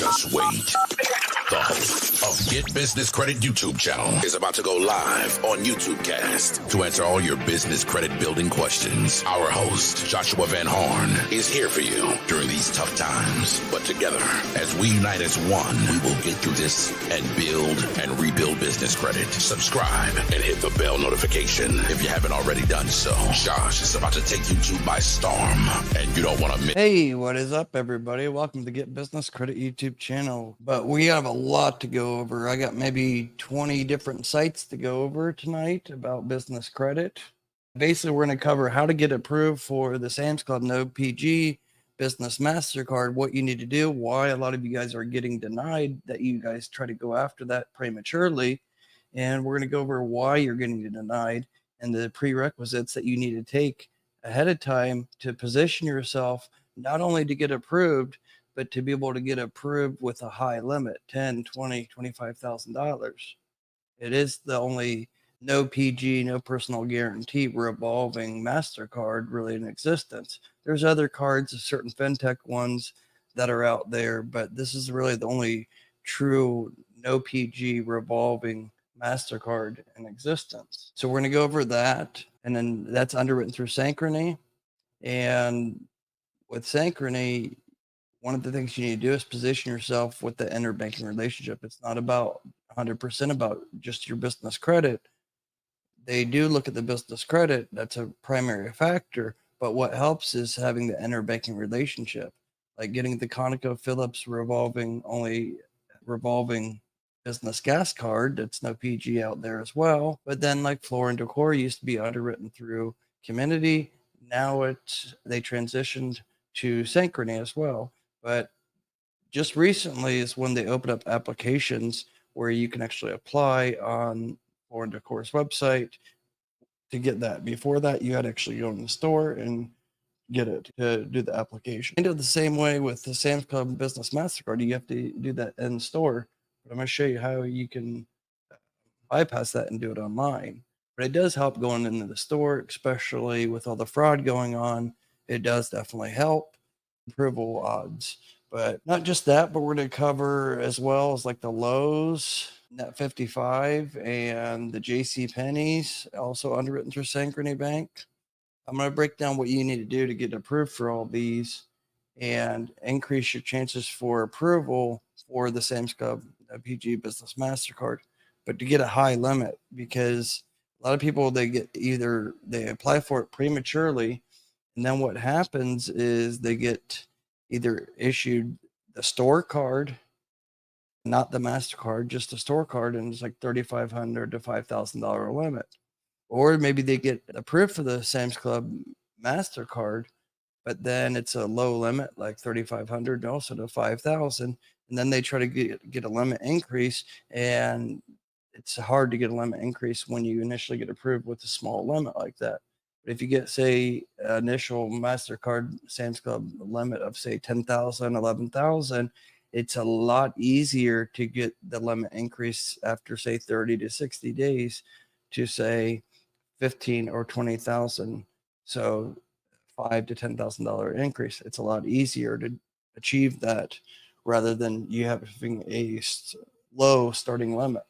Just wait. The host of Get Business Credit YouTube channel is about to go live on YouTube Cast to answer all your business credit building questions. Our host, Joshua Van Horn, is here for you during these tough times. But together, as we unite as one, we will get through this and build and rebuild business credit. Subscribe and hit the bell notification if you haven't already done so. Josh is about to take YouTube by storm, and you don't want to miss. Hey, what is up, everybody? Welcome to Get Business Credit YouTube channel. But we have a lot to go over. I got maybe 20 different sites to go over tonight about business credit. Basically, we're going to cover how to get approved for the Sam's Club No PG Business MasterCard, what you need to do, why a lot of you guys are getting denied, that you guys try to go after that prematurely. And we're going to go over why you're getting denied and the prerequisites that you need to take ahead of time to position yourself not only to get approved, but to be able to get approved with a high limit, $10,000, $20,000, $25,000. It is the only no PG, no personal guarantee revolving MasterCard really in existence. There's other cards, certain fintech ones that are out there, but this is really the only true no PG revolving MasterCard in existence. So we're going to go over that, and then that's underwritten through Synchrony. And with Synchrony, one of the things you need to do is position yourself with the interbanking relationship. It's not about 100% about just your business credit. They do look at the business credit. That's a primary factor. But what helps is having the interbanking relationship, like getting the ConocoPhillips revolving business gas card. That's no PG out there as well. But then like Floor & Decor used to be underwritten through Community. Now they transitioned to Synchrony as well. But just recently is when they opened up applications where you can actually apply on Floor & Decor's website to get that. Before that, you had to actually go in the store and get it to do the application. And the same way with the Sam's Club Business MasterCard, you have to do that in store. But I'm going to show you how you can bypass that and do it online. But it does help going into the store, especially with all the fraud going on. It does definitely help approval odds. But not just that, but we're going to cover as well as like the Lowe's, Net 55, and the JC Penney's, also underwritten through Synchrony Bank. I'm going to break down what you need to do to get approved for all these and increase your chances for approval for the Sam's Club PG Business MasterCard, but to get a high limit, because a lot of people, they apply for it prematurely, and then what happens is they get either issued the store card, not the MasterCard, just a store card, and it's like $3,500 to $5,000 limit. Or maybe they get approved for the Sam's Club MasterCard, but then it's a low limit, like $3,500 also to $5,000. And then they try to get a limit increase, and it's hard to get a limit increase when you initially get approved with a small limit like that. But if you get, say, initial MasterCard Sam's Club limit of, say, $10,000, $11,000, it's a lot easier to get the limit increase after, say, 30 to 60 days to, say, 15 or 20,000. So $5,000 to $10,000 increase. It's a lot easier to achieve that rather than you having a low starting limit.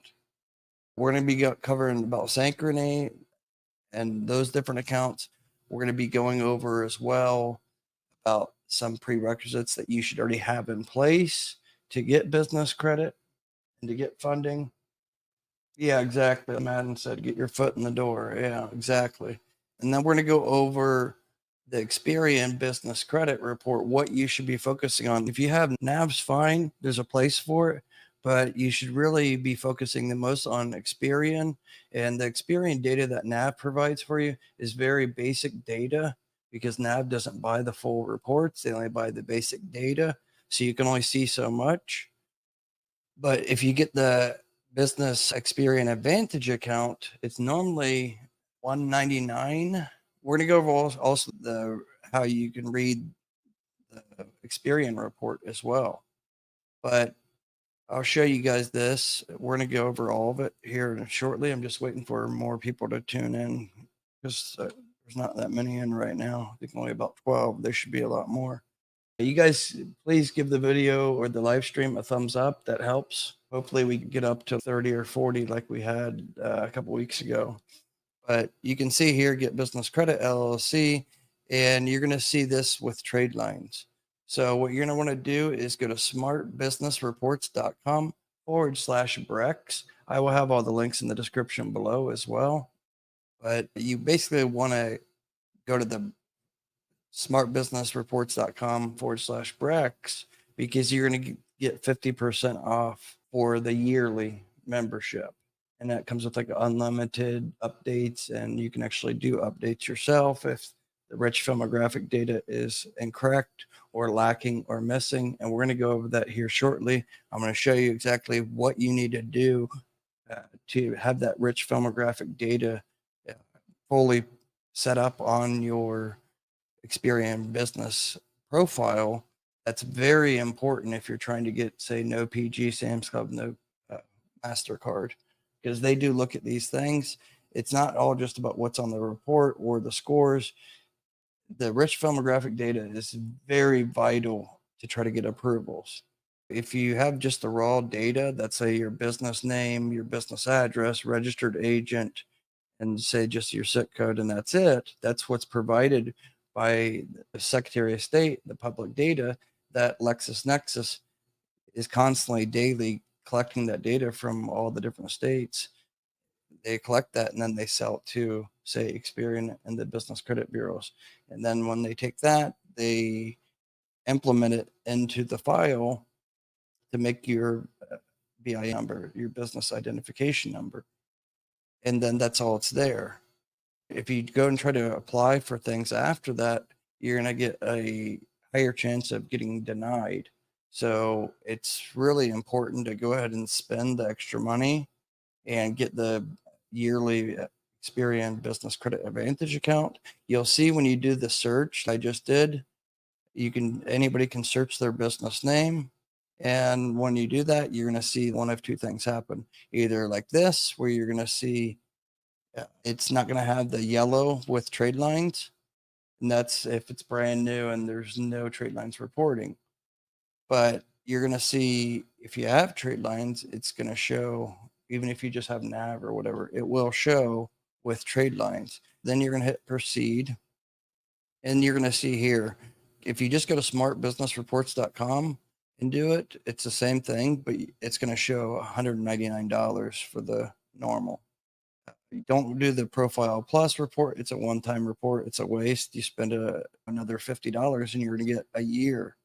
We're going to be covering about Synchrony and those different accounts. We're going to be going over as well about some prerequisites that you should already have in place to get business credit and to get funding. Yeah, exactly. Madden said, get your foot in the door. Yeah, exactly. And then we're going to go over the Experian Business Credit Report, what you should be focusing on. If you have NAV's fine, there's a place for it, but you should really be focusing the most on Experian. And the Experian data that NAV provides for you is very basic data, because NAV doesn't buy the full reports. They only buy the basic data. So you can only see so much. But if you get the Business Experian Advantage account, it's normally $199. We're going to go over also how you can read the Experian report as well. But I'll show you guys this. We're going to go over all of it here shortly. I'm just waiting for more people to tune in, because there's not that many in right now. I think only about 12. There should be a lot more. You guys, please give the video or the live stream a thumbs up. That helps. Hopefully we can get up to 30 or 40 like we had a couple weeks ago. But you can see here, Get Business Credit LLC, and you're going to see this with trade lines. So what you're going to want to do is go to smartbusinessreports.com/Brex. I will have all the links in the description below as well. But you basically want to go to the smartbusinessreports.com/Brex because you're going to get 50% off for the yearly membership. And that comes with like unlimited updates, and you can actually do updates yourself if the rich filmographic data is incorrect or lacking or missing. And we're going to go over that here shortly. I'm going to show you exactly what you need to do to have that rich filmographic data fully set up on your Experian business profile. That's very important if you're trying to get, say, no PG, Sam's Club, no MasterCard, because they do look at these things. It's not all just about what's on the report or the scores. The rich filmographic data is very vital to try to get approvals. If you have just the raw data, that's say your business name, your business address, registered agent, and say just your zip code, and that's it. That's what's provided by the Secretary of State, the public data, that LexisNexis is constantly daily collecting that data from all the different states. They collect that and then they sell it to, say, Experian and the business credit bureaus. And then when they take that, they implement it into the file to make your BIN number, your business identification number. And then that's all it's there. If you go and try to apply for things after that, you're going to get a higher chance of getting denied. So it's really important to go ahead and spend the extra money and get the yearly Experian Business Credit Advantage account. You'll see when you do the search I just did, anybody can search their business name. And when you do that, you're going to see one of two things happen. Either like this, where you're going to see it's not going to have the yellow with trade lines. And that's if it's brand new and there's no trade lines reporting. But you're going to see if you have trade lines, it's going to show, even if you just have NAV or whatever, it will show with trade lines. Then you're going to hit proceed. And you're going to see here, if you just go to smartbusinessreports.com and do it, it's the same thing, but it's going to show $199 for the normal. You don't do the Profile Plus report. It's a one-time report. It's a waste. You spend another $50 and you're going to get a year.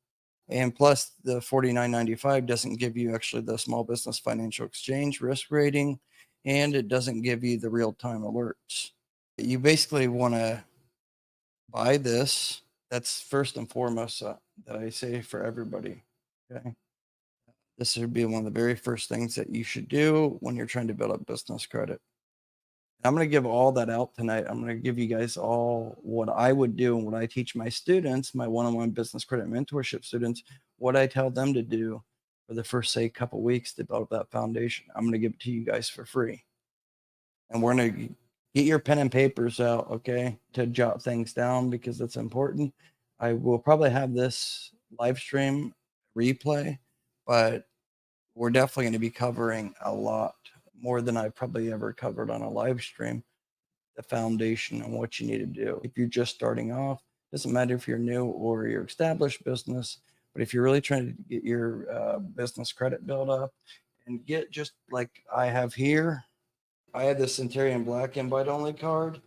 And plus the $49.95 doesn't give you actually the Small Business Financial Exchange risk rating, and it doesn't give you the real-time alerts. You basically want to buy this. That's first and foremost that I say for everybody. Okay. This would be one of the very first things that you should do when you're trying to build up business credit. I'm going to give all that out tonight. I'm going to give you guys all what I would do and what I teach my students, my one-on-one business credit mentorship students, what I tell them to do for the first, say, couple weeks to build that foundation. I'm going to give it to you guys for free. And we're going to get your pen and papers out, okay, to jot things down because that's important. I will probably have this live stream replay, but we're definitely going to be covering a lot more than I've probably ever covered on a live stream, the foundation and what you need to do. If you're just starting off, doesn't matter if you're new or your established business, but if you're really trying to get your business credit built up and get just like I have here, I had the Centurion Black invite only card.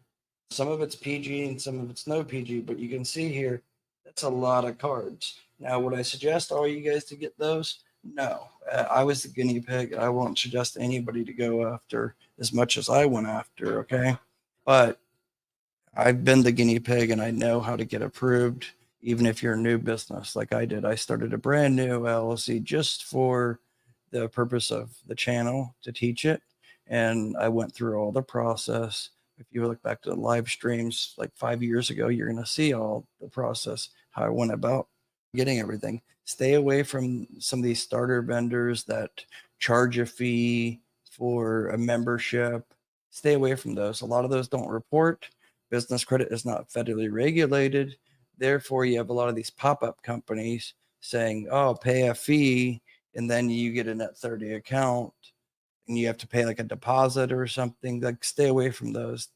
Some of it's PG and some of it's no PG, but you can see here, that's a lot of cards. Now, would I suggest all you guys to get those? No, I was the guinea pig. I won't suggest anybody to go after as much as I went after, okay? But I've been the guinea pig and I know how to get approved, even if you're a new business like I did. I started a brand new LLC just for the purpose of the channel to teach it. And I went through all the process. If you look back to the live streams like 5 years ago, you're going to see all the process, how I went about getting everything. Stay away from some of these starter vendors that charge a fee for a membership. Stay away from those. A lot of those don't report. Business credit is not federally regulated. Therefore, you have a lot of these pop-up companies saying, oh, pay a fee, and then you get a net 30 account, and you have to pay like a deposit or something. Like, stay away from those.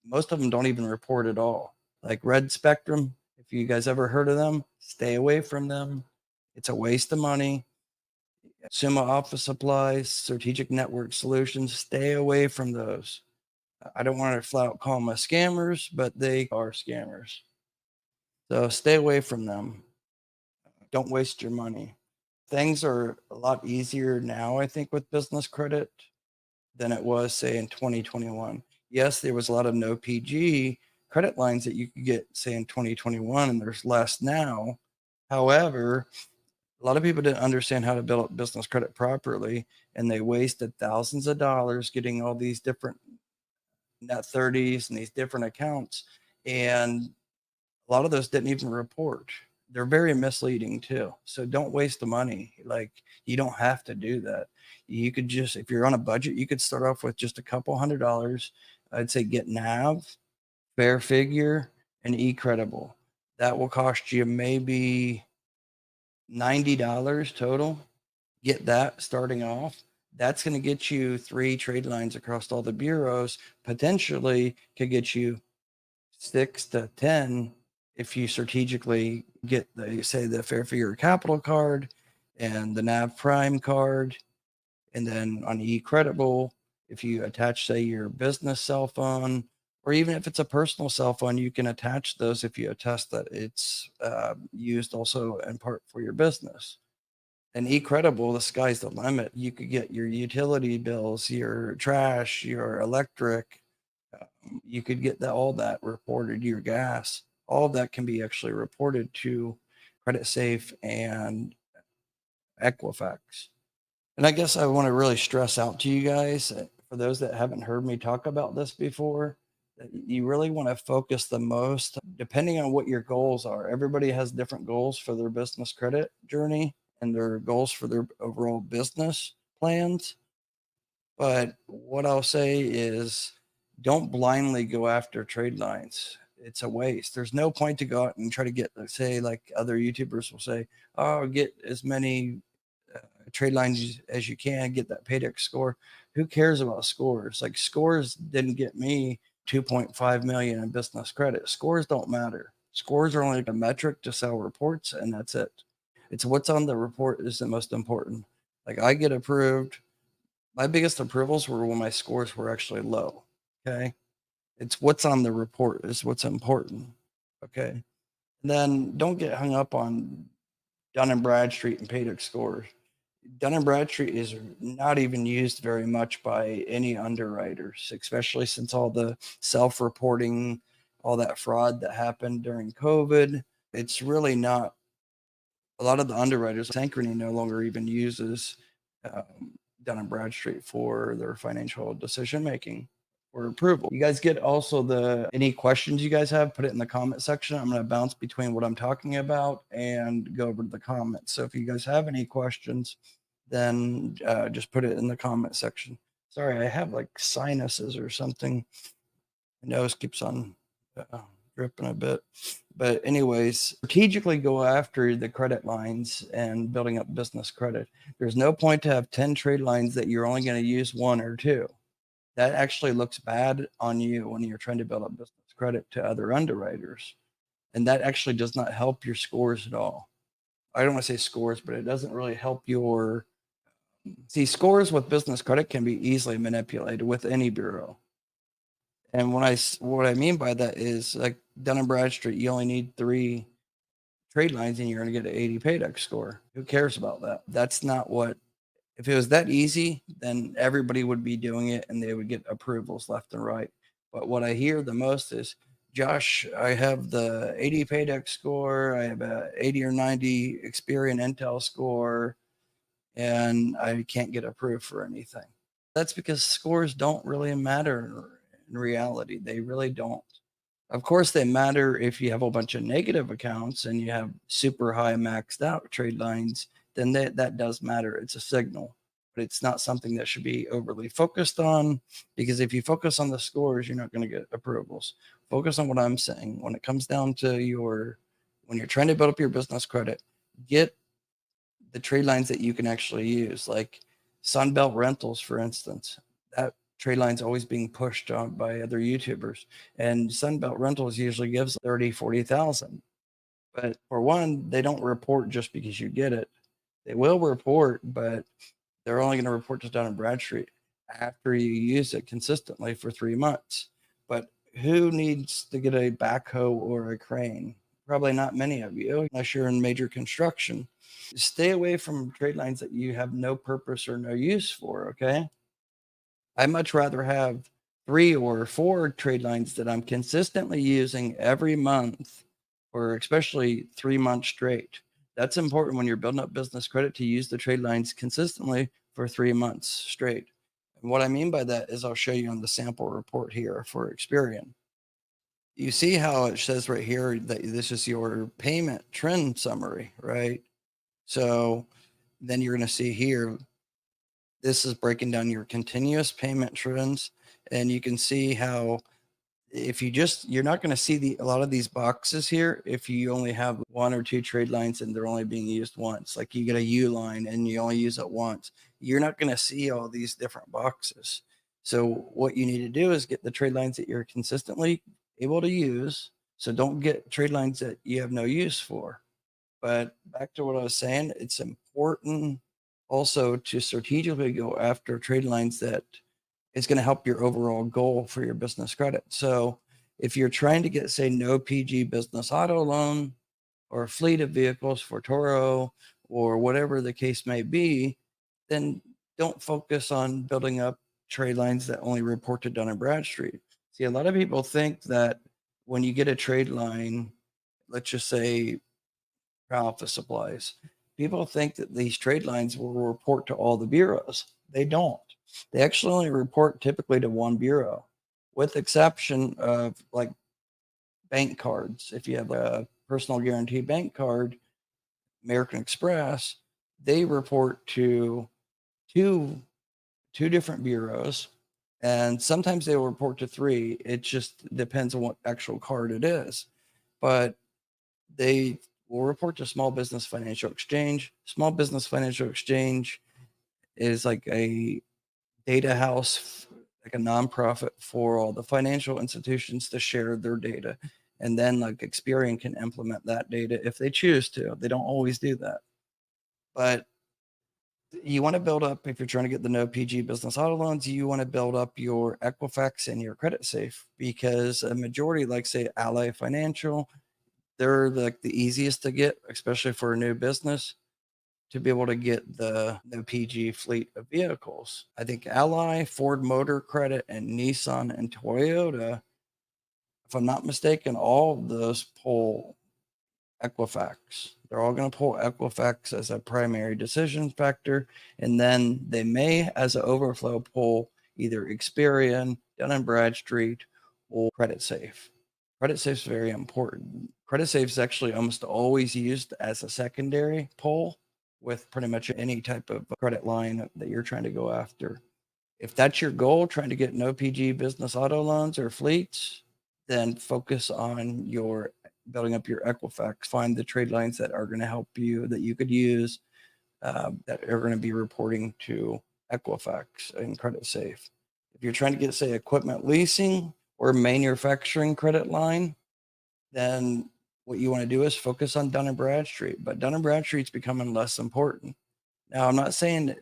Most of them don't even report at all. Like Red Spectrum, if you guys ever heard of them, stay away from them. It's a waste of money. Summa Office Supplies, Strategic Network Solutions, stay away from those. I don't want to flat out call them scammers, but they are scammers. So stay away from them. Don't waste your money. Things are a lot easier now, I think, with business credit than it was, say, in 2021. Yes, there was a lot of no PG credit lines that you could get, say, in 2021, and there's less now. However, a lot of people didn't understand how to build up business credit properly, and they wasted thousands of dollars getting all these different net 30s and these different accounts. And a lot of those didn't even report. They're very misleading too. So don't waste the money. Like, you don't have to do that. You could just, if you're on a budget, you could start off with just a couple $100. I'd say get NAV, Fair Figure, and eCredible. That will cost you maybe $90 total. Get that starting off. That's going to get you 3 trade lines across all the bureaus. Potentially could get you 6 to 10 if you strategically get the, say, the Fair Figure Capital card and the NAV Prime card. And then on eCredible, if you attach, say, your business cell phone, or even if it's a personal cell phone, you can attach those if you attest that it's used also in part for your business. And eCredible, the sky's the limit. You could get your utility bills, your trash, your electric. You could get all that reported, your gas. All of that can be actually reported to CreditSafe and Equifax. And I guess I want to really stress out to you guys, for those that haven't heard me talk about this before, that you really want to focus the most, depending on what your goals are. Everybody has different goals for their business credit journey and their goals for their overall business plans. But what I'll say is, don't blindly go after trade lines. It's a waste. There's no point to go out and try to get, say, like other YouTubers will say, oh, get as many trade lines as you can, get that Paydex score. Who cares about scores? Like, scores didn't get me 2.5 million in business credit. Scores don't matter. Scores are only a metric to sell reports, and that's it. It's what's on the report is the most important. Like, I get approved. My biggest approvals were when my scores were actually low. Okay. It's what's on the report is what's important. Okay. And then don't get hung up on Dun & Bradstreet and Paydex scores. Dun & Bradstreet is not even used very much by any underwriters, especially since all the self-reporting, all that fraud that happened during COVID. It's really not. A lot of the underwriters, Synchrony no longer even uses Dun & Bradstreet for their financial decision making or approval. You guys get also any questions you guys have, put it in the comment section. I'm going to bounce between what I'm talking about and go over to the comments. So if you guys have any questions, then just put it in the comment section. Sorry, I have like sinuses or something. My nose keeps on dripping a bit. But anyways, strategically go after the credit lines and building up business credit. There's no point to have 10 trade lines that you're only going to use 1 or 2. That actually looks bad on you when you're trying to build up business credit to other underwriters. And that actually does not help your scores at all. I don't want to say scores, but it doesn't really help your. See, scores with business credit can be easily manipulated with any bureau. And what I mean by that is, like Dun & Bradstreet, you only need 3 trade lines and you're going to get an 80 Paydex score. Who cares about that? That's not what. If it was that easy, then everybody would be doing it and they would get approvals left and right. But what I hear the most is, Josh, I have the 80 Paydex score, I have a 80 or 90 Experian Intel score, and I can't get approved for anything. That's because scores don't really matter in reality. They really don't. Of course, they matter if you have a bunch of negative accounts and you have super high maxed out trade lines, then that does matter. It's a signal, but it's not something that should be overly focused on, because if you focus on the scores, you're not going to get approvals. Focus on what I'm saying. When it comes down to your when you're trying to build up your business credit, get the trade lines that you can actually use, like Sunbelt Rentals, for instance. That trade line's always being pushed on by other YouTubers, and Sunbelt Rentals usually gives 30, 40,000. But for one, they don't report just because you get it. They will report, but they're only going to report to Dun & Bradstreet after you use it consistently for 3 months. But who needs to get a backhoe or a crane? Probably not many of you, unless you're in major construction. Stay away from trade lines that you have no purpose or no use for, okay? I'd much rather have 3 or 4 trade lines that I'm consistently using every month, or especially 3 months straight. That's important when you're building up business credit, to use the trade lines consistently for 3 months straight. And what I mean by that is I'll show you on the sample report here for Experian. You see how it says right here that this is your payment trend summary, right? So then you're going to see here, this is breaking down your continuous payment trends. And you can see how if you're not going to see a lot of these boxes here if you only have 1 or 2 trade lines and they're only being used once. Like you get a U line and you only use it once. You're not going to see all these different boxes. So what you need to do is get the trade lines that you're consistently able to use. So don't get trade lines that you have no use for. But back to what I was saying, it's important also to strategically go after trade lines that is going to help your overall goal for your business credit. So if you're trying to get, say, no PG business auto loan or a fleet of vehicles for Toro or whatever the case may be, then don't focus on building up trade lines that only report to Dun & Bradstreet. See, a lot of people think that when you get a trade line, let's just say Alpha Supplies, people think that these trade lines will report to all the bureaus. They don't. They actually only report typically to one bureau, with exception of like bank cards. If you have a personal guarantee bank card, American Express, they report to two different bureaus, and sometimes they will report to 3. It just depends on what actual card it is. But they will report to Small Business Financial Exchange. Small Business Financial Exchange is like a data house, like a nonprofit for all the financial institutions to share their data. And then like Experian can implement that data if they choose to. They don't always do that. But you want to build up, if you're trying to get the no PG business auto loans, you want to build up your Equifax and your credit safe, because a majority, like say Ally Financial, they're like the easiest to get, especially for a new business, to be able to get the PG fleet of vehicles. I think Ally, Ford Motor Credit, and Nissan and Toyota, if I'm not mistaken, all of those pull Equifax. They're all going to pull Equifax as a primary decision factor. And then they may, as an overflow, pull either Experian, Dun & Bradstreet, or Credit Safe. Credit Safe is very important. Credit Safe is actually almost always used as a secondary pull with pretty much any type of credit line that you're trying to go after. If that's your goal, trying to get no PG business auto loans or fleets, then focus on your building up your Equifax. Find the trade lines that are going to help you, that you could use, that are going to be reporting to Equifax and Credit Safe. If you're trying to get, say, equipment leasing or manufacturing credit line, then what you want to do is focus on Dun & Bradstreet. But Dun & Bradstreet's becoming less important. Now, I'm not saying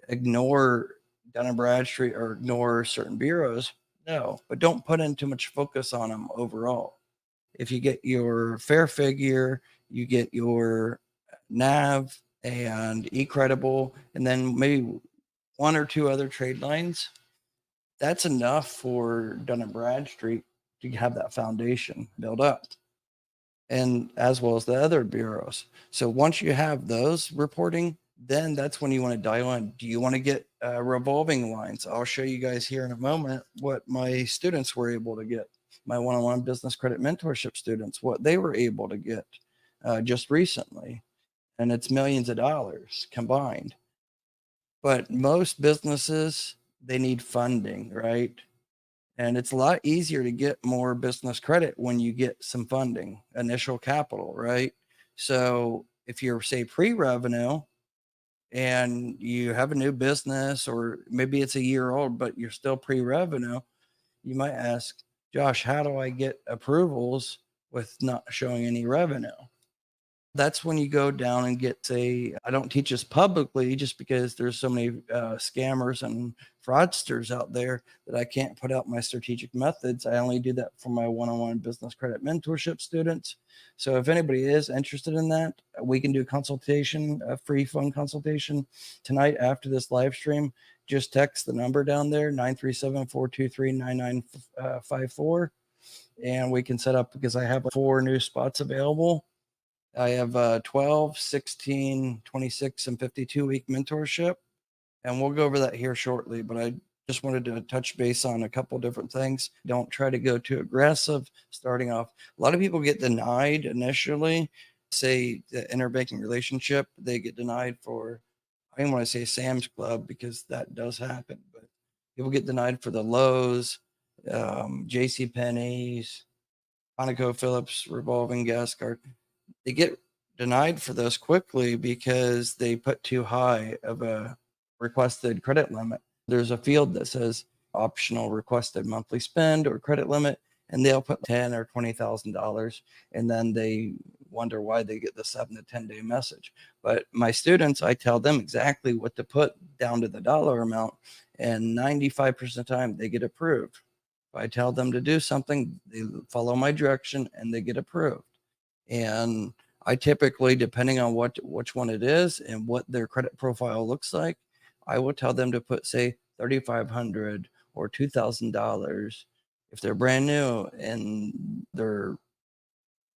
ignore Dun & Bradstreet or ignore certain bureaus. No, but don't put in too much focus on them overall. If you get your Fair Figure, you get your NAV and eCredible, and then maybe 1 or 2 other trade lines, that's enough for Dun & Bradstreet to have that foundation built up, and as well as the other bureaus. So once you have those reporting, then that's when you want to dial in. Do you want to get revolving lines? I'll show you guys here in a moment what my students were able to get. My one-on-one business credit mentorship students, what they were able to get just recently. And it's millions of dollars combined. But most businesses, they need funding, right? And it's a lot easier to get more business credit when you get some funding, initial capital, right? So if you're, say, pre-revenue and you have a new business, or maybe it's a year old, but you're still pre-revenue, you might ask, Josh, how do I get approvals with not showing any revenue? That's when you go down and get I don't teach this publicly just because there's so many scammers and fraudsters out there that I can't put out my strategic methods. I only do that for my one-on-one business credit mentorship students. So if anybody is interested in that, we can do consultation, a free phone consultation tonight after this live stream. Just text the number down there, 937-423-9954. And we can set up, because I have 4 new spots available. I have 12, 16, 26, and 52-week mentorship. And we'll go over that here shortly, but I just wanted to touch base on a couple different things. Don't try to go too aggressive starting off. A lot of people get denied initially, say the interbanking relationship, they get denied for, I don't want to say Sam's Club because that does happen, but people get denied for the Lowe's, J.C. Penney's, ConocoPhillips revolving gas card. They get denied for those quickly because they put too high of a requested credit limit. There's a field that says optional requested monthly spend or credit limit, and they'll put $10,000 or $20,000, and then they wonder why they get the 7 to 10 day message. But my students, I tell them exactly what to put down to the dollar amount, and 95% of the time they get approved. If I tell them to do something, they follow my direction and they get approved. And I typically, depending on which one it is and what their credit profile looks like, I will tell them to put, say, $3,500 or $2,000. If they're brand new and they're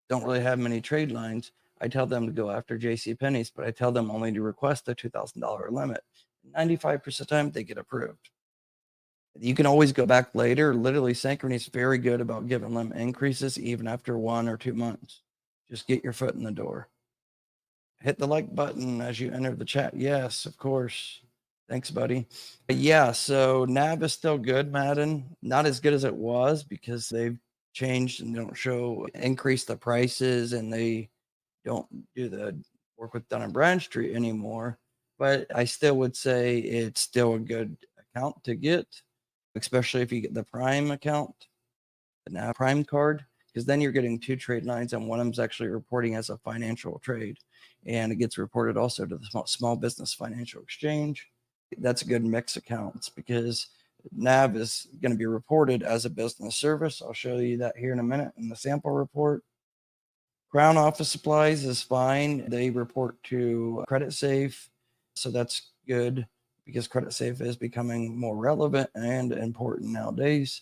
don't really have many trade lines, I tell them to go after J.C. Penney's, but I tell them only to request a $2,000 limit. 95% of the time, they get approved. You can always go back later. Literally, Synchrony is very good about giving limit increases even after 1 or 2 months. Just get your foot in the door. Hit the like button as you enter the chat. Yes, of course. Thanks, buddy. Yeah, so NAV is still good, Madden. Not as good as it was because they've changed and don't increase the prices, and they don't do the work with Dun & Bradstreet anymore. But I still would say it's still a good account to get, especially if you get the Prime account, the NAV Prime card, because then you're getting 2 trade lines, and one of them's actually reporting as a financial trade, and it gets reported also to the small business financial exchange. That's a good mix accounts because NAV is going to be reported as a business service. I'll show you that here in a minute in the sample report. Crown Office Supplies is fine. They report to Credit Safe, so that's good because Credit Safe is becoming more relevant and important nowadays,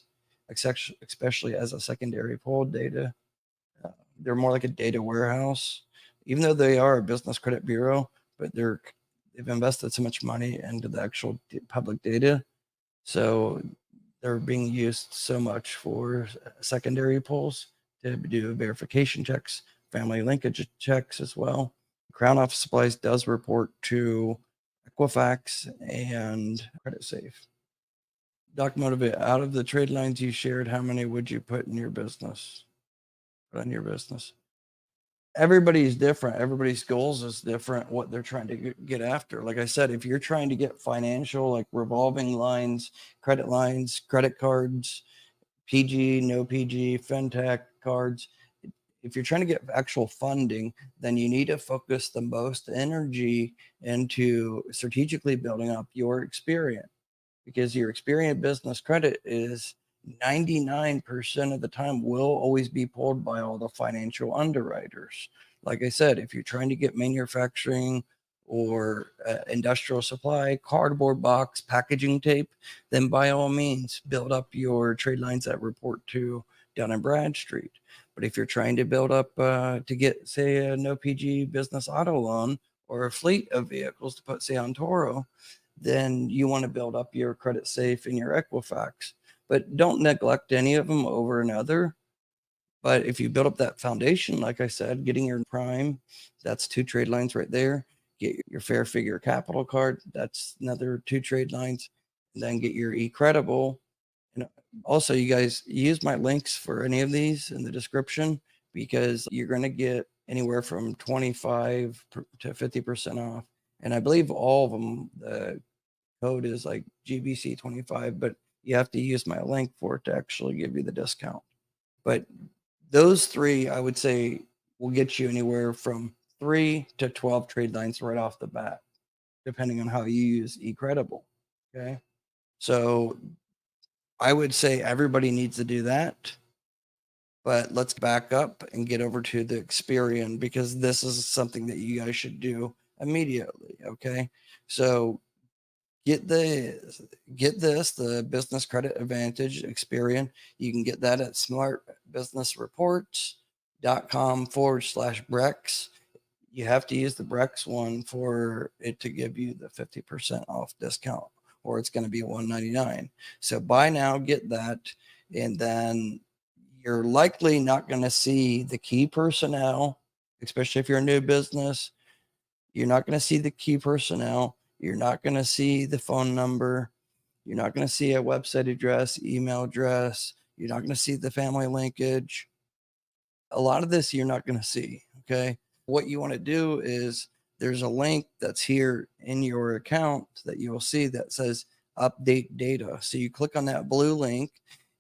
especially as a secondary pool data. They're more like a data warehouse, even though they are a business credit bureau, but they've invested so much money into the actual public data. So they're being used so much for secondary pools to do verification checks, family linkage checks as well. Crown Office Supplies does report to Equifax and Credit Safe. Doc Motivate, out of the trade lines you shared, how many would you put in your business? Put on your business. Everybody's different. Everybody's goals is different, what they're trying to get after. Like I said, if you're trying to get financial, like revolving lines, credit cards, PG, no PG, fintech cards, if you're trying to get actual funding, then you need to focus the most energy into strategically building up your Experian, because your Experian business credit is 99% of the time will always be pulled by all the financial underwriters. Like I said, if you're trying to get manufacturing or industrial supply, cardboard box, packaging tape, then by all means build up your trade lines that report to Dun & Bradstreet. But if you're trying to build up to get, say, a no PG business auto loan or a fleet of vehicles to put, say, on Toro, then you want to build up your Credit Safe and your Equifax. But don't neglect any of them over another. But if you build up that foundation, like I said, getting your Prime, that's 2 trade lines right there. Get your Fair Figure Capital card, that's another 2 trade lines. And then get your eCredible. And also, you guys use my links for any of these in the description, because you're going to get anywhere from 25 to 50% off. And I believe all of them, the code is like GBC 25, but you have to use my link for it to actually give you the discount. But those three, I would say, will get you anywhere from 3 to 12 trade lines right off the bat, depending on how you use eCredible. Okay. So I would say everybody needs to do that. But let's back up and get over to the Experian, because this is something that you guys should do immediately. Okay. So get the Business Credit Advantage Experian. You can get that at smartbusinessreports.com/Brex. You have to use the Brex one for it to give you the 50% off discount, or it's going to be $199. So buy now, get that, and then you're likely not going to see the key personnel, especially if you're a new business. You're not going to see the key personnel. You're not going to see the phone number. You're not going to see a website address, email address. You're not going to see the family linkage. A lot of this you're not going to see. Okay. What you want to do is there's a link that's here in your account that you will see that says update data. So you click on that blue link,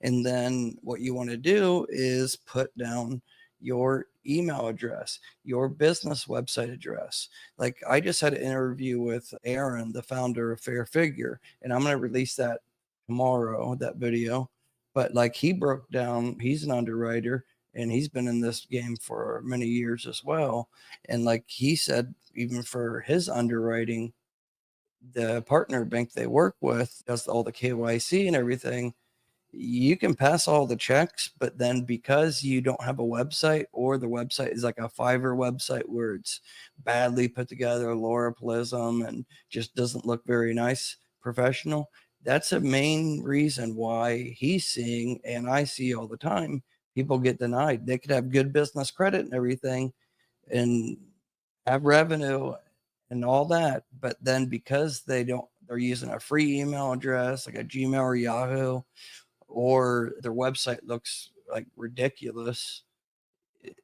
and then what you want to do is put down your email address, your business website address. Like I just had an interview with Aaron, the founder of Fair Figure, and I'm going to release that tomorrow, that video. But like he broke down, he's an underwriter and he's been in this game for many years as well. And like he said, even for his underwriting, the partner bank they work with does all the KYC and everything. You can pass all the checks, but then because you don't have a website, or the website is like a Fiverr website where it's badly put together, Loraplism, and just doesn't look very nice, professional, that's a main reason why he's seeing, and I see all the time, people get denied. They could have good business credit and everything and have revenue and all that, but then because they're using a free email address like a Gmail or Yahoo, or their website looks like ridiculous,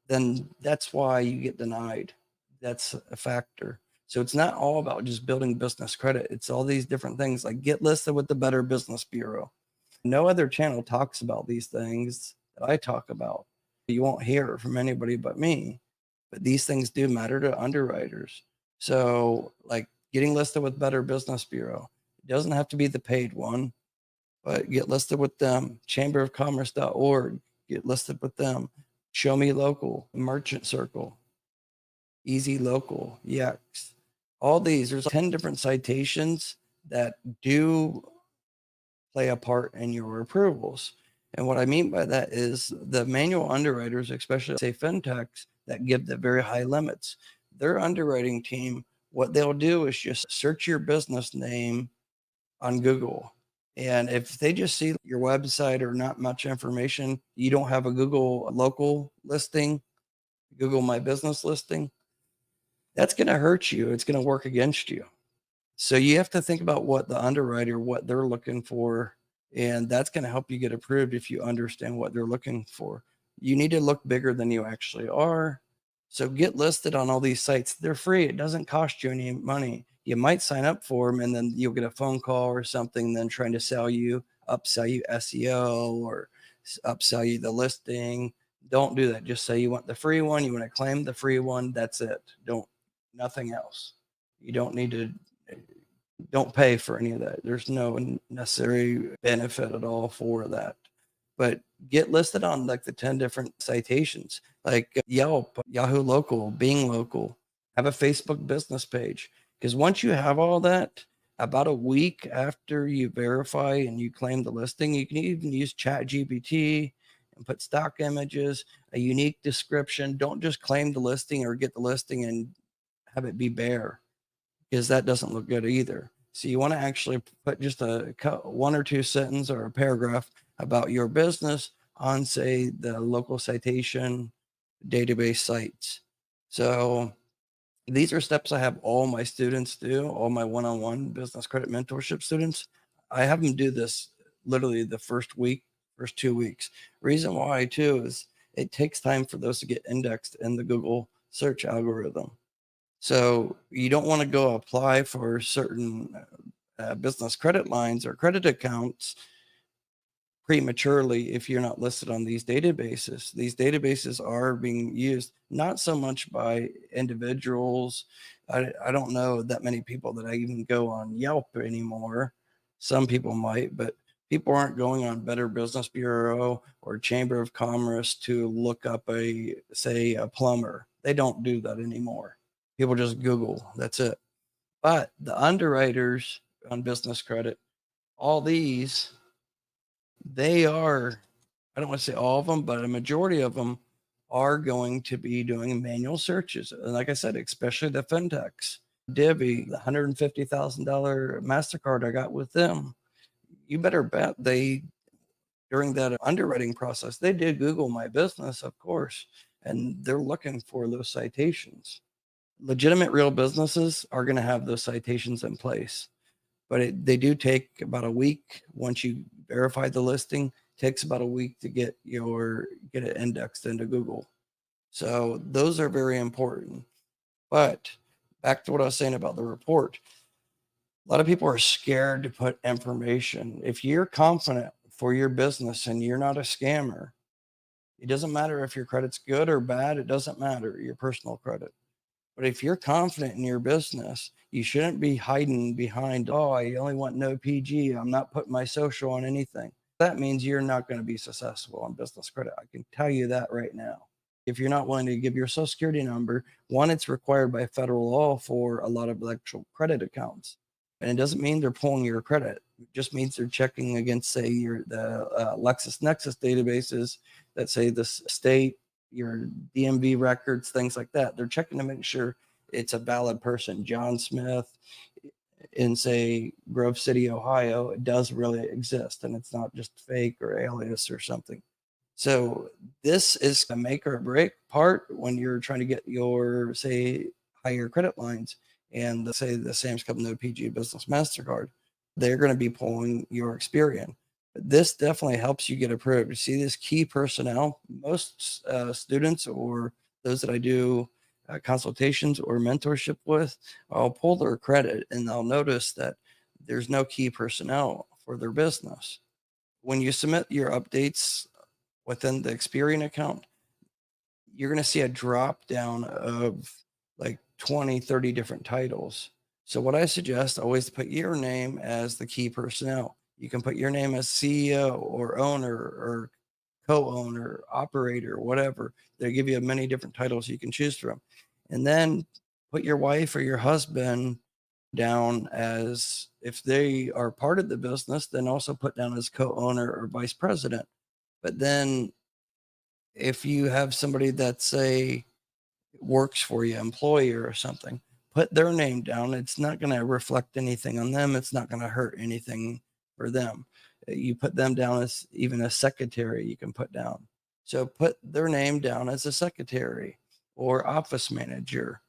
then that's why you get denied. That's a factor. So it's not all about just building business credit. It's all these different things, like get listed with the Better Business Bureau. No other channel talks about these things that I talk about. You won't hear it from anybody but me. But these things do matter to underwriters. So like getting listed with Better Business Bureau, it doesn't have to be the paid one, but get listed with them. Chamberofcommerce.org, get listed with them. Show Me Local, Merchant Circle, Easy Local, Yext. All these, there's 10 different citations that do play a part in your approvals. And what I mean by that is the manual underwriters, especially say fintechs that give the very high limits, their underwriting team, what they'll do is just search your business name on Google. And if they just see your website or not much information, you don't have a Google local listing, Google My Business listing, that's going to hurt you. It's going to work against you. So you have to think about what the underwriter, what they're looking for, and that's going to help you get approved if you understand what they're looking for. You need to look bigger than you actually are. So get listed on all these sites. They're free. It doesn't cost you any money. You might sign up for them and then you'll get a phone call or something, then trying to upsell you SEO or upsell you the listing. Don't do that. Just say you want the free one. You want to claim the free one. That's it. Nothing else. You don't pay for any of that. There's no necessary benefit at all for that. But get listed on like the 10 different citations, like Yelp, Yahoo Local, Bing Local, have a Facebook business page. Because once you have all that, about a week after you verify and you claim the listing, you can even use ChatGPT and put stock images, a unique description. Don't just claim the listing or get the listing and have it be bare, because that doesn't look good either. So you want to actually put just a one or two sentence or a paragraph about your business on, say, the local citation database sites. So these are steps I have all my students do, all my one-on-one business credit mentorship students. I have them do this literally the first 2 weeks. Reason why too is it takes time for those to get indexed in the Google search algorithm. So you don't want to go apply for certain business credit lines or credit accounts prematurely if you're not listed on these databases. These databases are being used not so much by individuals. I don't know that many people that I even go on Yelp anymore. Some people might, but people aren't going on Better Business Bureau or Chamber of Commerce to look up say a plumber. They don't do that anymore. People just Google, that's it. But the underwriters on business credit, all these, they are, I don't want to say all of them, but a majority of them are going to be doing manual searches. And like I said, especially the fintechs. Divvy, the $150,000 MasterCard I got with them, you better bet during that underwriting process, they did Google my business, of course, and they're looking for those citations. Legitimate real businesses are going to have those citations in place, but they do take about a week. Once you verify the listing, takes about a week to get it indexed into Google. So those are very important. But back to what I was saying about the report, a lot of people are scared to put information. If you're confident for your business and you're not a scammer, it doesn't matter if your credit's good or bad. It doesn't matter, your personal credit. But if you're confident in your business, you shouldn't be hiding behind, oh, I only want no PG. I'm not putting my social on anything. That means you're not going to be successful on business credit. I can tell you that right now. If you're not willing to give your social security number, one, it's required by federal law for a lot of electoral credit accounts. And it doesn't mean they're pulling your credit. It just means they're checking against, say, the LexisNexis databases that say the state, your DMV records, things like that. They're checking to make sure it's a valid person. John Smith in, say, Grove City, Ohio, it does really exist, and it's not just fake or alias or something. So this is a make or break part when you're trying to get your, say, higher credit lines. And say the Sam's Club No PG Business MasterCard, they're going to be pulling your Experian. This definitely helps you get approved. You see this key personnel, most students or those that I do consultations or mentorship with, I'll pull their credit and they'll notice that there's no key personnel for their business. When you submit your updates within the Experian account, you're going to see a drop down of like 20, 30 different titles. So what I suggest, always put your name as the key personnel. You can put your name as CEO or owner or co-owner, operator, whatever. They give you many different titles you can choose from. And then put your wife or your husband down as, if they are part of the business, then also put down as co-owner or vice president. But then if you have somebody that, say, works for you, employer or something, put their name down. It's not going to reflect anything on them. It's not going to hurt anything for them. You put them down as even a secretary you can put down. So put their name down as a secretary or office manager.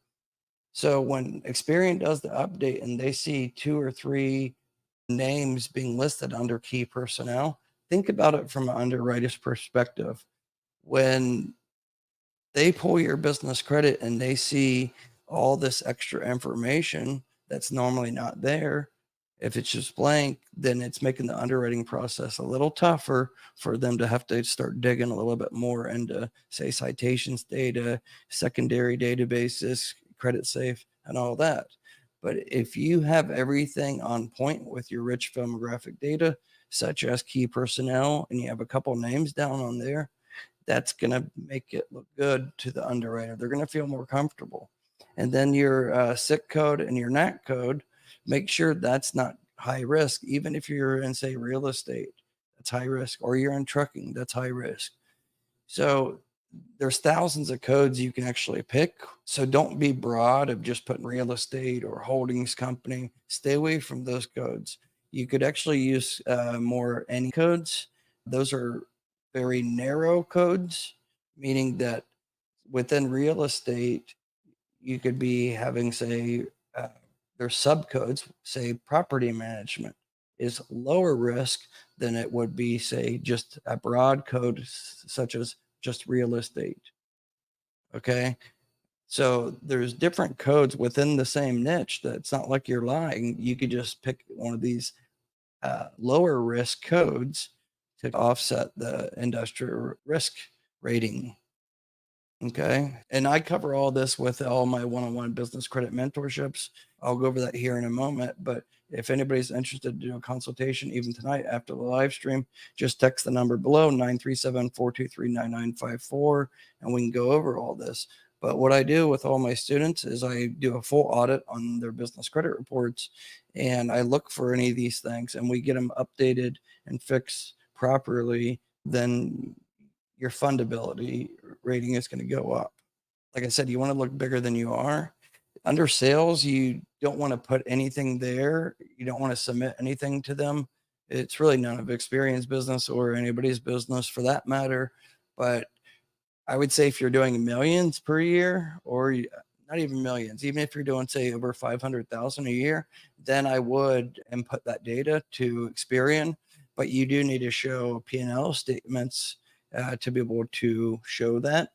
So when Experian does the update and they see 2 or 3 names being listed under key personnel, think about it from an underwriter's perspective. When they pull your business credit and they see all this extra information that's normally not there, if it's just blank, then it's making the underwriting process a little tougher for them to have to start digging a little bit more into, say, citations data, secondary databases, credit safe, and all that. But if you have everything on point with your rich filmographic data, such as key personnel, and you have a couple names down on there, that's going to make it look good to the underwriter. They're going to feel more comfortable. And then your SIC code and your NAC code, make sure that's not high risk. Even if you're in, say, real estate, that's high risk, or you're in trucking, that's high risk. So there's thousands of codes you can actually pick. So don't be broad of just putting real estate or holdings company. Stay away from those codes. You could actually use more any codes. Those are very narrow codes, meaning that within real estate, you could be having, say, there's subcodes, say property management is lower risk than it would be, say, just a broad code such as just real estate. Okay. So there's different codes within the same niche. That it's not like you're lying. You could just pick one of these lower risk codes to offset the industrial risk rating. Okay. And I cover all this with all my one-on-one business credit mentorships. I'll go over that here in a moment. But if anybody's interested to do a consultation, even tonight after the live stream, just text the number below 937-423-9954, and we can go over all this. But what I do with all my students is I do a full audit on their business credit reports, and I look for any of these things, and we get them updated and fixed properly. Then your fundability rating is going to go up. Like I said, you want to look bigger than you are. Under sales, you don't want to put anything there. You don't want to submit anything to them. It's really none of Experian's business or anybody's business for that matter. But I would say if you're doing millions per year, or not even millions, even if you're doing, say, over 500,000 a year, then I would input that data to Experian. But you do need to show P&L statements to be able to show that,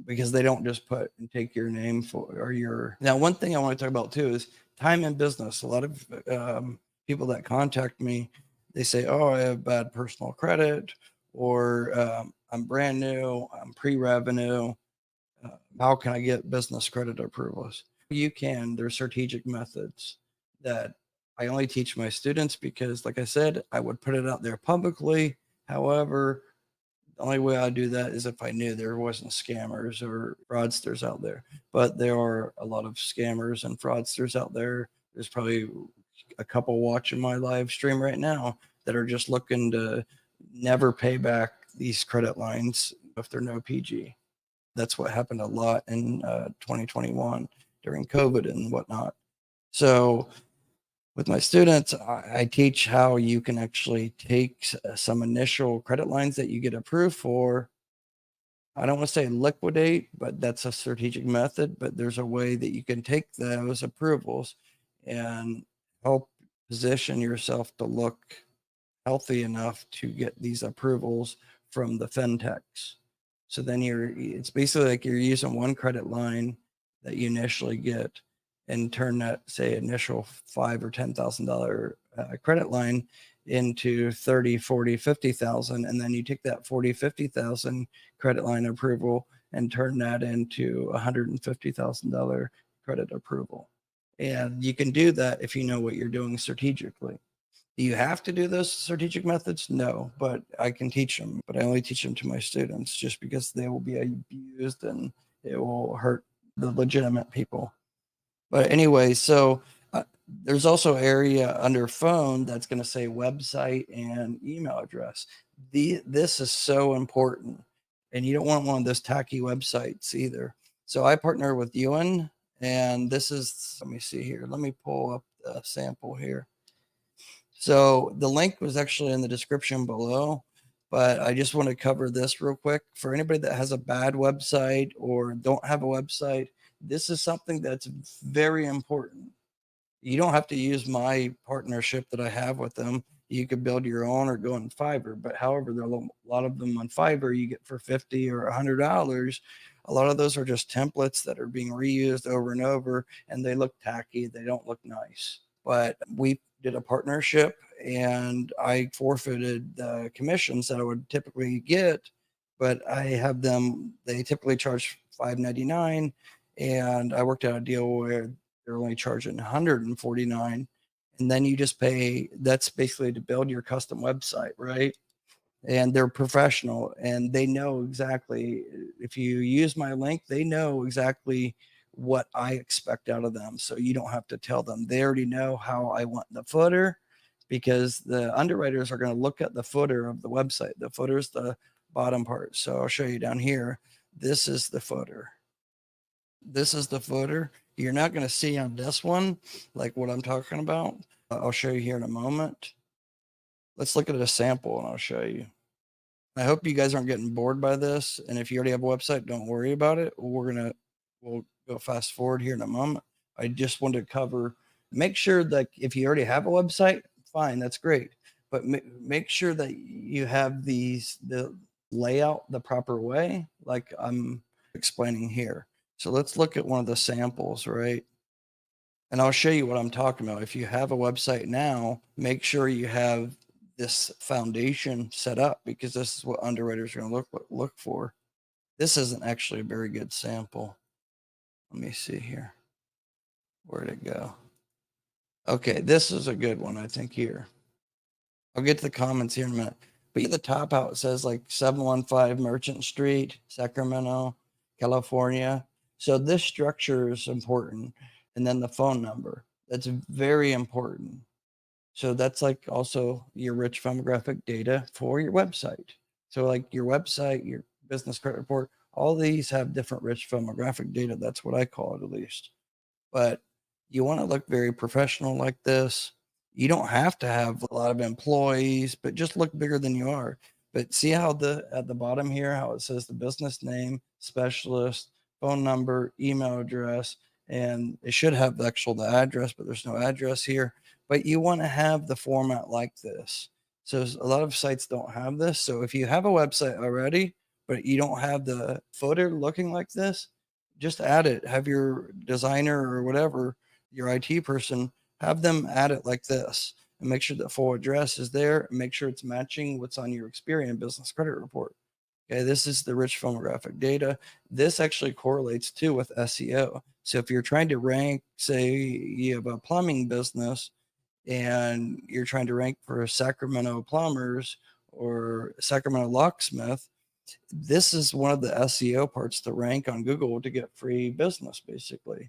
because they don't just put and take your name for or your. Now, one thing I want to talk about too is time in business. A lot of people that contact me, they say, "Oh, I have bad personal credit," or "I'm brand new, I'm pre-revenue. How can I get business credit approvals?" You can. There's strategic methods that I only teach my students because, like I said, I would put it out there publicly. However, the only way I do that is if I knew there wasn't scammers or fraudsters out there. But there are a lot of scammers and fraudsters out there. There's probably a couple watching my live stream right now that are just looking to never pay back these credit lines if they're no PG. That's what happened a lot in 2021 during COVID and whatnot. So with my students, I teach how you can actually take some initial credit lines that you get approved for. I don't want to say liquidate, but that's a strategic method. But there's a way that you can take those approvals and help position yourself to look healthy enough to get these approvals from the fintechs. So then it's basically like you're using one credit line that you initially get and turn that, say, initial $5,000 or $10,000 credit line into 30, 40, 50,000. And then you take that 40, 50,000 credit line approval and turn that into $150,000 credit approval. And you can do that if you know what you're doing strategically. Do you have to do those strategic methods? No, but I can teach them, but I only teach them to my students just because they will be abused and it will hurt the legitimate people. But anyway, so there's also area under phone that's going to say website and email address. This is so important, and you don't want one of those tacky websites either. So I partner with Ewan, and this is, let me see here. Let me pull up the sample here. So the link was actually in the description below, but I just want to cover this real quick. For anybody that has a bad website or don't have a website, this is something that's very important. You don't have to use my partnership that I have with them. You could build your own or go on Fiverr. But however, there are a lot of them on Fiverr you get for $50 or $100. A lot of those are just templates that are being reused over and over, and they look tacky. They don't look nice. But we did a partnership, and I forfeited the commissions that I would typically get. But I have them, they typically charge $5.99, and I worked out a deal where they're only charging $149, and then you just pay. That's basically to build your custom website, right? And they're professional, and they know exactly, if you use my link, they know exactly what I expect out of them. So you don't have to tell them. They already know how I want the footer, because the underwriters are going to look at the footer of the website. The footer is the bottom part. So I'll show you down here. This is the footer. This is the footer. You're not going to see on this one like what I'm talking about. I'll show you here in a moment. Let's look at a sample and I'll show you. I hope you guys aren't getting bored by this. And if you already have a website, don't worry about it. We'll go fast forward here in a moment. I just wanted to cover, make sure that if you already have a website, fine, that's great. But make sure that you have the layout the proper way, like I'm explaining here. So let's look at one of the samples, right? And I'll show you what I'm talking about. If you have a website now, make sure you have this foundation set up, because this is what underwriters are going to look for. This isn't actually a very good sample. Let me see here. Where'd it go? Okay, this is a good one, I think, here. I'll get to the comments here in a minute. But at the top how it says like 715 Merchant Street, Sacramento, California. So this structure is important. And then the phone number. That's very important. So that's like also your rich firmographic data for your website. So like your website, your business credit report, all these have different rich firmographic data. That's what I call it, at least. But you want to look very professional like this. You don't have to have a lot of employees, but just look bigger than you are. But see how at the bottom here, how it says the business name, specialist, phone number, email address, and it should have the address, but there's no address here. But you want to have the format like this. So a lot of sites don't have this. So if you have a website already, but you don't have the footer looking like this, just add it. Have your designer or whatever, your IT person, have them add it like this, and make sure the full address is there, and make sure it's matching what's on your Experian business credit report. Okay, this is the rich firmographic data. This actually correlates too with SEO. So if you're trying to rank, say you have a plumbing business and you're trying to rank for Sacramento plumbers or Sacramento locksmith, this is one of the SEO parts to rank on Google to get free business, basically.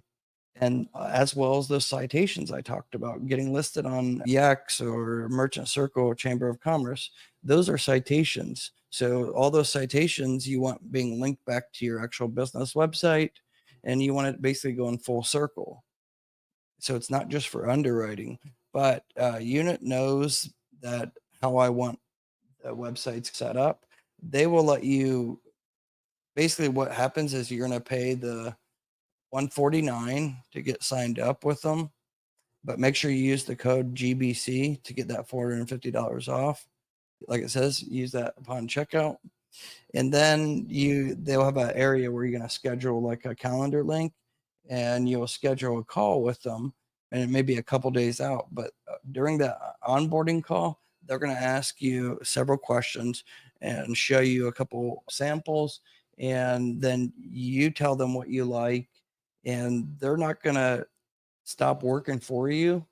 And as well as those citations I talked about, getting listed on Yext or Merchant Circle or Chamber of Commerce, those are citations. So all those citations you want being linked back to your actual business website, and you want it basically going full circle. So it's not just for underwriting, but Unit knows that how I want the websites set up. They will let you, basically what happens is you're going to pay the $149 to get signed up with them, but make sure you use the code GBC to get that $450 off. Like it says, use that upon checkout. And then they'll have an area where you're going to schedule like a calendar link, and you'll schedule a call with them, and it may be a couple days out, but during that onboarding call, they're going to ask you several questions and show you a couple samples, and then you tell them what you like, and they're not going to stop working for you.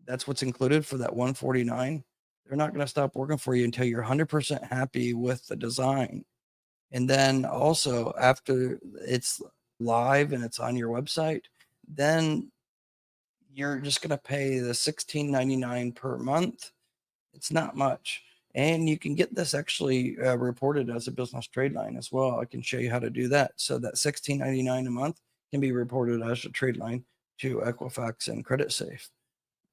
That's what's included for that 149. They're not going to stop working for you until you're 100% happy with the design. And then also after it's live and it's on your website, then you're just going to pay the $16.99 per month. It's not much. And you can get this actually reported as a business trade line as well. I can show you how to do that. So that $16.99 a month can be reported as a trade line to Equifax and CreditSafe.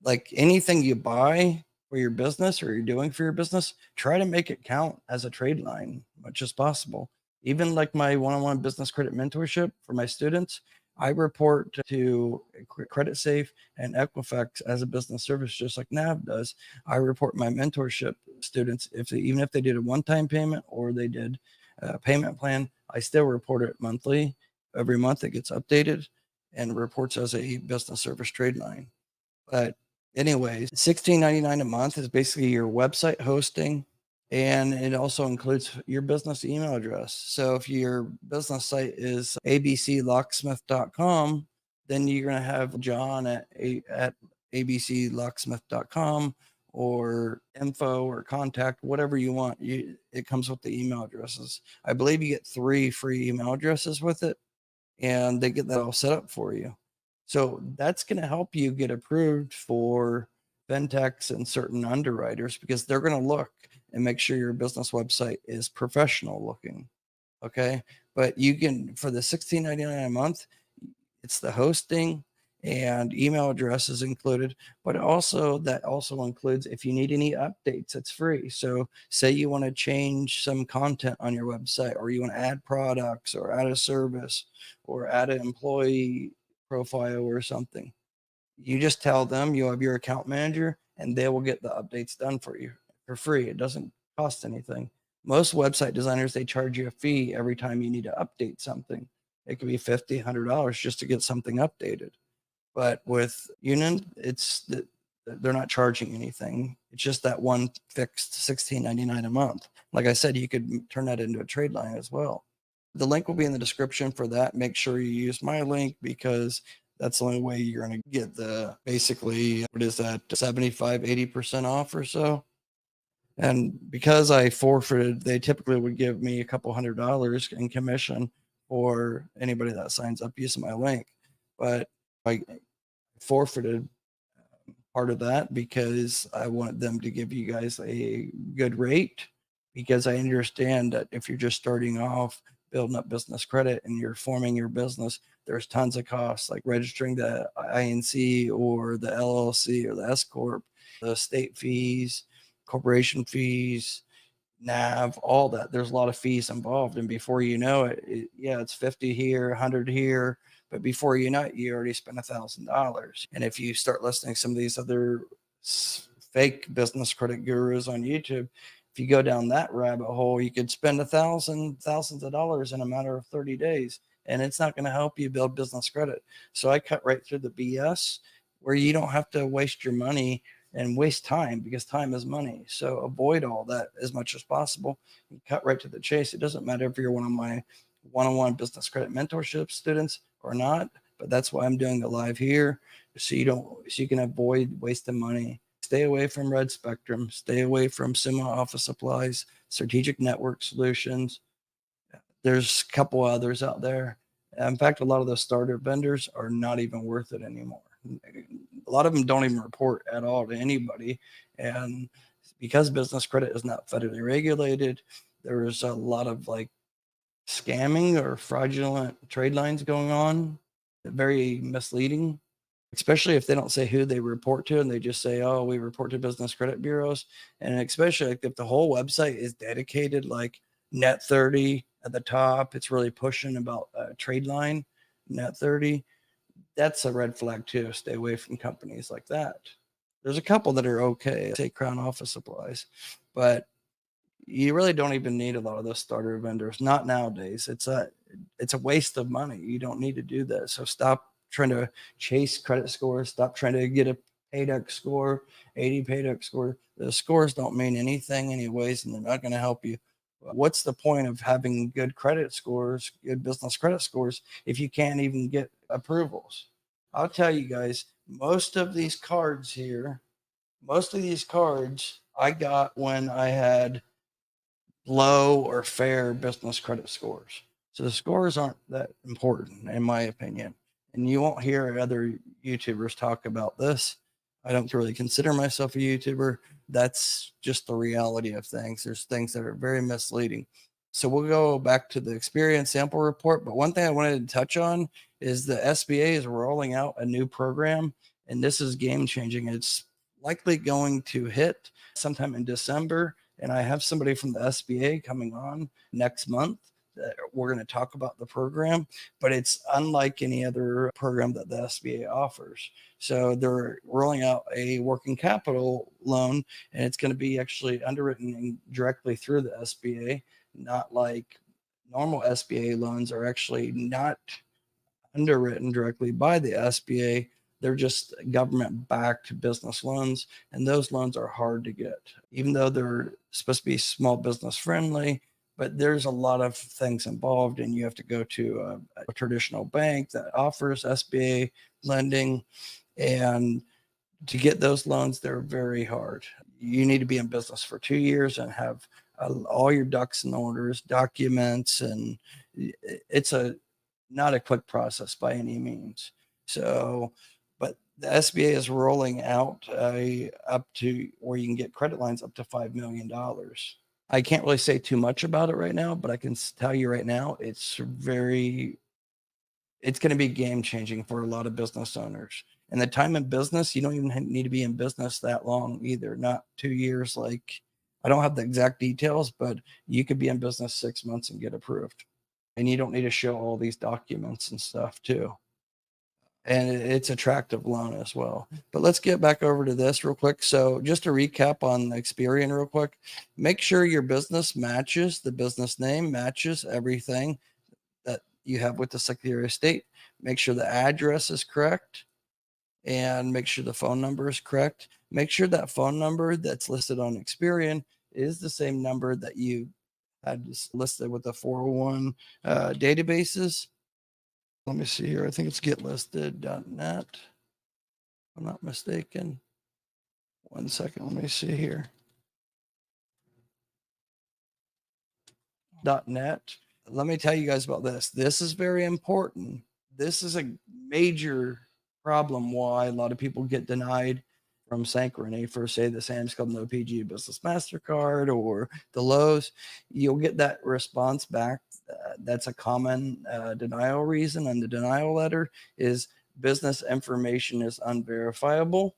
Like anything you buy for your business or you're doing for your business, try to make it count as a trade line much as possible. Even like my one-on-one business credit mentorship for my students, I report to CreditSafe and Equifax as a business service, just like NAV does. I report my mentorship students, even if they did a one-time payment or they did a payment plan, I still report it monthly. Every month it gets updated and reports as a business service trade line. But anyways, $16.99 a month is basically your website hosting, and it also includes your business email address. So if your business site is abclocksmith.com, then you're going to have John at abclocksmith.com or info or contact, whatever you want. It comes with the email addresses. I believe you get 3 free email addresses with it, and they get that all set up for you. So that's going to help you get approved for fintechs and certain underwriters, because they're going to look and make sure your business website is professional looking. Okay. But you can, for the $16.99 a month, it's the hosting and email addresses included, but also that also includes if you need any updates, it's free. So say you want to change some content on your website, or you want to add products or add a service or add an employee profile or something. You just tell them you have your account manager, and they will get the updates done for you for free. It doesn't cost anything. Most website designers, they charge you a fee every time you need to update something. It could be $50, $100 just to get something updated. But with Union, they're not charging anything. It's just that one fixed $16.99 a month. Like I said, you could turn that into a trade line as well. The link will be in the description for that. Make sure you use my link because that's the only way you're going to get the basically, what is that, 75, 80% off or so. And because I forfeited, they typically would give me a couple $100 in commission for anybody that signs up using my link. But I forfeited part of that because I want them to give you guys a good rate, because I understand that if you're just starting off building up business credit and you're forming your business, there's tons of costs like registering the INC or the LLC or the S Corp, the state fees, corporation fees, NAV, all that. There's a lot of fees involved. And before you know it, it's 50 here, 100 here. But before you know it, you already spent $1,000. And if you start listening to some of these other fake business credit gurus on YouTube, if you go down that rabbit hole, you could spend thousands of dollars in a matter of 30 days. And it's not going to help you build business credit. So I cut right through the BS where you don't have to waste your money and waste time, because time is money. So avoid all that as much as possible and cut right to the chase. It doesn't matter if you're one of my one-on-one business credit mentorship students or not, but that's why I'm doing the live here, so you can avoid wasting money. Stay away from Red Spectrum, stay away from Sima Office Supplies, Strategic Network Solutions. There's a couple others out there. In fact, a lot of the starter vendors are not even worth it anymore. A lot of them don't even report at all to anybody. And because business credit is not federally regulated, there's a lot of like scamming or fraudulent trade lines going on. Very misleading, especially if they don't say who they report to and they just say, oh, we report to business credit bureaus. And especially like if the whole website is dedicated, like Net 30 at the top, it's really pushing about a trade line, Net 30. That's a red flag too. Stay away from companies like that. There's a couple that are okay, say Crown Office Supplies, but you really don't even need a lot of those starter vendors. Not nowadays. It's a waste of money. You don't need to do that. So stop trying to chase credit scores. Stop trying to get a paydex score, 80 paydex score. The scores don't mean anything anyways, and they're not going to help you. What's the point of having good credit scores, good business credit scores, if you can't even get approvals? I'll tell you guys, most of these cards I got when I had low or fair business credit scores. So the scores aren't that important, in my opinion. And you won't hear other YouTubers talk about this. I don't really consider myself a YouTuber. That's just the reality of things. There's things that are very misleading. So we'll go back to the experience sample report. But one thing I wanted to touch on is the SBA is rolling out a new program, and this is game changing. It's likely going to hit sometime in December. And I have somebody from the SBA coming on next month. We're going to talk about the program, but it's unlike any other program that the SBA offers. So they're rolling out a working capital loan, and it's going to be actually underwritten directly through the SBA, not like normal SBA loans are actually not underwritten directly by the SBA. They're just government-backed business loans, and those loans are hard to get, even though they're supposed to be small business friendly. But there's a lot of things involved, and you have to go to a traditional bank that offers SBA lending. And to get those loans, they're very hard. You need to be in business for 2 years and have all your ducks in orders, documents, and it's not a quick process by any means. So, but the SBA is rolling out up to where you can get credit lines up to $5 million. I can't really say too much about it right now, but I can tell you right now, it's going to be game changing for a lot of business owners. And the time in business, you don't even need to be in business that long either, not 2 years. Like, I don't have the exact details, but you could be in business 6 months and get approved. And you don't need to show all these documents and stuff too. And it's attractive loan as well. But let's get back over to this real quick. So just to recap on Experian real quick, make sure your business matches, the business name matches everything, that you have with the Secretary of State. Make sure the address is correct and make sure the phone number is correct. Make sure that phone number that's listed on Experian is the same number that you had listed with the 401 databases. Let me see here. I think it's getlisted.net. If I'm not mistaken. One second. Let me see here. .net. Let me tell you guys about this. This is very important. This is a major problem why a lot of people get denied from Synchrony for, say, the Sam's Club No PG Business MasterCard or the Lowe's. You'll get that response back. That's a common denial reason. And the denial letter is business information is unverifiable.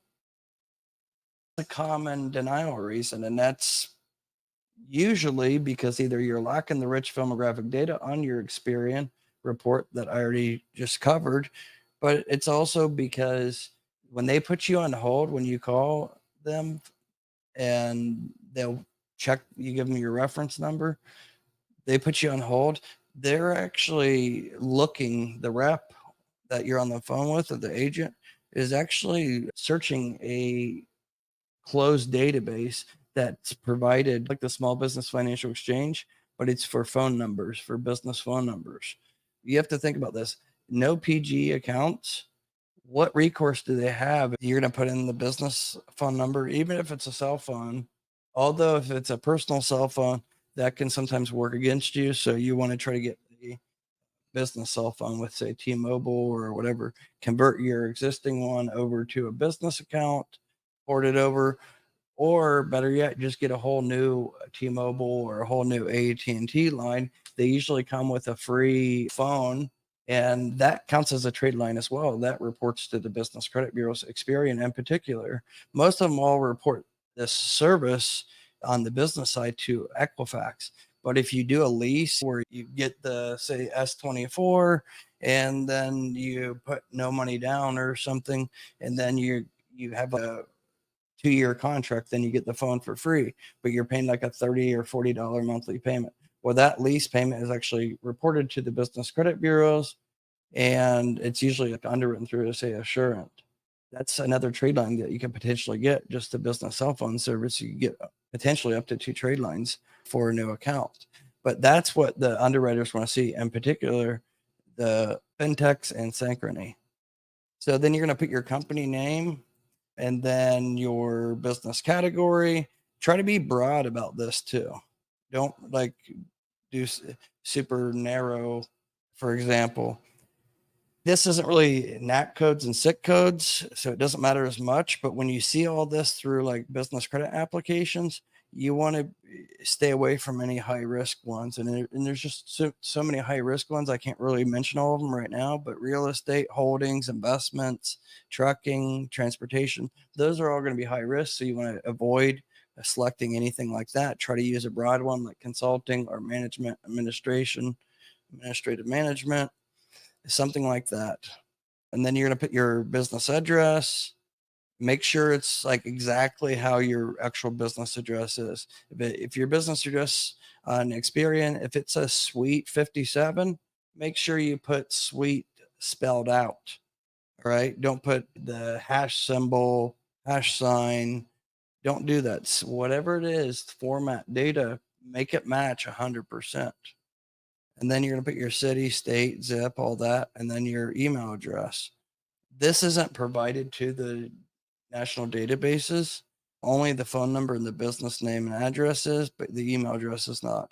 A common denial reason, and that's usually because either you're lacking the rich filmographic data on your Experian report that I already just covered, but it's also because when they put you on hold, when you call them and they'll check, you give them your reference number, they put you on hold, they're actually looking, the rep that you're on the phone with or the agent is actually searching a closed database that's provided like the Small Business Financial Exchange, but it's for phone numbers, for business phone numbers. You have to think about this. No PG accounts, what recourse do they have? You're going to put in the business phone number, even if it's a cell phone. Although if it's a personal cell phone, that can sometimes work against you. So you want to try to get the business cell phone with, say, T-Mobile or whatever. Convert your existing one over to a business account, port it over, or better yet, just get a whole new T-Mobile or a whole new AT&T line. They usually come with a free phone, and that counts as a trade line as well. That reports to the Business Credit Bureau's Experian in particular. Most of them all report this service on the business side to Equifax. But if you do a lease where you get the, say, S24, and then you put no money down or something, and then you have a 2-year contract, then you get the phone for free, but you're paying like a $30 or $40 monthly payment. Well, that lease payment is actually reported to the business credit bureaus, and it's usually like underwritten through, say, Assurant. That's another trade line that you can potentially get, just a business cell phone service. You get potentially up to 2 trade lines for a new account. But that's what the underwriters want to see, in particular, the fintechs and Synchrony. So then you're going to put your company name and then your business category. Try to be broad about this too. Don't like do super narrow. For example, this isn't really NAC codes and SIC codes, so it doesn't matter as much. But when you see all this through like business credit applications, you want to stay away from any high risk ones. And there's just so many high risk ones. I can't really mention all of them right now, but real estate, holdings, investments, trucking, transportation, those are all going to be high risk. So you want to avoid selecting anything like that. Try to use a broad one like consulting or management, administrative management, something like that. And then you're going to put your business address. Make sure it's like exactly how your actual business address is. If your business address on Experian, if it says Suite 57, make sure you put Suite spelled out. All right. Don't put the hash symbol, hash sign. Don't do that. Whatever it is, format data, make it match 100%. And then you're going to put your city, state, zip, all that, and then your email address. This isn't provided to the national databases. Only the phone number and the business name and address is, but the email address is not.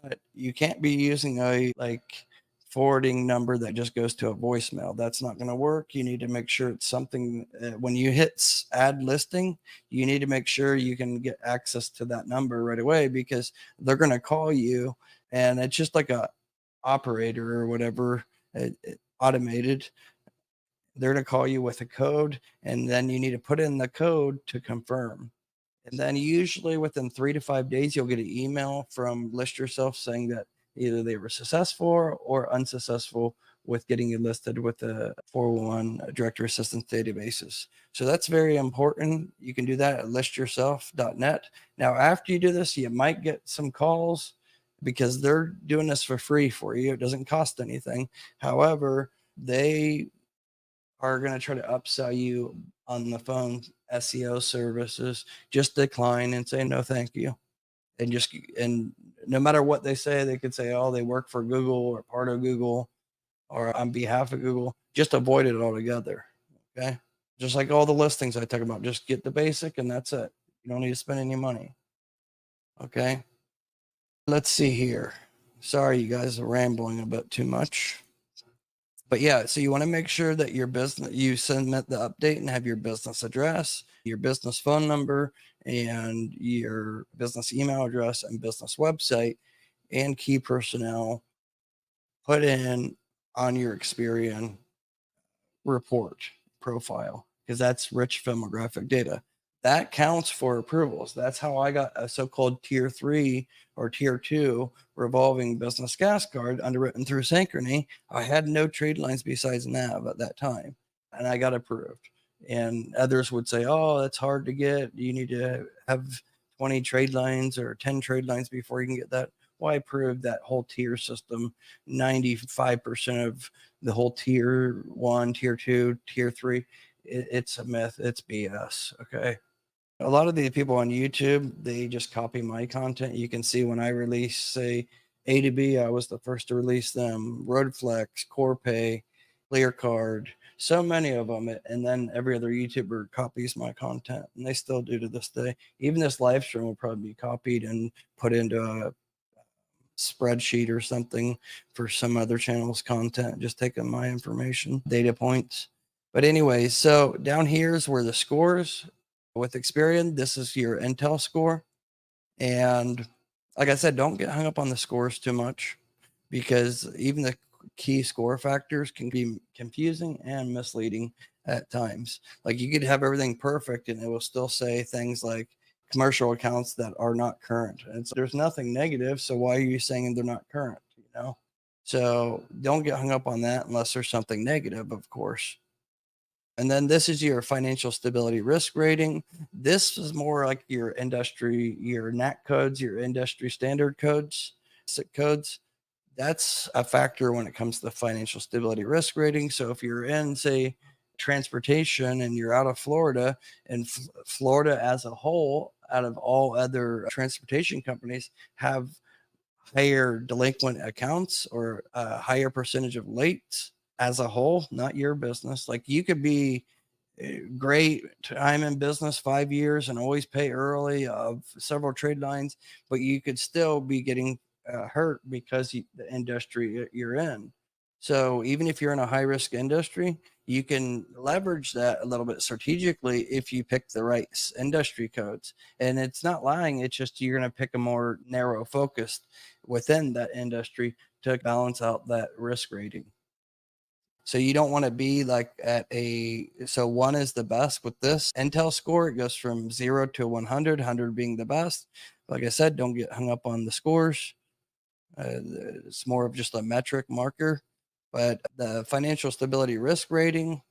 But you can't be using a like forwarding number that just goes to a voicemail. That's not going to work. You need to make sure it's something when you hit add listing, you need to make sure you can get access to that number right away, because they're going to call you, and it's just like a operator or whatever, automated. They're going to call you with a code, and then you need to put in the code to confirm. And then usually within 3 to 5 days, you'll get an email from List Yourself saying that either they were successful or unsuccessful with getting you listed with the 401 director assistance databases. So that's very important. You can do that at listyourself.net. Now, after you do this, you might get some calls because they're doing this for free for you. It doesn't cost anything. However, they are going to try to upsell you on the phone SEO services. Just decline and say no thank you. And no matter what they say, they could say, oh, they work for Google or part of Google or on behalf of Google. Just avoid it altogether. Okay. Just like all the listings I talk about, just get the basic and that's it. You don't need to spend any money. Okay. Let's see here. Sorry, you guys are rambling a bit too much. But yeah, so you want to make sure that your business, you submit the update and have your business address, your business phone number, and your business email address and business website and key personnel put in on your Experian report profile, because that's rich filmographic data. That counts for approvals. That's how I got a so-called tier 3 or tier 2 revolving business gas card underwritten through Synchrony. I had no trade lines besides NAV at that time, and I got approved. And others would say, oh, that's hard to get. You need to have 20 trade lines or 10 trade lines before you can get that. Well, I proved that whole tier system, 95% of the whole tier 1, tier 2, tier 3, it's a myth. It's BS. Okay. A lot of the people on YouTube, they just copy my content. You can see when I release, say, A to B, I was the first to release them. Roadflex, Corpay, ClearCard, so many of them. And then every other YouTuber copies my content, and they still do to this day. Even this live stream will probably be copied and put into a spreadsheet or something for some other channel's content, just taking my information, data points. But anyway, so down here is where the scores with Experian. This is your Intel score. And like I said, don't get hung up on the scores too much, because even the key score factors can be confusing and misleading at times. Like you could have everything perfect and it will still say things like commercial accounts that are not current. And so there's nothing negative. So why are you saying they're not current? You know? So don't get hung up on that unless there's something negative, of course. And then this is your financial stability risk rating. This is more like your industry, your NAC codes, your industry standard codes, SIC codes. That's a factor when it comes to the financial stability risk rating. So if you're in, say, transportation and you're out of Florida, and Florida as a whole, out of all other transportation companies, have higher delinquent accounts or a higher percentage of late as a whole, not your business. Like you could be great time in business, 5 years, and always pay early of several trade lines, but you could still be getting hurt because the industry you're in. So even if you're in a high risk industry, you can leverage that a little bit strategically if you pick the right industry codes. And it's not lying. It's just you're going to pick a more narrow focused within that industry to balance out that risk rating. So you don't want to be like so 1 is the best with this Intel score. It goes from 0 to 100, 100 being the best. Like I said, don't get hung up on the scores. It's more of just a metric marker. But the financial stability risk rating,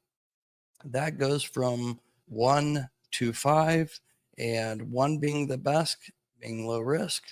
that goes from 1 to 5, and 1 being the best, being low risk,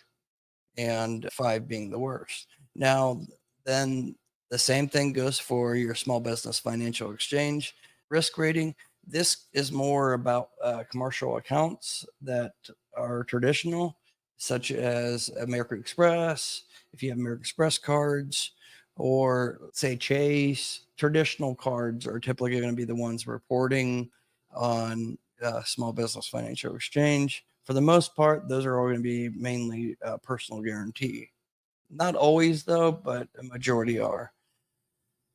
and 5 being the worst. Now, then the same thing goes for your small business financial exchange risk rating. This is more about commercial accounts that are traditional, such as American Express. If you have American Express cards, or say Chase, traditional cards are typically going to be the ones reporting on small business financial exchange. For the most part, those are all going to be mainly personal guarantee. Not always though, but a majority are.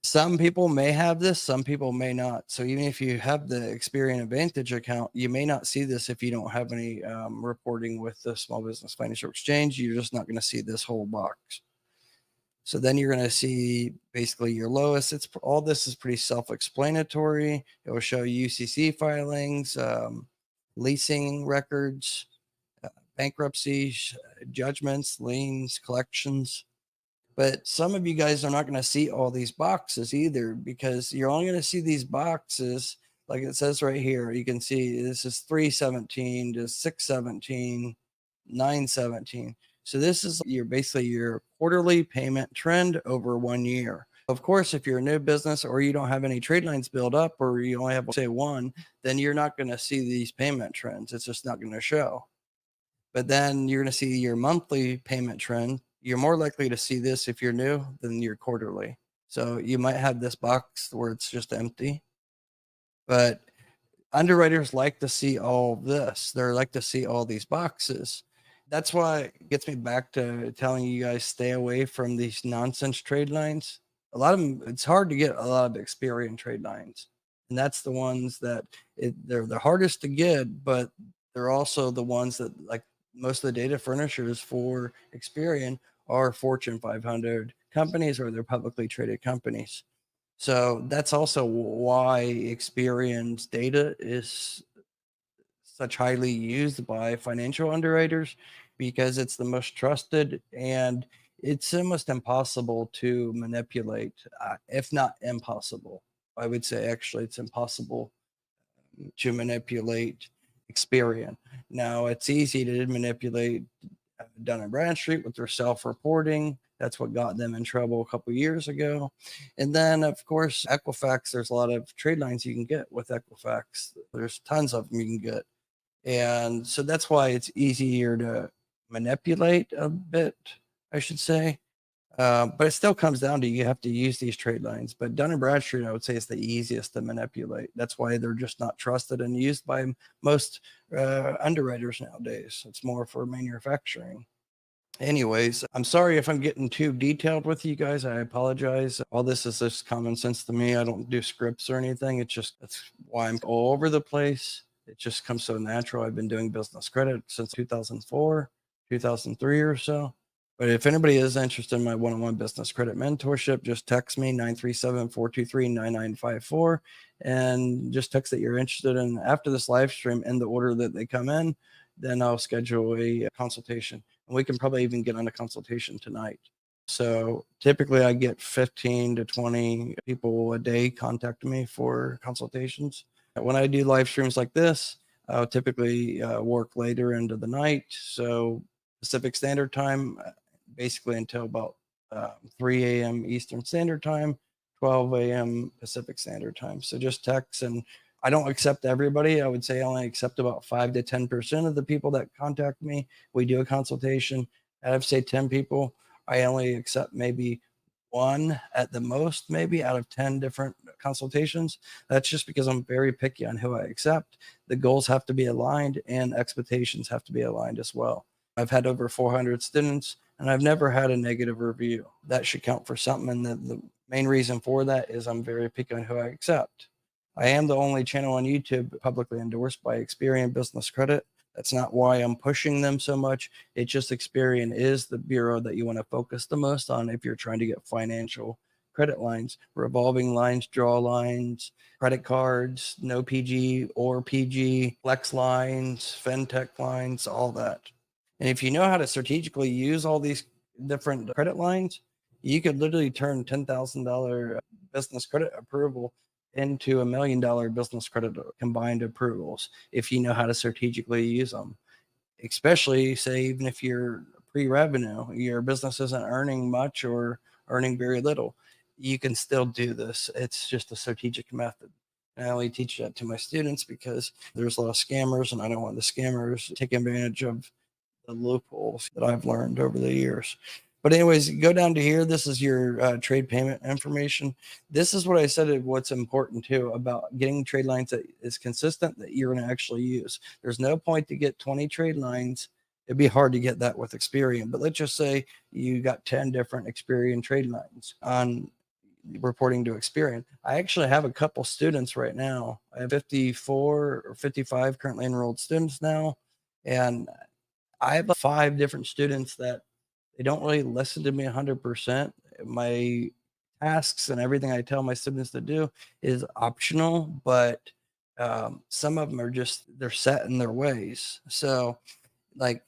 Some people may have this, some people may not. So even if you have the Experian Advantage account, you may not see this if you don't have any reporting with the Small Business Financial Exchange. You're just not going to see this whole box. So then you're going to see basically your lowest. It's all this is pretty self-explanatory. It will show UCC filings, leasing records, bankruptcy, judgments, liens, collections. But some of you guys are not going to see all these boxes either, because you're only going to see these boxes like it says right here. You can see this is 317 to 617, 917. So this is basically your quarterly payment trend over 1 year. Of course, if you're a new business or you don't have any trade lines built up, or you only have, say, one, then you're not going to see these payment trends. It's just not going to show. But then you're going to see your monthly payment trend. You're more likely to see this if you're new than your quarterly. So you might have this box where it's just empty, but underwriters like to see all this. They like to see all these boxes. That's why it gets me back to telling you guys, stay away from these nonsense trade lines. A lot of them, it's hard to get a lot of Experian trade lines. And that's the ones that they're the hardest to get, but they're also the ones that, like most of the data furnishers for Experian, are Fortune 500 companies or they're publicly traded companies. So that's also why Experian's data is such highly used by financial underwriters, because it's the most trusted and it's almost impossible to manipulate, if not impossible. I would say actually it's impossible to manipulate Experian. Now, it's easy to manipulate Dun & Bradstreet with their self-reporting. That's what got them in trouble a couple years ago. And then, of course, Equifax, there's a lot of trade lines you can get with Equifax. There's tons of them you can get. And so that's why it's easier to manipulate a bit, I should say. But it still comes down to you have to use these trade lines. But Dun & Bradstreet, I would say, is the easiest to manipulate. That's why they're just not trusted and used by most underwriters nowadays. It's more for manufacturing. Anyways, I'm sorry if I'm getting too detailed with you guys. I apologize. All this is just common sense to me. I don't do scripts or anything. That's why I'm all over the place. It just comes so natural. I've been doing business credit since 2004, 2003 or so. But if anybody is interested in my one-on-one business credit mentorship, just text me 937-423-9954 and just text that you're interested in after this live stream in the order that they come in. Then I'll schedule a consultation. And we can probably even get on a consultation tonight. So typically I get 15 to 20 people a day contact me for consultations. When I do live streams like this, I'll typically work later into the night. So Pacific Standard Time, basically until about 3 a.m. Eastern Standard Time, 12 a.m. Pacific Standard Time. So just text, and I don't accept everybody. I would say I only accept about 5 to 10% of the people that contact me. We do a consultation. Out of say 10 people, I only accept maybe one at the most, maybe out of 10 different consultations. That's just because I'm very picky on who I accept. The goals have to be aligned and expectations have to be aligned as well. I've had over 400 students and I've never had a negative review. That should count for something. And the main reason for that is I'm very picky on who I accept. I am the only channel on YouTube publicly endorsed by Experian Business Credit. That's not why I'm pushing them so much. It's just Experian is the bureau that you want to focus the most on if you're trying to get financial credit lines, revolving lines, draw lines, credit cards, no PG or PG, flex lines, fintech lines, all that. And if you know how to strategically use all these different credit lines, you could literally turn $10,000 business credit approval into $1 million business credit combined approvals if you know how to strategically use them. Especially, say, even if you're pre-revenue, your business isn't earning much or earning very little, you can still do this. It's just a strategic method. And I only teach that to my students because there's a lot of scammers, and I don't want the scammers to take advantage of the loopholes that I've learned over the years. But anyways, go down to here. This is your trade payment information. This is what I said, what's important too about getting trade lines that is consistent that you're going to actually use. There's no point to get 20 trade lines. It'd be hard to get that with Experian, but let's just say you got 10 different Experian trade lines on reporting to Experian. I actually have a couple students right now. I have 54 or 55 currently enrolled students now. And I have 5 different students that they don't really listen to me 100%. My tasks and everything I tell my students to do is optional, but some of them are just, they're set in their ways. So like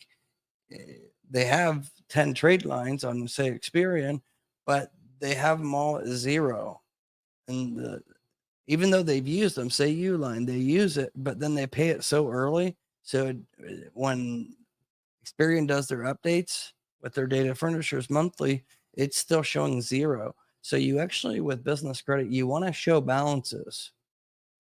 they have 10 trade lines on, say, Experian, but they have them all at 0. And even though they've used them, say Uline, they use it, but then they pay it so early. So when Experian does their updates, with their Data Furnishers monthly, it's still showing zero. So you actually, with business credit, you want to show balances.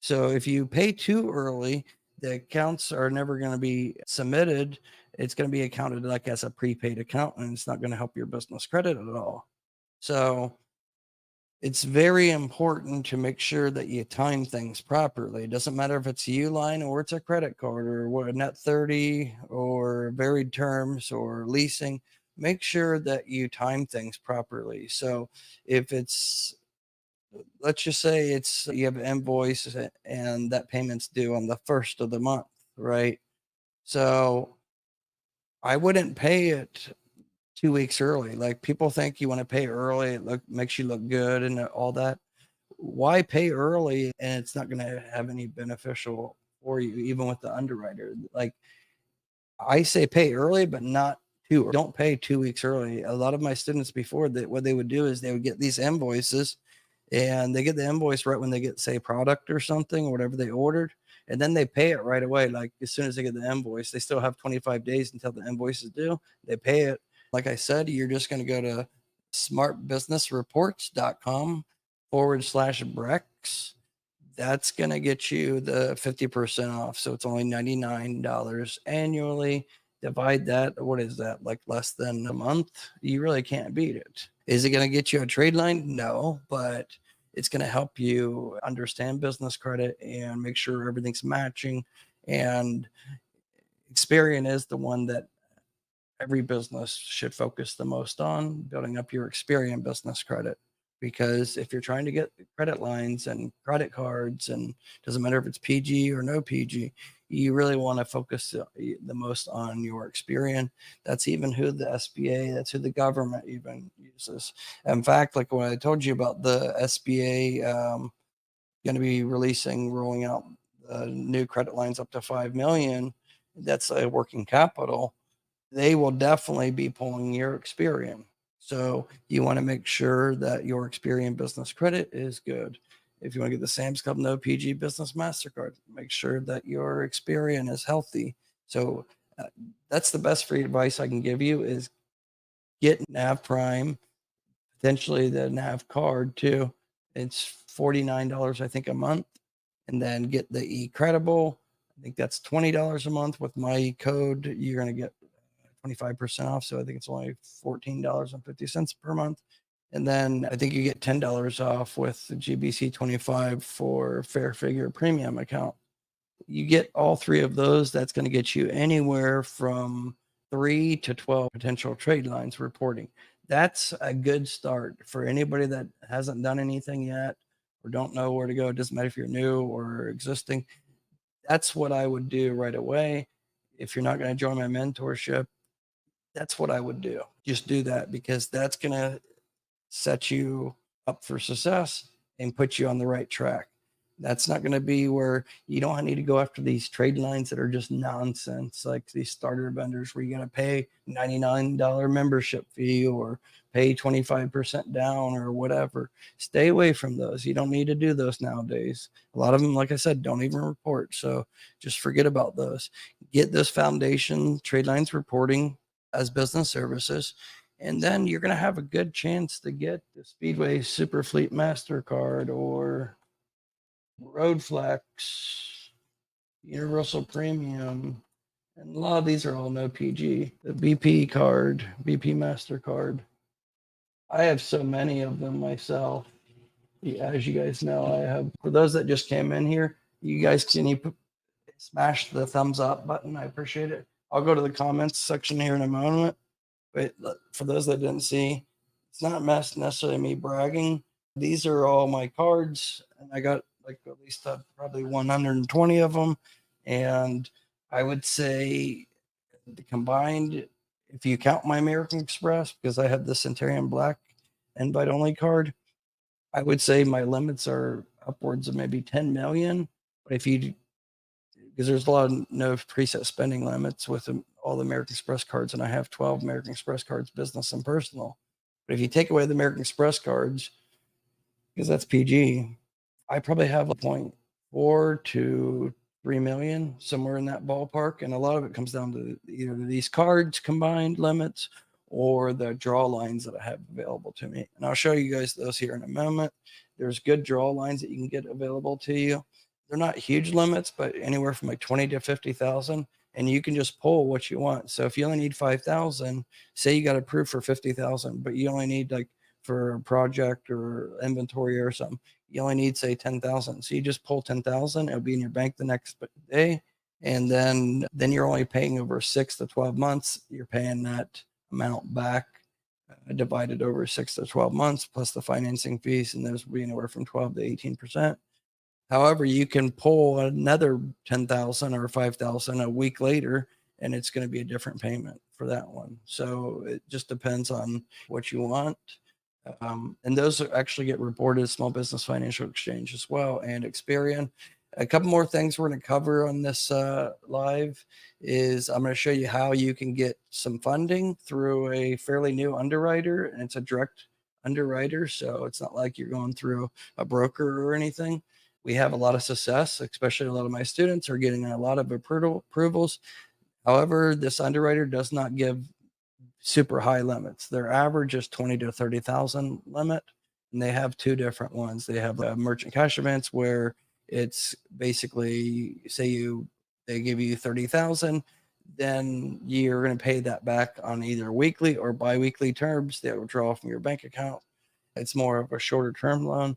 So if you pay too early, the accounts are never going to be submitted. It's going to be accounted like as a prepaid account, and it's not going to help your business credit at all. So it's very important to make sure that you time things properly. It doesn't matter if it's a Uline or it's a credit card or what, a net 30 or varied terms or leasing. Make sure that you time things properly. So if it's, let's just say it's, you have an invoice and that payment's due on the first of the month, right? So I wouldn't pay it 2 weeks early. Like, people think you want to pay early, it makes you look good and all that. Why pay early and it's not going to have any beneficial for you, even with the underwriter? Like, I say pay early, but not too. Don't pay 2 weeks early. A lot of my students before, that what they would do is they would get these invoices, and they get the invoice right when they get, say, product or something, or whatever they ordered, and then they pay it right away. Like, as soon as they get the invoice, they still have 25 days until the invoice is due. They pay it. Like I said, you're just going to go to smartbusinessreports.com/Brex. That's going to get you the 50% off. So it's only $99 annually. Divide that. What is that? Like less than a month? You really can't beat it. Is it going to get you a trade line? No, but it's going to help you understand business credit and make sure everything's matching. And Experian is the one that every business should focus the most on, building up your Experian business credit. Because if you're trying to get credit lines and credit cards, and doesn't matter if it's PG or no PG, you really want to focus the most on your Experian. That's even who the SBA, that's who the government even uses. In fact, like what I told you about the SBA going to be rolling out new credit lines up to 5 million. That's a working capital. They will definitely be pulling your Experian. So you want to make sure that your Experian business credit is good. If you want to get the Sam's Club No PG Business MasterCard, make sure that your Experian is healthy. So that's the best free advice I can give you, is get Nav Prime, potentially the Nav card too. It's $49, I think, a month. And then get the eCredible. I think that's $20 a month. With my code, you're going to get 25% off. So I think it's only $14.50 per month. And then I think you get $10 off with the GBC 25 for Fair Figure Premium account. You get all three of those. That's going to get you anywhere from 3 to 12 potential trade lines reporting. That's a good start for anybody that hasn't done anything yet or don't know where to go. It doesn't matter if you're new or existing. That's what I would do right away. If you're not going to join my mentorship, that's what I would do. Just do that, because that's going to set you up for success and put you on the right track. That's not going to be where you don't need to go after these trade lines that are just nonsense, like these starter vendors where you got to pay $99 membership fee or pay 25% down or whatever. Stay away from those. You don't need to do those nowadays. A lot of them, like I said, don't even report. So just forget about those. Get this foundation trade lines reporting as business services, and then you're going to have a good chance to get the Speedway Superfleet MasterCard or Roadflex, Universal Premium, and a lot of these are all no PG. The BP card, BP MasterCard. I have so many of them myself. As you guys know, I have. For those that just came in here, you guys can smash the thumbs up button. I appreciate it. I'll go to the comments section here in a moment. But for those that didn't see, it's not necessarily me bragging. These are all my cards, and I got like at least probably 120 of them. And I would say the combined, if you count my American Express, because I have the Centurion Black invite only card, I would say my limits are upwards of maybe 10 million. But because there's a lot of no preset spending limits with all the American Express cards, and I have 12 American Express cards, business and personal. But if you take away the American Express cards, because that's PG, I probably have 0.4 to 3 million, somewhere in that ballpark. And a lot of it comes down to either these cards combined limits or the draw lines that I have available to me. And I'll show you guys those here in a moment. There's good draw lines that you can get available to you. They're not huge limits, but anywhere from like 20 to 50,000, and you can just pull what you want. So if you only need 5,000, say you got approved for 50,000, but you only need like for a project or inventory or something, you only need say 10,000. So you just pull 10,000, it'll be in your bank the next day. And then you're only paying over 6 to 12 months. You're paying that amount back divided over 6 to 12 months plus the financing fees, and those will be anywhere from 12 to 18%. However, you can pull another 10,000 or 5,000 a week later, and it's going to be a different payment for that one. So it just depends on what you want. And those actually get reported Small Business Financial Exchange as well, and Experian. A couple more things we're going to cover on this live is I'm going to show you how you can get some funding through a fairly new underwriter, and it's a direct underwriter. So it's not like you're going through a broker or anything. We have a lot of success, especially a lot of my students are getting a lot of approvals. However, this underwriter does not give super high limits. Their average is 20 to 30,000 limit, and they have two different ones. They have merchant cash events where it's basically they give you 30,000, then you're going to pay that back on either weekly or biweekly terms. They will draw from your bank account. It's more of a shorter term loan.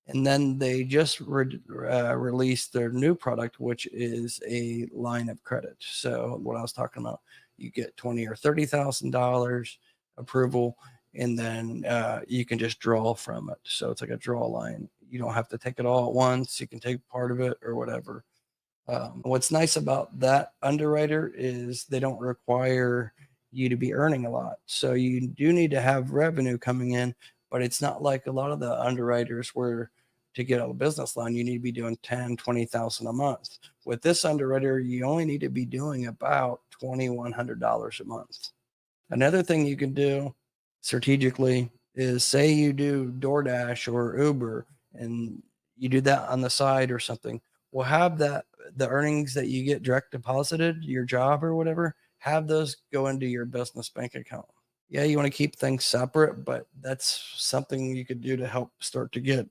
And then they just released their new product, which is a line of credit. So what I was talking about, you get $20,000 or $30,000 approval, and then you can just draw from it. So it's like a draw line. You don't have to take it all at once. You can take part of it or whatever. What's nice about that underwriter is they don't require you to be earning a lot. So you do need to have revenue coming in, but it's not like a lot of the underwriters where to get a business loan, you need to be doing 10, 20,000 a month. With this underwriter, you only need to be doing about $2,100 a month. Another thing you can do strategically is say you do DoorDash or Uber and you do that on the side or something. We'll have that the earnings that you get direct deposited, your job or whatever, have those go into your business bank account. Yeah, you want to keep things separate, but that's something you could do to help start to get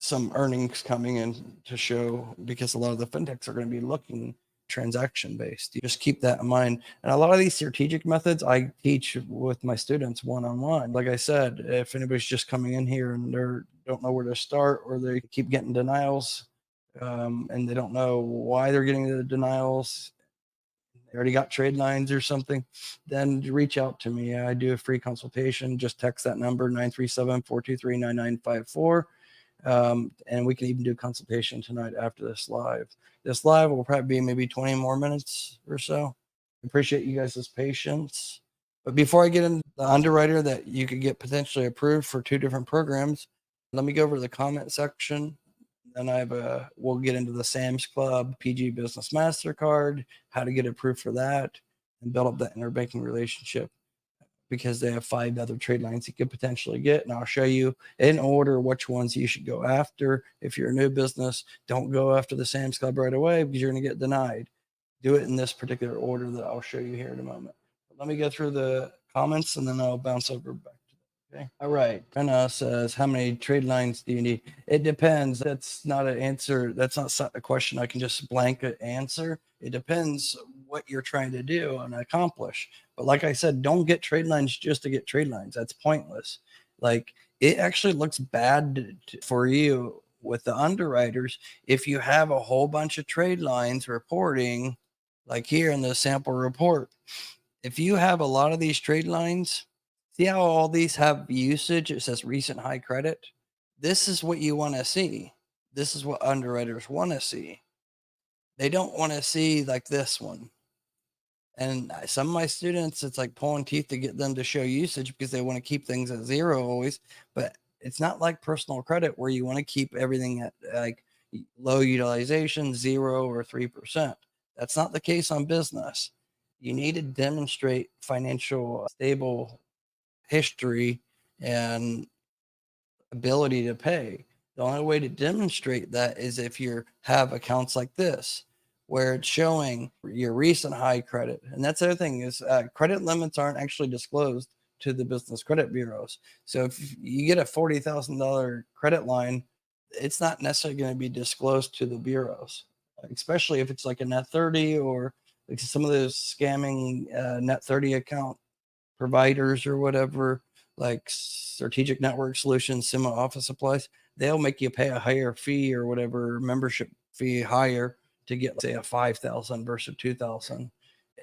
some earnings coming in to show, because a lot of the fintechs are going to be looking transaction based. You just keep that in mind. And a lot of these strategic methods I teach with my students one-on-one. Like I said, if anybody's just coming in here and they don't know where to start, or they keep getting denials and they don't know why they're getting the denials, they already got trade lines or something, then reach out to me. I do a free consultation. Just text that number 937-423-9954. And we can even do a consultation tonight after this live. This live will probably be maybe 20 more minutes or so. Appreciate you guys' patience. But before I get into the underwriter that you could get potentially approved for 2 different programs, let me go over to the comment section. Then we'll get into the Sam's Club PG Business MasterCard, how to get approved for that, and build up that interbanking relationship, because they have 5 other trade lines you could potentially get. And I'll show you in order which ones you should go after. If you're a new business, don't go after the Sam's Club right away because you're going to get denied. Do it in this particular order that I'll show you here in a moment. Let me go through the comments and then I'll bounce over back to that. Okay. All right. Anna says, how many trade lines do you need? It depends. That's not an answer. That's not a question I can just blanket answer. It depends what you're trying to do and accomplish. But like I said, don't get trade lines just to get trade lines. That's pointless. Like, it actually looks bad for you with the underwriters if you have a whole bunch of trade lines reporting, like here in the sample report. If you have a lot of these trade lines, see how all these have usage? It says recent high credit. This is what you want to see. This is what underwriters want to see. They don't want to see like this one. And some of my students, it's like pulling teeth to get them to show usage because they want to keep things at 0 always. But it's not like personal credit where you want to keep everything at like low utilization, 0 or 3%. That's not the case on business. You need to demonstrate financial stable history and ability to pay. The only way to demonstrate that is if you have accounts like this, where it's showing your recent high credit. And that's the other thing is credit limits aren't actually disclosed to the business credit bureaus. So if you get a $40,000 credit line, it's not necessarily going to be disclosed to the bureaus, especially if it's like a net 30 or like some of those scamming net 30 account providers or whatever, like Strategic Network Solutions, Sima Office Supplies. They'll make you pay a higher fee or whatever membership fee higher to get, say, a 5,000 versus 2,000.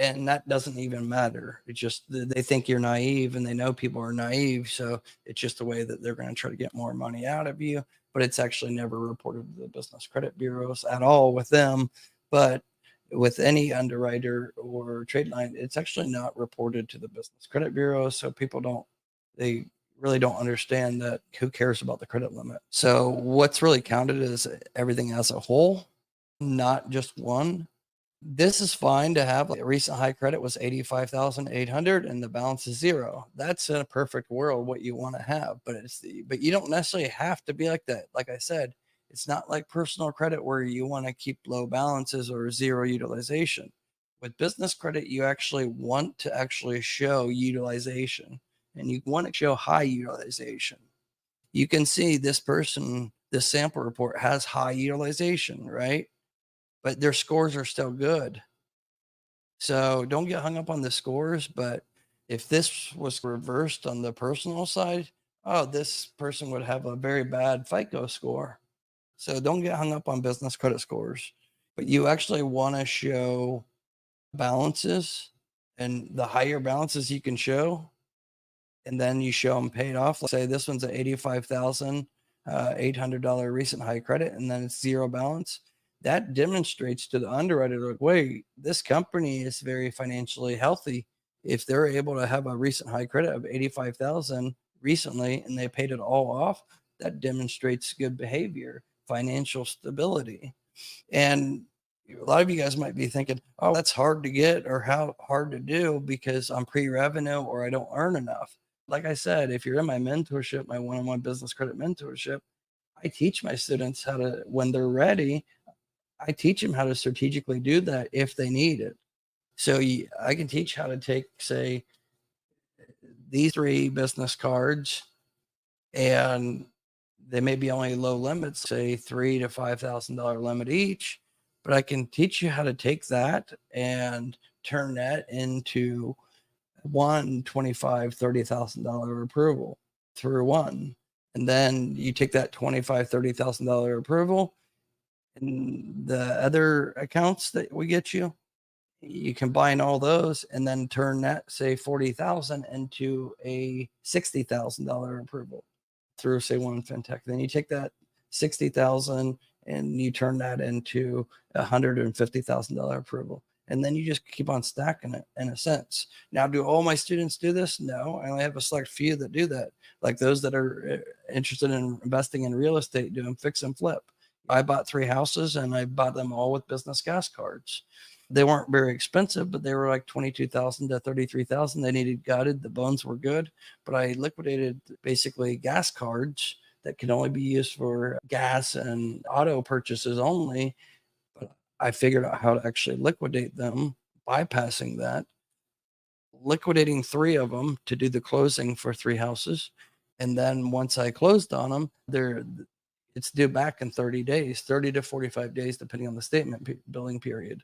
And that doesn't even matter. It's just they think you're naive and they know people are naive. So it's just a way that they're going to try to get more money out of you. But it's actually never reported to the business credit bureaus at all with them. But with any underwriter or trade line, it's actually not reported to the business credit bureau. So people they really don't understand that. Who cares about the credit limit? So what's really counted is everything as a whole, not just one. This is fine to have. Like, a recent high credit was 85,800 and the balance is zero. That's in a perfect world what you want to have, but you don't necessarily have to be like that. Like I said, it's not like personal credit where you want to keep low balances or zero utilization. With business credit, you actually want to actually show utilization and you want to show high utilization. You can see this sample report has high utilization, right? But their scores are still good. So don't get hung up on the scores. But if this was reversed on the personal side, this person would have a very bad FICO score. So don't get hung up on business credit scores. But you actually want to show balances, and the higher balances you can show, and then you show them paid off. Let's say this one's an $85,800 recent high credit, and then it's zero balance. That demonstrates to the underwriter, like, wait, this company is very financially healthy. If they're able to have a recent high credit of 85,000 recently and they paid it all off, that demonstrates good behavior, financial stability. And a lot of you guys might be thinking, oh, that's hard to get or how hard to do because I'm pre-revenue or I don't earn enough. Like I said, if you're in my mentorship, my one-on-one business credit mentorship, I teach my students how to, when they're ready, I teach them how to strategically do that if they need it. So I can teach how to take, say, these 3 business cards, and they may be only low limits, say $3,000 to $5,000 limit each, but I can teach you how to take that and turn that into one $25,000, $30,000 approval through one. And then you take that $25,000, $30,000 approval, and the other accounts that we get you combine all those and then turn that, say, 40,000 into a $60,000 approval through, say, one fintech. Then you take that 60,000 and you turn that into $150,000 approval. And then you just keep on stacking it in a sense. Now, do all my students do this? No, I only have a select few that do that. Like those that are interested in investing in real estate, doing fix and flip. I bought 3 houses and I bought them all with business gas cards. They weren't very expensive, but they were like 22,000 to 33,000. They needed gutted. The bones were good, but I liquidated basically gas cards that could only be used for gas and auto purchases only. But I figured out how to actually liquidate them, bypassing that, liquidating 3 of them to do the closing for 3 houses. And then once I closed on them, it's due back in 30 days, 30 to 45 days, depending on the statement billing period.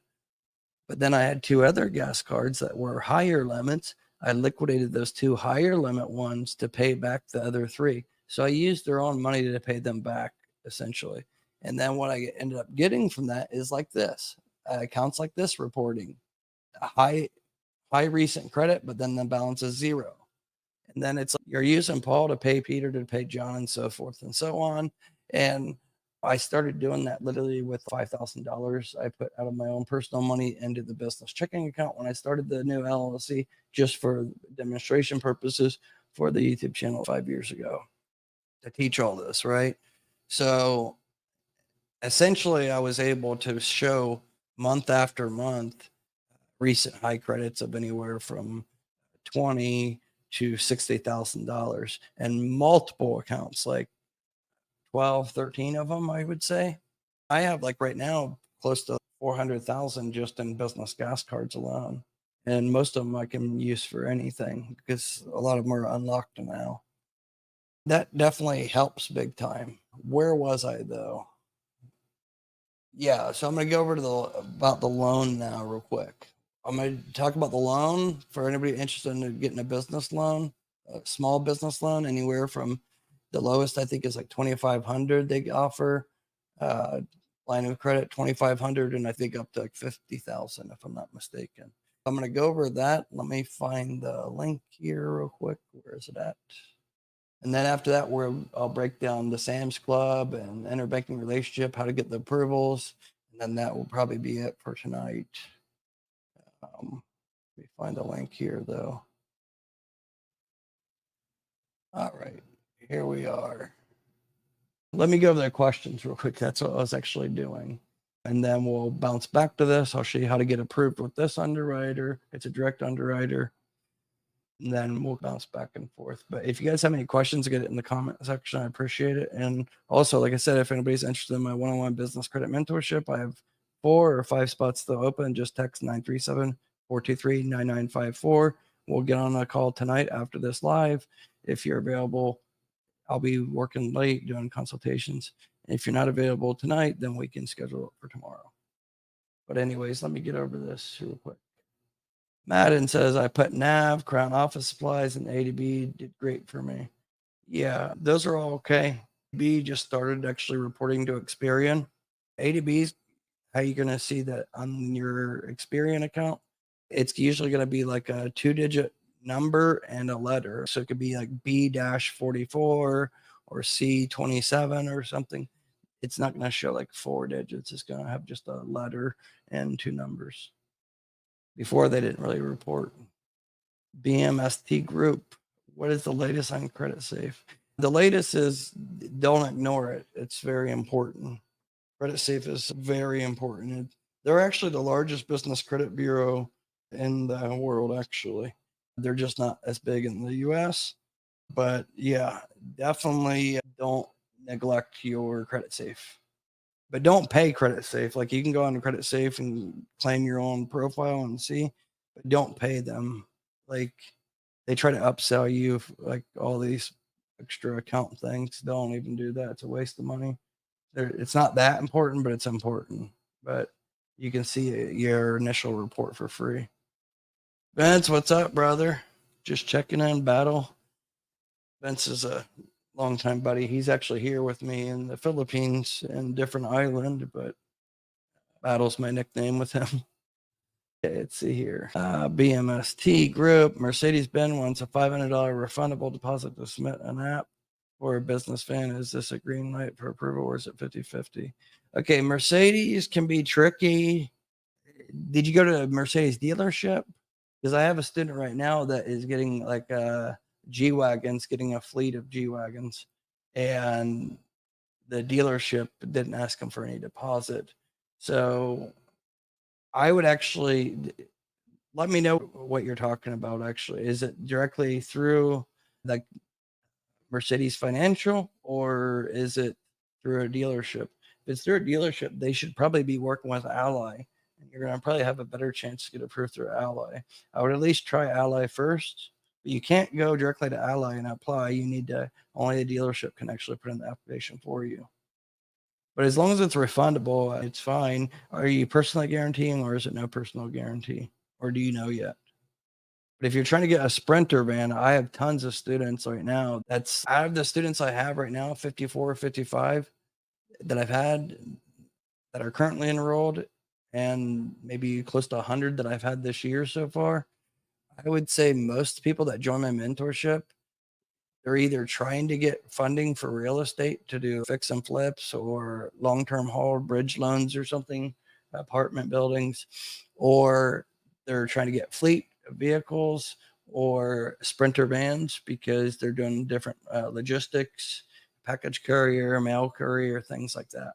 But then I had 2 other gas cards that were higher limits. I liquidated those 2 higher limit ones to pay back the other 3. So I used their own money to pay them back, essentially. And then what I ended up getting from that is like this, accounts like this reporting a high recent credit, but then the balance is zero. And then it's you're using Paul to pay Peter to pay John and so forth and so on. And I started doing that literally with $5,000 I put out of my own personal money into the business checking account when I started the new LLC, just for demonstration purposes for the YouTube channel 5 years ago to teach all this, right? So essentially I was able to show month after month recent high credits of anywhere from $20,000 to $60,000 and multiple accounts, like 12, 13 of them, I would say. I have, like, right now, close to 400,000 just in business gas cards alone. and most of them I can use for anything because a lot of them are unlocked now. That definitely helps big time. Where was I though? Yeah, so I'm gonna go over to about the loan now real quick. I'm gonna talk about the loan for anybody interested in getting a business loan, a small business loan, anywhere from the lowest I think is like 2,500 they offer. Line of credit 2,500 and I think up to like 50,000 if I'm not mistaken. I'm gonna go over that. Let me find the link here real quick. Where is it at? And then after that, I'll break down the Sam's Club and interbanking relationship, how to get the approvals. And then that will probably be it for tonight. Let me find the link here though. All right, here we are. Let me go over the questions real quick. That's what I was actually doing. And then we'll bounce back to this. I'll show you how to get approved with this underwriter. It's a direct underwriter. And then we'll bounce back and forth. But if you guys have any questions, get it in the comment section. I appreciate it. And also, like I said, if anybody's interested in my one-on-one business credit mentorship, I have 4 or 5 spots still open. Just text 937-423-9954. We'll get on a call tonight after this live. If you're available, I'll be working late doing consultations. If you're not available tonight, then we can schedule it for tomorrow. But anyways, let me get over this real quick. Madden says, I put NAV, Crown Office Supplies, and ADB did great for me. Yeah, those are all okay. B just started actually reporting to Experian. ADB's how you're going to see that on your Experian account. It's usually going to be like a 2-digit number and a letter. So it could be like B-44 or C27 or something. It's not going to show like 4 digits. It's going to have just a letter and 2 numbers. Before they didn't really report. BMST Group. What is the latest on Credit Safe? The latest is don't ignore it. It's very important. Credit Safe is very important. They're actually the largest business credit bureau in the world, actually. They're just not as big in the US. But yeah, definitely don't neglect your Credit Safe. But don't pay Credit Safe. Like you can go on to Credit Safe and claim your own profile and see, but don't pay them. Like they try to upsell you like all these extra account things. Don't even do that. It's a waste of money. It's not that important, but it's important. But you can see your initial report for free. Vince, what's up, brother? Just checking in, Battle. Vince is a longtime buddy. He's actually here with me in the Philippines in a different island, but Battle's my nickname with him. Okay, let's see here. BMST Group. Mercedes-Benz wants a $500 refundable deposit to submit an app for a business fan. Is this a green light for approval or is it 50-50? Okay, Mercedes can be tricky. Did you go to a Mercedes dealership? Because I have a student right now that is getting like G-Wagons, getting a fleet of G-Wagons. And the dealership didn't ask him for any deposit. So I would actually let me know what you're talking about. Actually, is it directly through like Mercedes Financial or is it through a dealership? If it's through a dealership, they should probably be working with Ally, and you're going to probably have a better chance to get approved through Ally. I would at least try Ally first. But you can't go directly to Ally and apply. You need to, only the dealership can actually put in the application for you. But as long as it's refundable, it's fine. Are you personally guaranteeing or is it no personal guarantee? Or do you know yet? But if you're trying to get a Sprinter van, I have tons of students right now. That's out of the students I have right now, 54, 55 that I've had that are currently enrolled and maybe close to 100 that I've had this year so far. I would say most people that join my mentorship, they're either trying to get funding for real estate to do fix and flips or long-term hold bridge loans or something, apartment buildings, or they're trying to get fleet vehicles or Sprinter vans because they're doing different logistics, package courier, mail courier, things like that.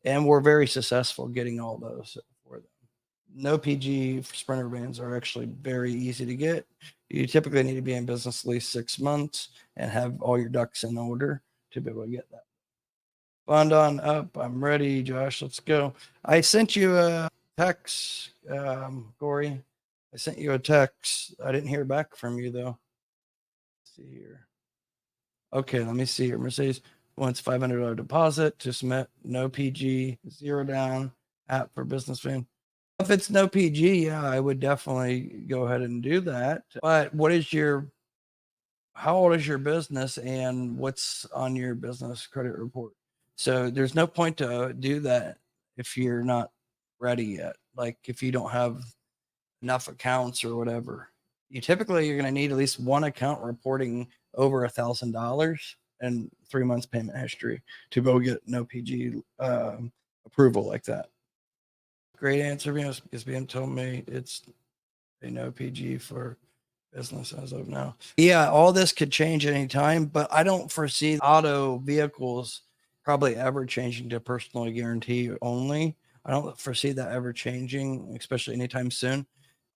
And we're very successful getting all those for them. No PG Sprinter vans are actually very easy to get. You typically need to be in business at least 6 months and have all your ducks in order to be able to get that. Fund on up. I'm ready, Josh. Let's go. I sent you a text, Corey. I sent you a text. I didn't hear back from you though. Let's see here. Okay, let me see here. Mercedes wants $500 deposit to submit. No PG, 0 down. App for business fan. If it's no PG, yeah, I would definitely go ahead and do that. But how old is your business and what's on your business credit report? So there's no point to do that if you're not ready yet. Like if you don't have enough accounts or whatever, you're going to need at least one account reporting over $1,000 and 3 months payment history to go get no PG approval like that. Great answer, because BM told me it's a no PG for business as of now. Yeah, all this could change anytime, but I don't foresee auto vehicles probably ever changing to personal guarantee only. I don't foresee that ever changing, especially anytime soon.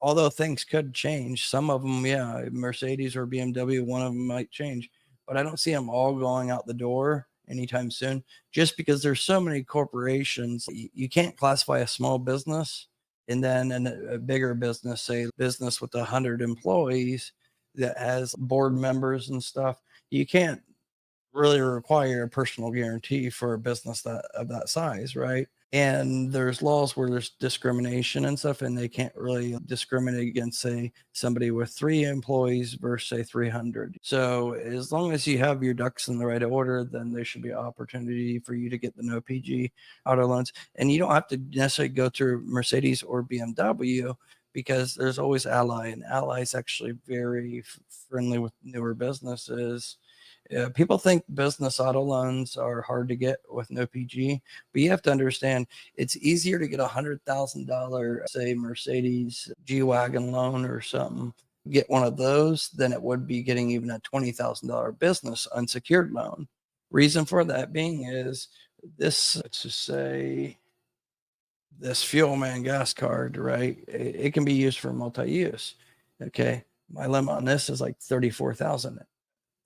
Although things could change, some of them, yeah, Mercedes or BMW, one of them might change, but I don't see them all going out the door anytime soon, just because there's so many corporations. You can't classify a small business and then a bigger business, say business with 100 employees that has board members and stuff. You can't really require a personal guarantee for a business of that size, right? And there's laws where there's discrimination and stuff, and they can't really discriminate against, say, somebody with 3 employees versus, say, 300. So as long as you have your ducks in the right order, then there should be an opportunity for you to get the no PG auto loans. And you don't have to necessarily go through Mercedes or BMW, because there's always Ally, and Ally is actually very friendly with newer businesses. People think business auto loans are hard to get with no PG, but you have to understand it's easier to get $100,000, say Mercedes G-Wagon loan or something, get one of those than it would be getting even a $20,000 business unsecured loan. Reason for that being is this, let's just say, this Fuel Man gas card, right? It can be used for multi-use. Okay, my limit on this is like 34,000.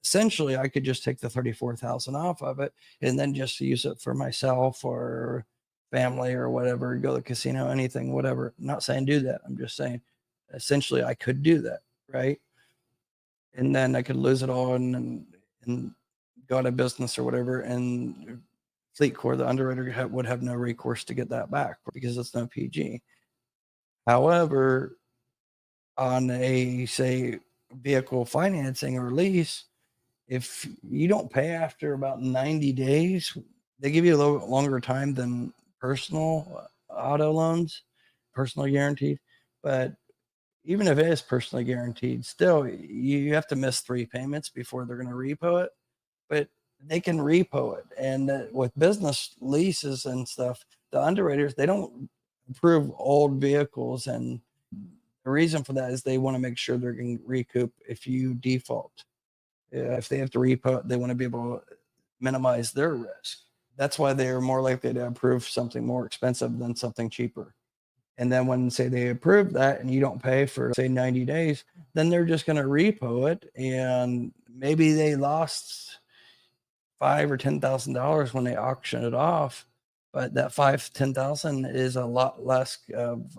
Essentially, I could just take the 34,000 off of it and then just use it for myself or family or whatever, go to the casino, anything, whatever. I'm not saying do that. I'm just saying essentially I could do that, right? And then I could lose it all and go out of business or whatever. And FleetCor, the underwriter, would have no recourse to get that back because it's no PG. However, on a, say, vehicle financing or lease, if you don't pay after about 90 days, they give you a little longer time than personal auto loans, personal guaranteed. But even if it is personally guaranteed, still you have to miss 3 payments before they're going to repo it. But they can repo it. And with business leases and stuff, the underwriters, they don't approve old vehicles. And the reason for that is they want to make sure they're going to recoup if you default. If they have to repo, they want to be able to minimize their risk. That's why they're more likely to approve something more expensive than something cheaper. And then when, say, they approve that and you don't pay for, say, 90 days, then they're just going to repo it. And maybe they lost $5,000 or $10,000 when they auction it off. But that $5,000-10,000 is a lot less of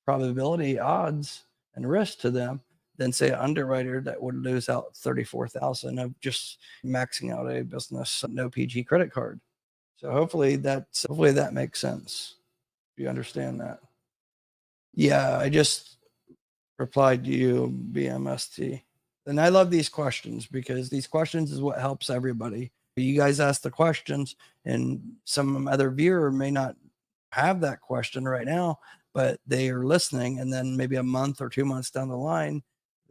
probability odds and risk to them than, say, an underwriter that would lose out $34,000 of just maxing out a business no PG credit card. So hopefully that makes sense. You understand that? Yeah, I just replied to you, BMST. And I love these questions because these questions is what helps everybody. You guys ask the questions, and some other viewer may not have that question right now, but they are listening, and then maybe a month or 2 months down the line,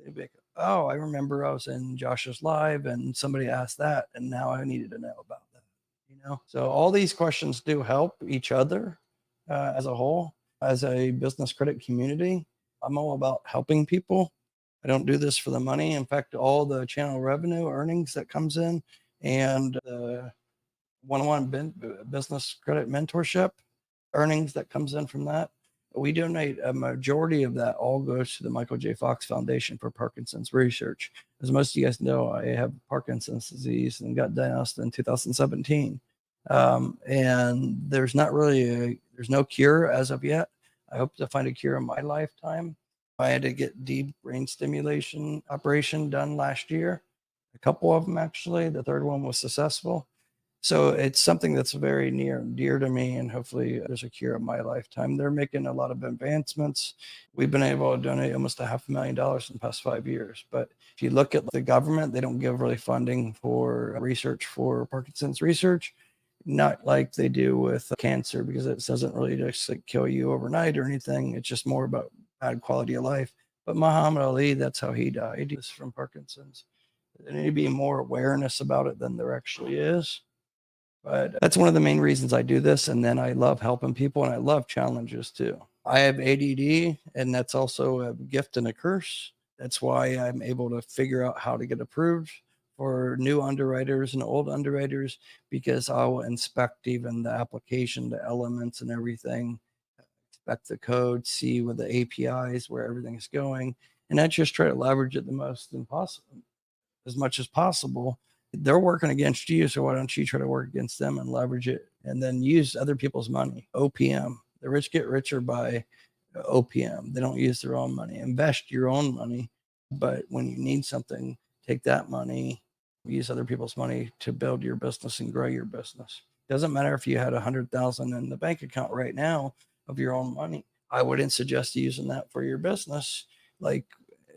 they'd be like, oh, I remember I was in Josh's live and somebody asked that, and now I needed to know about that. So all these questions do help each other as a whole. As a business credit community, I'm all about helping people. I don't do this for the money. In fact, all the channel revenue earnings that comes in and the one-on-one business credit mentorship earnings that comes in from that, we donate a majority of that. All goes to the Michael J. Fox Foundation for Parkinson's research. As most of you guys know, I have Parkinson's disease and got diagnosed in 2017. And there's not really there's no cure as of yet. I hope to find a cure in my lifetime. I had to get deep brain stimulation operation done last year, a couple of them actually. The third one was successful. So it's something that's very near and dear to me, and hopefully there's a cure in my lifetime. They're making a lot of advancements. We've been able to donate almost $500,000 in the past 5 years. But if you look at the government, they don't give really funding for research for Parkinson's research, not like they do with cancer, because it doesn't really just like kill you overnight or anything. It's just more about bad quality of life. But Muhammad Ali, that's how he died. He's from Parkinson's. There need to be more awareness about it than there actually is. But that's one of the main reasons I do this. And then I love helping people, and I love challenges too. I have ADD, and that's also a gift and a curse. That's why I'm able to figure out how to get approved for new underwriters and old underwriters, because I will inspect even the application, the elements and everything, inspect the code, see with the APIs where everything is going. And I just try to leverage it the most impossible, as much as possible. They're working against you, so why don't you try to work against them and leverage it, and then use other people's money? OPM. The rich get richer by OPM. They don't use their own money. Invest your own money, but when you need something, take that money, use other people's money to build your business and grow your business. Doesn't matter if you had 100,000 in the bank account right now of your own money. I wouldn't suggest using that for your business. Like,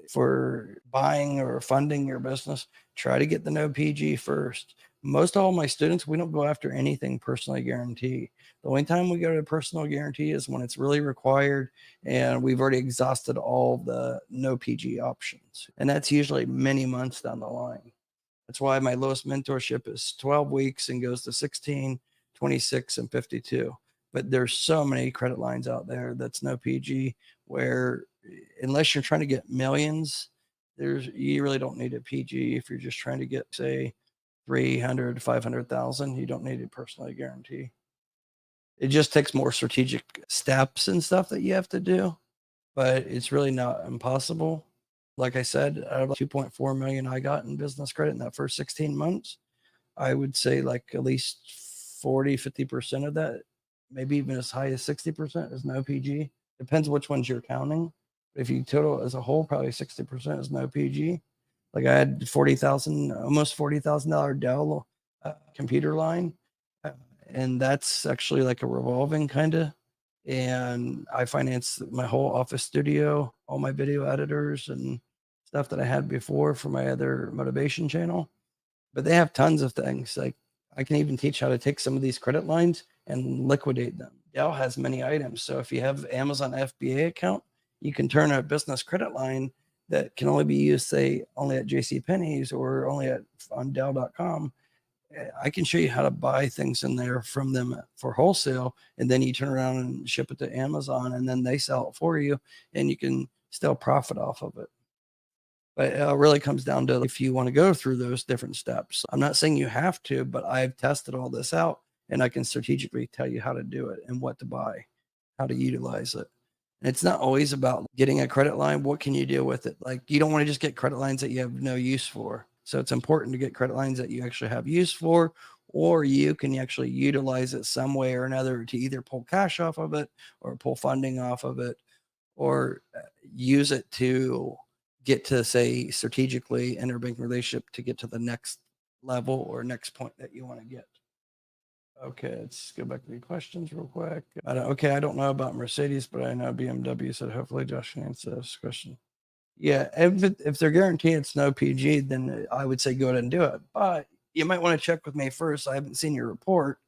for buying or funding your business, try to get the no PG first. Most all my students, we don't go after anything personally guaranteed. The only time we go to personal guarantee is when it's really required and we've already exhausted all the no PG options. And that's usually many months down the line. That's why my lowest mentorship is 12 weeks and goes to 16, 26, and 52. But there's so many credit lines out there that's no PG, where unless you're trying to get millions, you really don't need a PG. If you're just trying to get, say, 300, 500,000, you don't need a personally guarantee. It just takes more strategic steps and stuff that you have to do, but it's really not impossible. Like I said, out of 2.4 million I got in business credit in that first 16 months, I would say like at least 40, 50% of that, maybe even as high as 60% is no PG. Depends which ones you're counting. If you total as a whole, probably 60% is no PG. Like I had almost $40,000 Dell computer line. And that's actually like a revolving kind of. And I financed my whole office studio, all my video editors and stuff that I had before for my other motivation channel. But they have tons of things. Like I can even teach how to take some of these credit lines and liquidate them. Dell has many items. So if you have Amazon FBA account, you can turn a business credit line that can only be used, say, only at JCPenney's or only on Dell.com. I can show you how to buy things in there from them for wholesale, and then you turn around and ship it to Amazon, and then they sell it for you, and you can still profit off of it. But it really comes down to if you want to go through those different steps. I'm not saying you have to, but I've tested all this out, and I can strategically tell you how to do it and what to buy, how to utilize it. And it's not always about getting a credit line. What can you do with it? Like, you don't want to just get credit lines that you have no use for. So it's important to get credit lines that you actually have use for, or you can actually utilize it some way or another to either pull cash off of it or pull funding off of it, or use it to get to, say, strategically interbank relationship to get to the next level or next point that you want to get. Okay, let's go back to the questions real quick. I don't know about Mercedes, but I know BMW said hopefully Josh can answer this question. Yeah, if they're guaranteed it's no PG, then I would say go ahead and do it. But you might want to check with me first. I haven't seen your report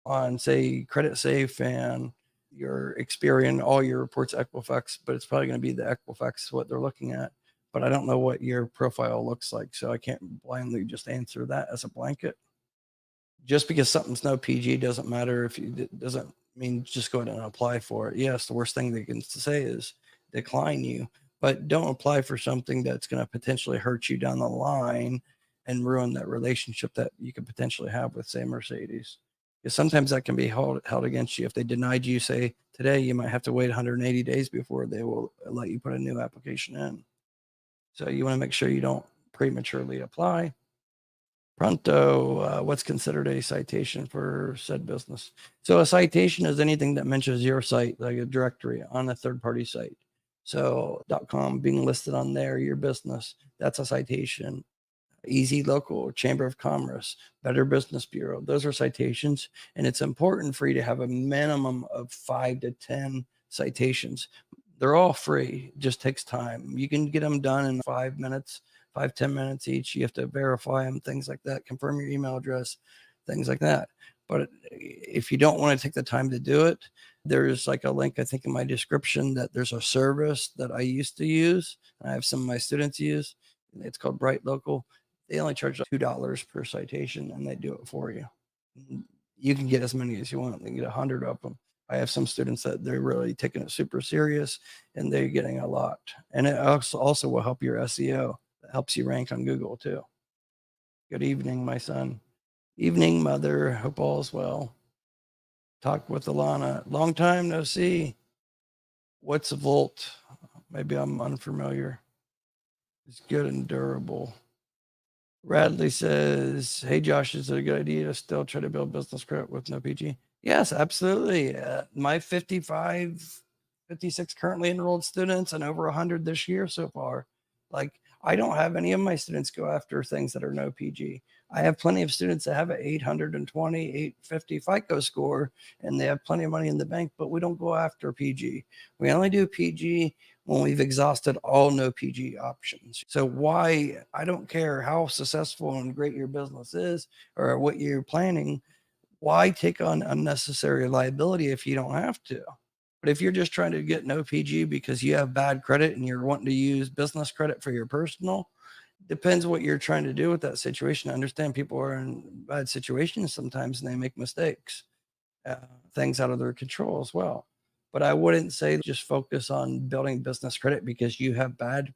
on, say, Credit Safe and your Experian, all your reports Equifax, but it's probably going to be the Equifax what they're looking at. But I don't know what your profile looks like, so I can't blindly just answer that as a blanket. Just because something's no PG doesn't matter. It doesn't mean just go ahead and apply for it. Yes, the worst thing they can say is decline you, but don't apply for something that's going to potentially hurt you down the line and ruin that relationship that you could potentially have with, say, Mercedes. Because sometimes that can be held against you. If they denied you, say, today, you might have to wait 180 days before they will let you put a new application in. So you want to make sure you don't prematurely apply. Pronto, what's considered a citation for said business? So a citation is anything that mentions your site, like a directory on a third-party site. So .com being listed on there, your business, that's a citation. Easy Local, Chamber of Commerce, Better Business Bureau. Those are citations. And it's important for you to have a minimum of 5 to 10 citations. They're all free. It just takes time. You can get them done in 5 minutes, 5-10 minutes each. You have to verify them, things like that, confirm your email address, things like that. But if you don't want to take the time to do it, there's like a link, I think, in my description that there's a service that I used to use. I have some of my students use. It's called Bright Local. They only charge $2 per citation and they do it for you. You can get as many as you want. You can get 100 of them. I have some students that they're really taking it super serious and they're getting a lot. And it also will help your SEO. It helps you rank on Google too. Good evening, my son. Evening, mother. Hope all is well. Talk with Alana. Long time no see. What's a Volt? Maybe I'm unfamiliar. It's good and durable. Radley says, hey, Josh, is it a good idea to still try to build business credit with no PG? Yes, absolutely. My 56 currently enrolled students and over 100 this year so far. Like, I don't have any of my students go after things that are no PG. I have plenty of students that have an 820, 850 FICO score, and they have plenty of money in the bank, but we don't go after PG. We only do PG when we've exhausted all no PG options. So why, I don't care how successful and great your business is or what you're planning, why take on unnecessary liability if you don't have to? But if you're just trying to get no PG because you have bad credit and you're wanting to use business credit for your personal, depends what you're trying to do with that situation. I understand people are in bad situations sometimes and they make mistakes, things out of their control as well. But I wouldn't say just focus on building business credit because you have bad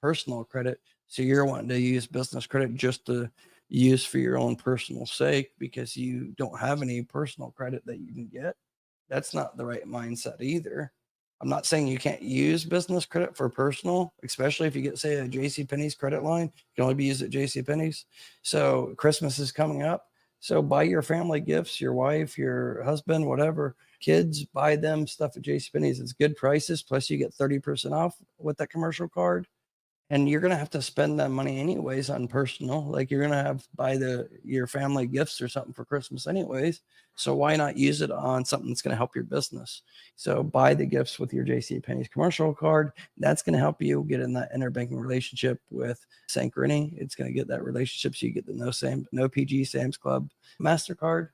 personal credit. So you're wanting to use business credit just to use for your own personal sake because you don't have any personal credit that you can get. That's not the right mindset either. I'm not saying you can't use business credit for personal, especially if you get, say, a JCPenney's credit line. It can only be used at JCPenney's. So Christmas is coming up. So buy your family gifts, your wife, your husband, whatever, kids, buy them stuff at JCPenney's. It's good prices. Plus you get 30% off with that commercial card. And you're going to have to spend that money anyways on personal. Like you're going to have buy your family gifts or something for Christmas anyways. So why not use it on something that's going to help your business? So buy the gifts with your JCPenney's commercial card. That's going to help you get in that interbanking relationship with Synchrony. It's going to get that relationship so you get the no PG Sam's Club MasterCard.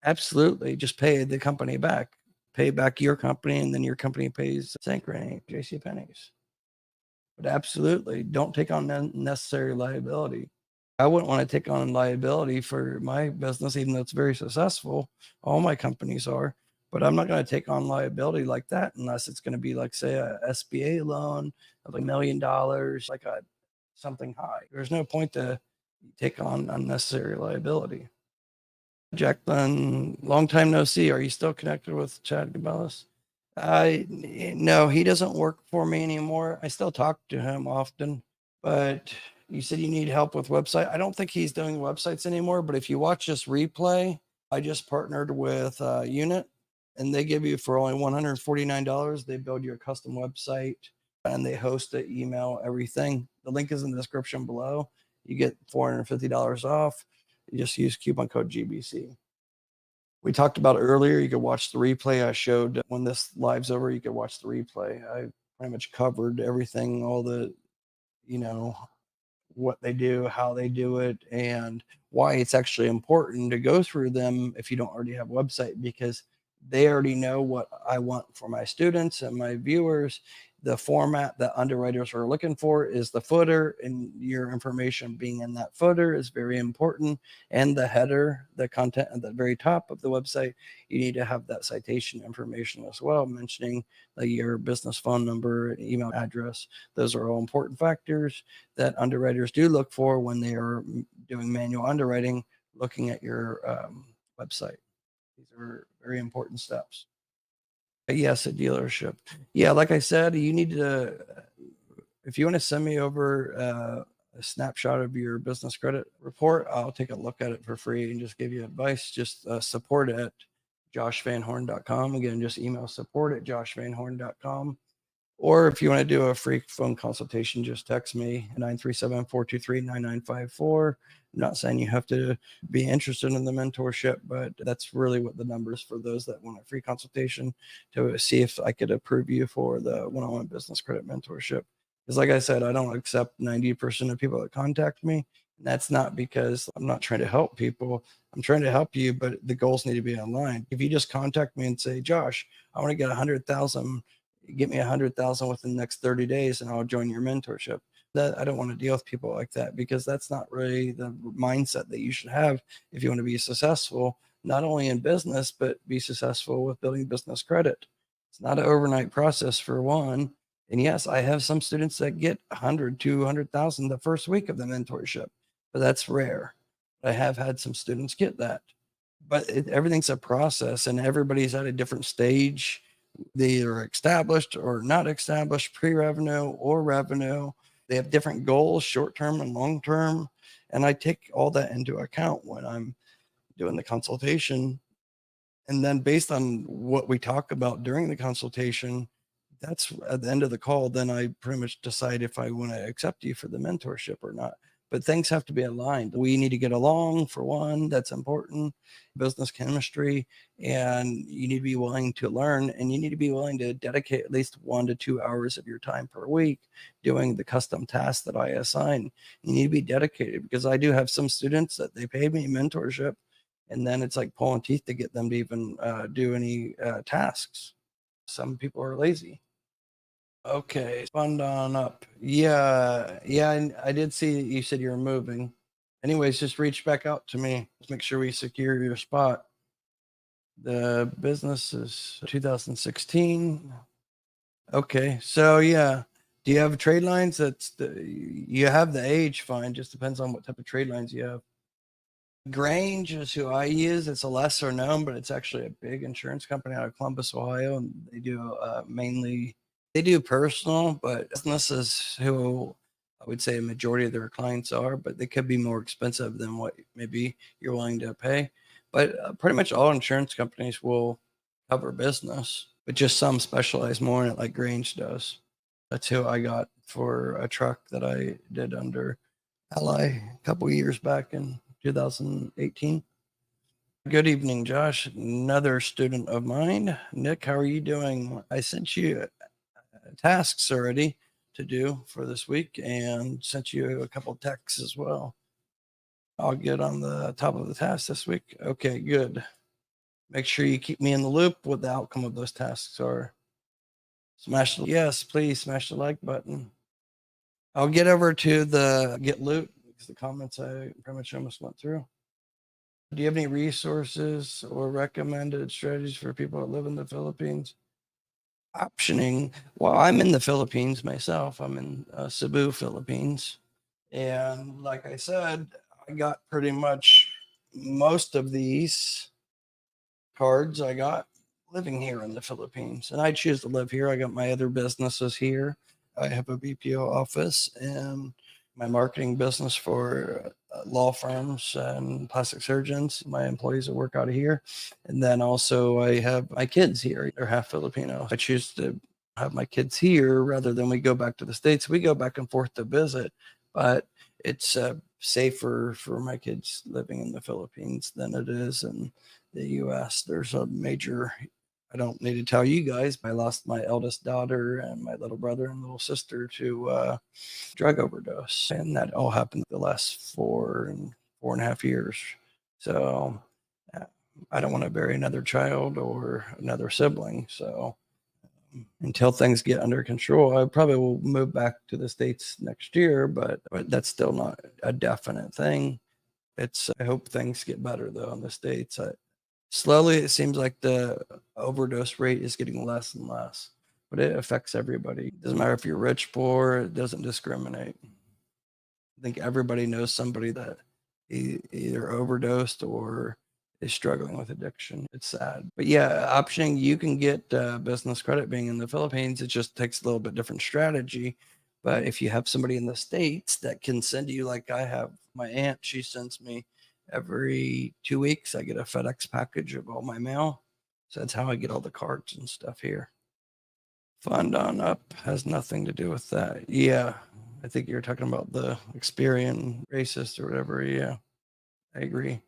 Absolutely. Just pay the company back. Pay back your company and then your company pays Synchrony, JCPenney's. But absolutely, don't take on unnecessary liability. I wouldn't want to take on liability for my business, even though it's very successful. All my companies are, but I'm not going to take on liability like that unless it's going to be like, say, a SBA loan of $1 million, like something high. There's no point to take on unnecessary liability. Jacqueline, long time no see. Are you still connected with Chad Gabelis? No, he doesn't work for me anymore. I still talk to him often, but you said you need help with website. I don't think he's doing websites anymore, but if you watch this replay, I just partnered with Unit and they give you for only $149. They build you a custom website and they host it, email, everything. The link is in the description below. You get $450 off. You just use coupon code GBC. We talked about earlier, you could watch the replay. I showed when this live's over, you could watch the replay. I pretty much covered everything, all the, what they do, how they do it, and why it's actually important to go through them if you don't already have a website, because they already know what I want for my students and my viewers. The format that underwriters are looking for is the footer, and your information being in that footer is very important. And the header, the content at the very top of the website, you need to have that citation information as well, mentioning your business phone number and email address. Those are all important factors that underwriters do look for when they are doing manual underwriting, looking at your website. These are very important steps. Yes, a dealership. Yeah, like I said, you need to, if you want to send me over a snapshot of your business credit report, I'll take a look at it for free and just give you advice. Just support at joshvanhorn.com. Again, just email support at joshvanhorn.com. Or if you want to do a free phone consultation, just text me 937-423-9954. I'm not saying you have to be interested in the mentorship, but that's really what the numbers for those that want a free consultation to see if I could approve you for the one-on-one business credit mentorship. Because like I said, I don't accept 90% of people that contact me. And that's not because I'm not trying to help people. I'm trying to help you, but the goals need to be aligned. If you just contact me and say, Josh, I want to get 100,000, get me 100,000 within the next 30 days and I'll join your mentorship. That I don't want to deal with people like that, because that's not really the mindset that you should have if you want to be successful, not only in business, but be successful with building business credit. It's not an overnight process, for one. And yes, I have some students that get 100, 200,000 the first week of the mentorship, but that's rare. I have had some students get that, but everything's a process and everybody's at a different stage. They are established or not established, pre-revenue or revenue. They have different goals, short-term and long-term. And I take all that into account when I'm doing the consultation. And then based on what we talk about during the consultation, that's at the end of the call, then I pretty much decide if I want to accept you for the mentorship or not. But things have to be aligned. We need to get along, for one. That's important. Business chemistry, and you need to be willing to learn, and you need to be willing to dedicate at least 1 to 2 hours of your time per week doing the custom tasks that I assign. You need to be dedicated, because I do have some students that they pay me mentorship, and then it's like pulling teeth to get them to even do any tasks. Some people are lazy. Okay, fund on up. Yeah, yeah, I did see that you said you were moving. Anyways, just reach back out to me. Let's make sure we secure your spot. The business is 2016. Okay, so yeah. Do you have trade lines? You have the age, fine. Just depends on what type of trade lines you have. Grange is who I use. It's a lesser known, but it's actually a big insurance company out of Columbus, Ohio, and they do mainly they do personal, but businesses who I would say a majority of their clients are, but they could be more expensive than what maybe you're willing to pay. But pretty much all insurance companies will cover business, but just some specialize more in it, like Grange does. That's who I got for a truck that I did under Ally a couple years back in 2018. Good evening, Josh. Another student of mine. Nick, how are you doing? I sent you tasks already to do for this week and sent you a couple texts as well. I'll get on the top of the task this week. Okay, good. Make sure you keep me in the loop what the outcome of those tasks are. Yes, please smash the like button. I'll get over to the get loot because the comments I pretty much almost went through. Do you have any resources or recommended strategies for people that live in the Philippines? Optioning. Well, I'm in the Philippines myself. I'm in Cebu, Philippines. And like I said, I got pretty much most of these cards I got living here in the Philippines. And I choose to live here. I got my other businesses here. I have a BPO office and my marketing business for law firms and plastic surgeons. My employees that work out of here. And then also I have my kids here. They're half Filipino. I choose to have my kids here rather than we go back to the States. We go back and forth to visit, but it's safer for my kids living in the Philippines than it is in the US. There's a major, I don't need to tell you guys, I lost my eldest daughter and my little brother and little sister to drug overdose. And that all happened the last 4.5 years. So I don't want to bury another child or another sibling. So until things get under control, I probably will move back to the States next year, but that's still not a definite thing. I hope things get better though in the States. Slowly, it seems like the overdose rate is getting less and less, but it affects everybody. It doesn't matter if you're rich, poor, it doesn't discriminate. I think everybody knows somebody that either overdosed or is struggling with addiction. It's sad. But yeah, optioning, you can get business credit being in the Philippines. It just takes a little bit different strategy. But if you have somebody in the States that can send you, like I have my aunt, she sends me every 2 weeks, I get a FedEx package of all my mail. So that's how I get all the cards and stuff here. Fund on Up has nothing to do with that. Yeah, I think you're talking about the Experian racist or whatever. Yeah, I agree.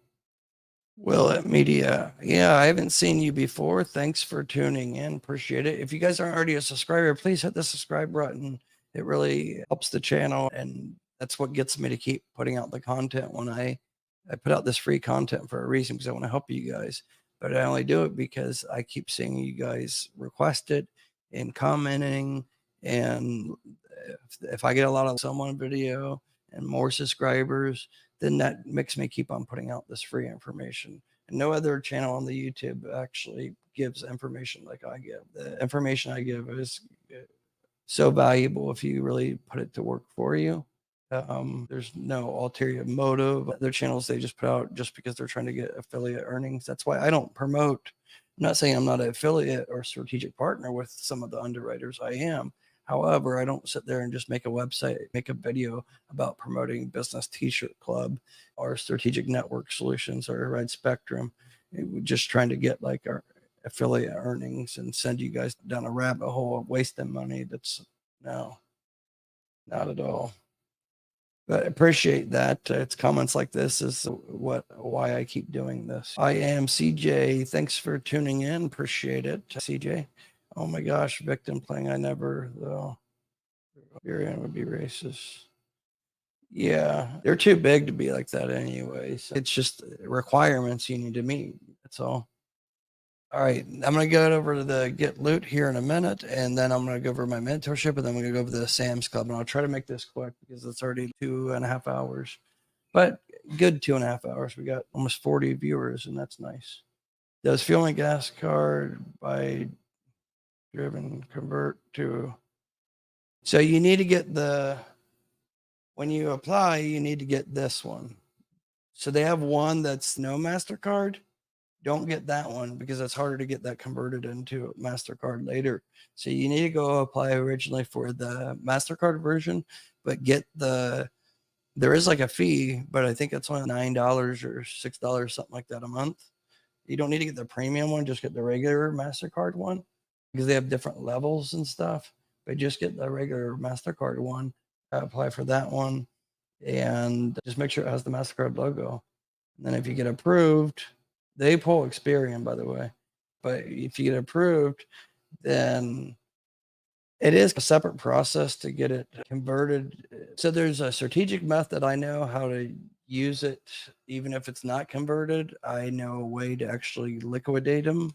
Will it Media. Yeah, I haven't seen you before. Thanks for tuning in. Appreciate it. If you guys aren't already a subscriber, please hit the subscribe button. It really helps the channel, and that's what gets me to keep putting out the content. When I put out this free content for a reason, because I want to help you guys. But I only do it because I keep seeing you guys request it and commenting. And if I get a lot of someone video and more subscribers, then that makes me keep on putting out this free information. And no other channel on the YouTube actually gives information like I give. The information I give is so valuable if you really put it to work for you. There's no ulterior motive. Other channels, they just put out just because they're trying to get affiliate earnings. That's why I don't promote. I'm not saying I'm not an affiliate or strategic partner with some of the underwriters. I am. However, I don't sit there and just make a website, make a video about promoting Business T-shirt Club or Strategic Network Solutions or Red Spectrum. We're just trying to get like our affiliate earnings and send you guys down a rabbit hole of wasting money. That's no, not at all. But I appreciate that. It's comments like this is why I keep doing this. I am CJ. Thanks for tuning in. Appreciate it, CJ. Oh my gosh, victim playing. I never though. Experian would be racist. Yeah, they're too big to be like that anyways. It's just requirements you need to meet. That's all. All right, I'm going to go over to the Get Loot here in a minute, and then I'm going to go over my mentorship, and then we're going to go over to the Sam's Club. And I'll try to make this quick because it's already 2.5 hours, but good 2.5 hours. We got almost 40 viewers, and that's nice. Does fuel and gas card by driven convert to? So you need to get when you apply, you need to get this one. So they have one that's no MasterCard. Don't get that one because it's harder to get that converted into a MasterCard later. So you need to go apply originally for the MasterCard version, but there is like a fee, but I think it's only $9 or $6, something like that a month. You don't need to get the premium one, just get the regular MasterCard one because they have different levels and stuff. But just get the regular MasterCard one, apply for that one, and just make sure it has the MasterCard logo. And then if you get approved, they pull Experian, by the way. But if you get approved, then it is a separate process to get it converted. So there's a strategic method. I know how to use it, even if it's not converted. I know a way to actually liquidate them.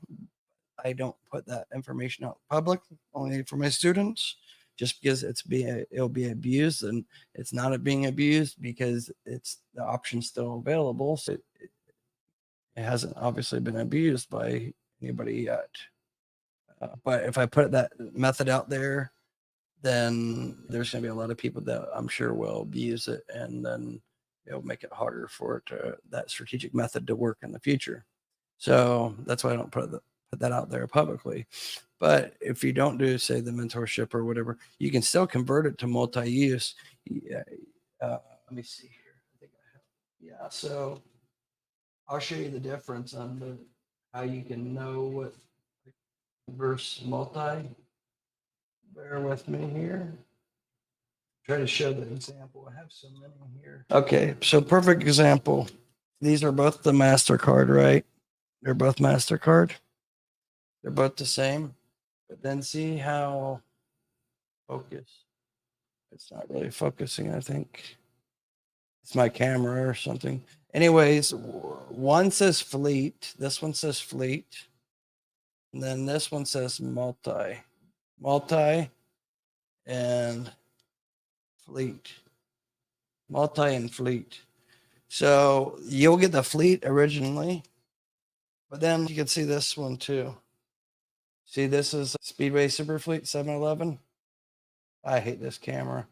I don't put that information out public, only for my students, just because it'll be abused, and it's not being abused because the option's still available. So it hasn't obviously been abused by anybody yet. But if I put that method out there, then there's going to be a lot of people that I'm sure will abuse it, and then it'll make it harder for that strategic method to work in the future. So that's why I don't put that out there publicly. But if you don't do, say, the mentorship or whatever, you can still convert it to multi-use. Let me see here. I think I have. Yeah. So I'll show you the difference on how you can know what verse multi. Bear with me here. Try to show the example. I have so many here. Okay, so perfect example. These are both the MasterCard, right? They're both MasterCard. They're both the same. But then see how focus. It's not really focusing, I think. It's my camera or something. Anyways, one says fleet. This one says fleet. And then this one says multi and fleet. Multi and fleet. So you'll get the fleet originally, but then you can see this one too. See, this is Speedway Superfleet 711. I hate this camera.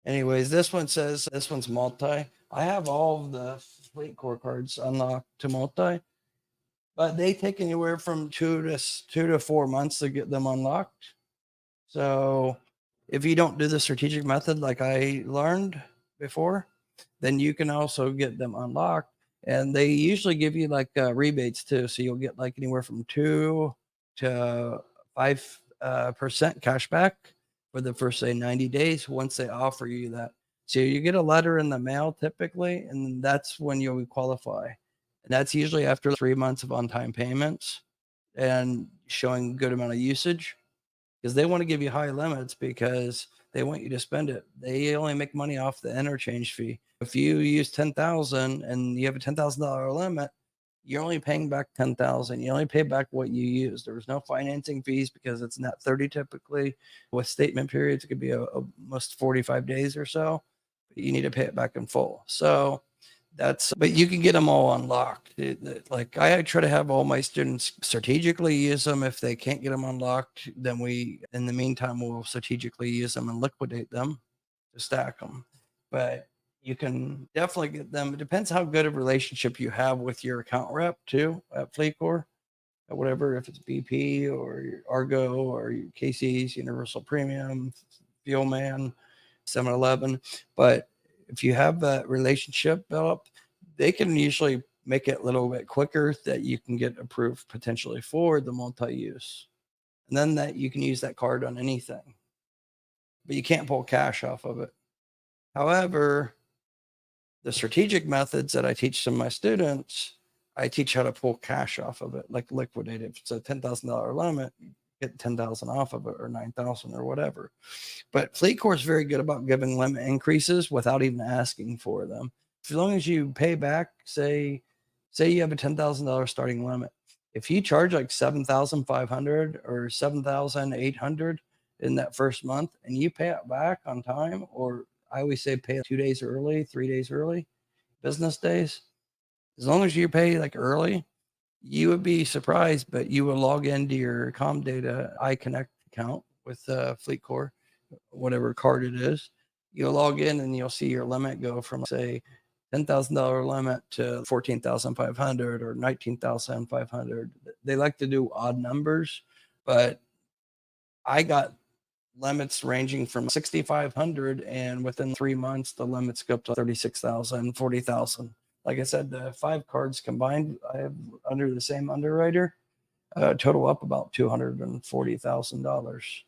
Anyways, this one says this one's multi. I have all of the fleet core cards unlocked to multi, but they take anywhere from 2 to 4 months to get them unlocked. So if you don't do the strategic method like I learned before, then you can also get them unlocked. And they usually give you like rebates too. So you'll get like anywhere from 2 to 5 percent cash back for the first, say, 90 days once they offer you that. So you get a letter in the mail typically, and that's when you'll qualify. And that's usually after 3 months of on-time payments and showing good amount of usage, because they want to give you high limits because they want you to spend it. They only make money off the interchange fee. If you use 10,000 and you have a $10,000 limit, you're only paying back 10,000. You only pay back what you use. There's no financing fees because it's not 30 typically. With statement periods, it could be almost 45 days or so. But you need to pay it back in full. So but you can get them all unlocked. Like I try to have all my students strategically use them. If they can't get them unlocked, then in the meantime, we'll strategically use them and liquidate them to stack them. But you can definitely get them. It depends how good a relationship you have with your account rep too at FleetCor, whatever, if it's BP or Argo or Casey's, Universal Premium, Fuelman, 7-Eleven. But if you have that relationship developed, they can usually make it a little bit quicker that you can get approved potentially for the multi-use. And then that you can use that card on anything, but you can't pull cash off of it. However, the strategic methods that I teach to my students, I teach how to pull cash off of it, like liquidate it. If it's a $10,000 limit, get 10,000 off of it or 9,000 or whatever. But FleetCor is very good about giving limit increases without even asking for them. As long as you pay back, say you have a $10,000 starting limit. If you charge like 7,500 or 7,800 in that first month and you pay it back on time, or I always say pay 2 days early, 3 days early, business days. As long as you pay like early, you would be surprised, but you will log into your Comdata iConnect account with FleetCor, whatever card it is. You'll log in and you'll see your limit go from, say, $10,000 limit to 14,500 or 19,500. They like to do odd numbers, but I got limits ranging from 6,500, and within 3 months, the limits go up to 36,000, 40,000. Like I said, the 5 cards combined, I have under the same underwriter, total up about $240,000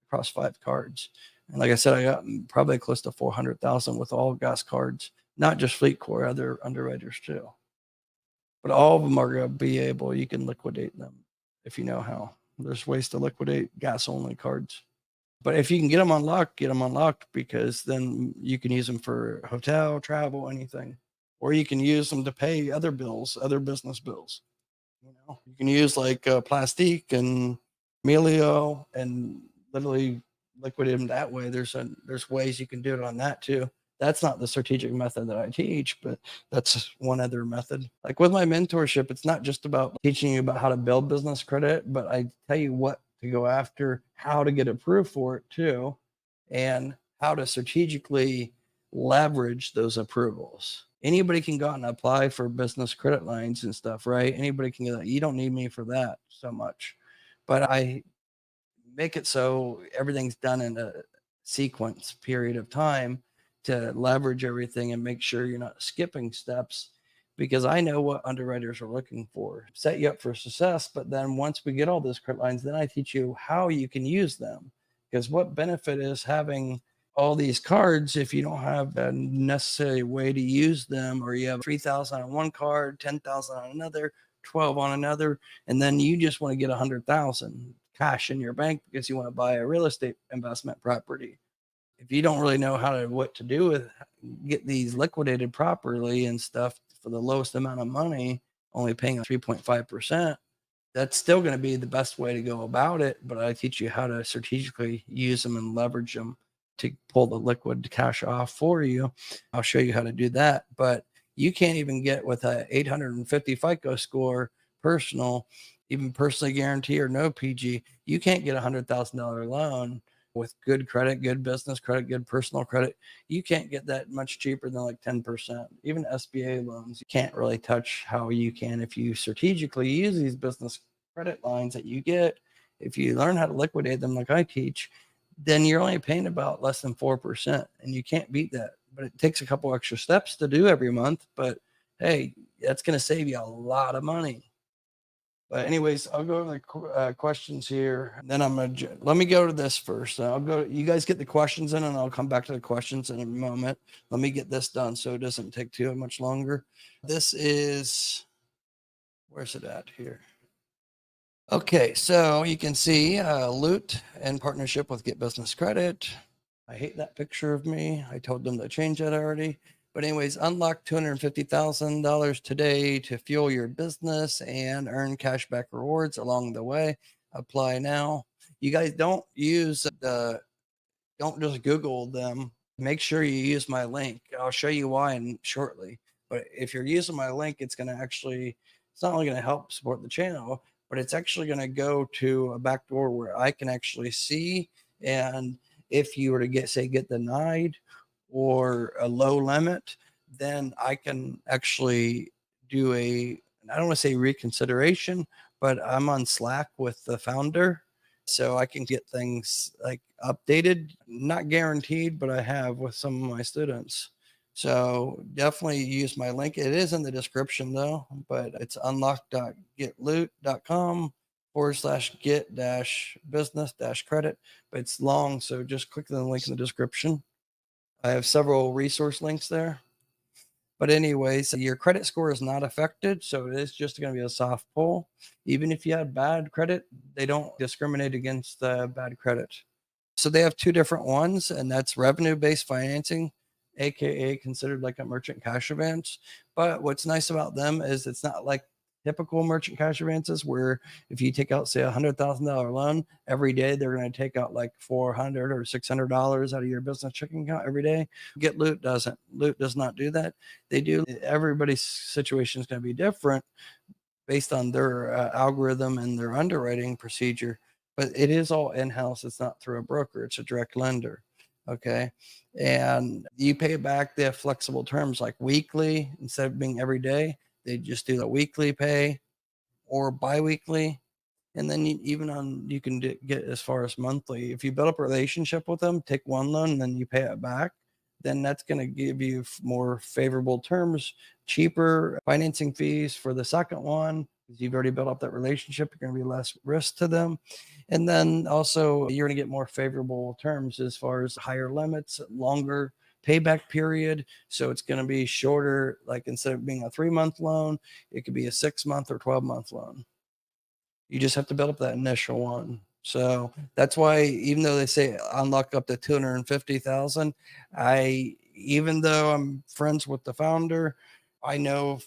across 5 cards. And like I said, I got probably close to 400,000 with all gas cards, not just FleetCor, other underwriters too. But all of them are going to be able, you can liquidate them if you know how. There's ways to liquidate gas only cards. But if you can get them unlocked, because then you can use them for hotel, travel, anything. Or you can use them to pay other bills, other business bills. You can use like Plastique and Melio and literally liquidate them that way. There's ways you can do it on that too. That's not the strategic method that I teach, but that's one other method. Like with my mentorship, it's not just about teaching you about how to build business credit, but I tell you what to go after, how to get approved for it too, and how to strategically leverage those approvals. Anybody can go out and apply for business credit lines and stuff, right? Anybody can get that. You don't need me for that so much, but I make it so everything's done in a sequence period of time to leverage everything and make sure you're not skipping steps, because I know what underwriters are looking for. Set you up for success, but then once we get all those credit lines, then I teach you how you can use them. Because what benefit is having all these cards if you don't have a necessary way to use them, or you have 3,000 on one card, 10,000 on another, 12 on another, and then you just want to get 100,000 cash in your bank because you want to buy a real estate investment property. If you don't really know what to do with, get these liquidated properly and stuff for the lowest amount of money, only paying 3.5%, that's still going to be the best way to go about it. But I teach you how to strategically use them and leverage them to pull the liquid cash off for you. I'll show you how to do that. But you can't even get with a 850 FICO score personal, even personally guarantee or no PG. You can't get $100,000 loan with good credit, good business credit, good personal credit. You can't get that much cheaper than like 10%. Even SBA loans, you can't really touch how you can if you strategically use these business credit lines that you get. If you learn how to liquidate them like I teach, then you're only paying about less than 4%, and you can't beat that. But it takes a couple extra steps to do every month. But hey, that's going to save you a lot of money. But anyways, I'll go over the questions here. Then let me go to this first. You guys get the questions in and I'll come back to the questions in a moment. Let me get this done so it doesn't take too much longer. This is, where's it at here? Okay, so you can see Loot in partnership with Get Business Credit. I hate that picture of me. I told them to change that already. But anyways, unlock $250,000 today to fuel your business and earn cashback rewards along the way. Apply now. You guys don't just Google them. Make sure you use my link. I'll show you why shortly. But if you're using my link, it's not only going to help support the channel, but it's actually going to go to a back door where I can actually see. And if you were to get denied or a low limit, then I can actually do I don't want to say reconsideration, but I'm on Slack with the founder. So I can get things like updated, not guaranteed, but I have with some of my students. So definitely use my link. It is in the description though, but it's unlock.getloot.com/get-business-credit, but it's long. So just click the link in the description. I have several resource links there. But anyways, your credit score is not affected. So it is just going to be a soft pull. Even if you have bad credit, they don't discriminate against bad credit. So they have two different ones, and that's revenue-based financing, AKA considered like a merchant cash advance. But what's nice about them is it's not like typical merchant cash advances where if you take out, say, $100,000 loan every day, they're going to take out like $400 or $600 out of your business checking account every day. Get Loot doesn't. Loot does not do that. They do. Everybody's situation is going to be different based on their algorithm and their underwriting procedure, but it is all in-house. It's not through a broker. It's a direct lender. Okay. And you pay it back. They have flexible terms like weekly instead of being every day. They just do a weekly pay or biweekly. And then you can get as far as monthly. If you build up a relationship with them, take one loan and then you pay it back, then that's going to give you more favorable terms, cheaper financing fees for the second one, because you've already built up that relationship. You're going to be less risk to them. And then also you're going to get more favorable terms as far as higher limits, longer payback period. So it's going to be shorter, like instead of being a 3-month loan, it could be a 6-month or 12-month loan. You just have to build up that initial one. So that's why, even though they say unlock up to 250,000, even though I'm friends with the founder, I know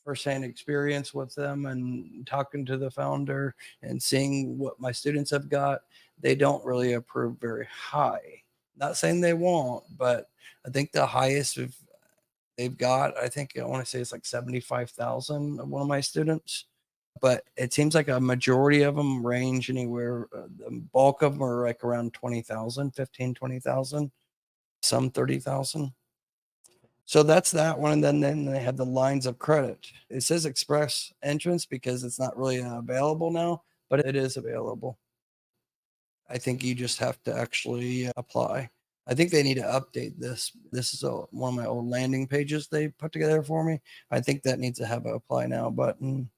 firsthand experience with them and talking to the founder and seeing what my students have got, they don't really approve very high. Not saying they won't, but I think the highest they've got, I want to say it's like 75,000 of one of my students. But it seems like a majority of them range anywhere. The bulk of them are like around 20,000, 15, 20,000, some 30,000. So that's that one. And then they have the lines of credit. It says express entrance because it's not really available now, but it is available. I think you just have to actually apply. I think they need to update this. This is one of my old landing pages they put together for me. I think that needs to have an apply now button.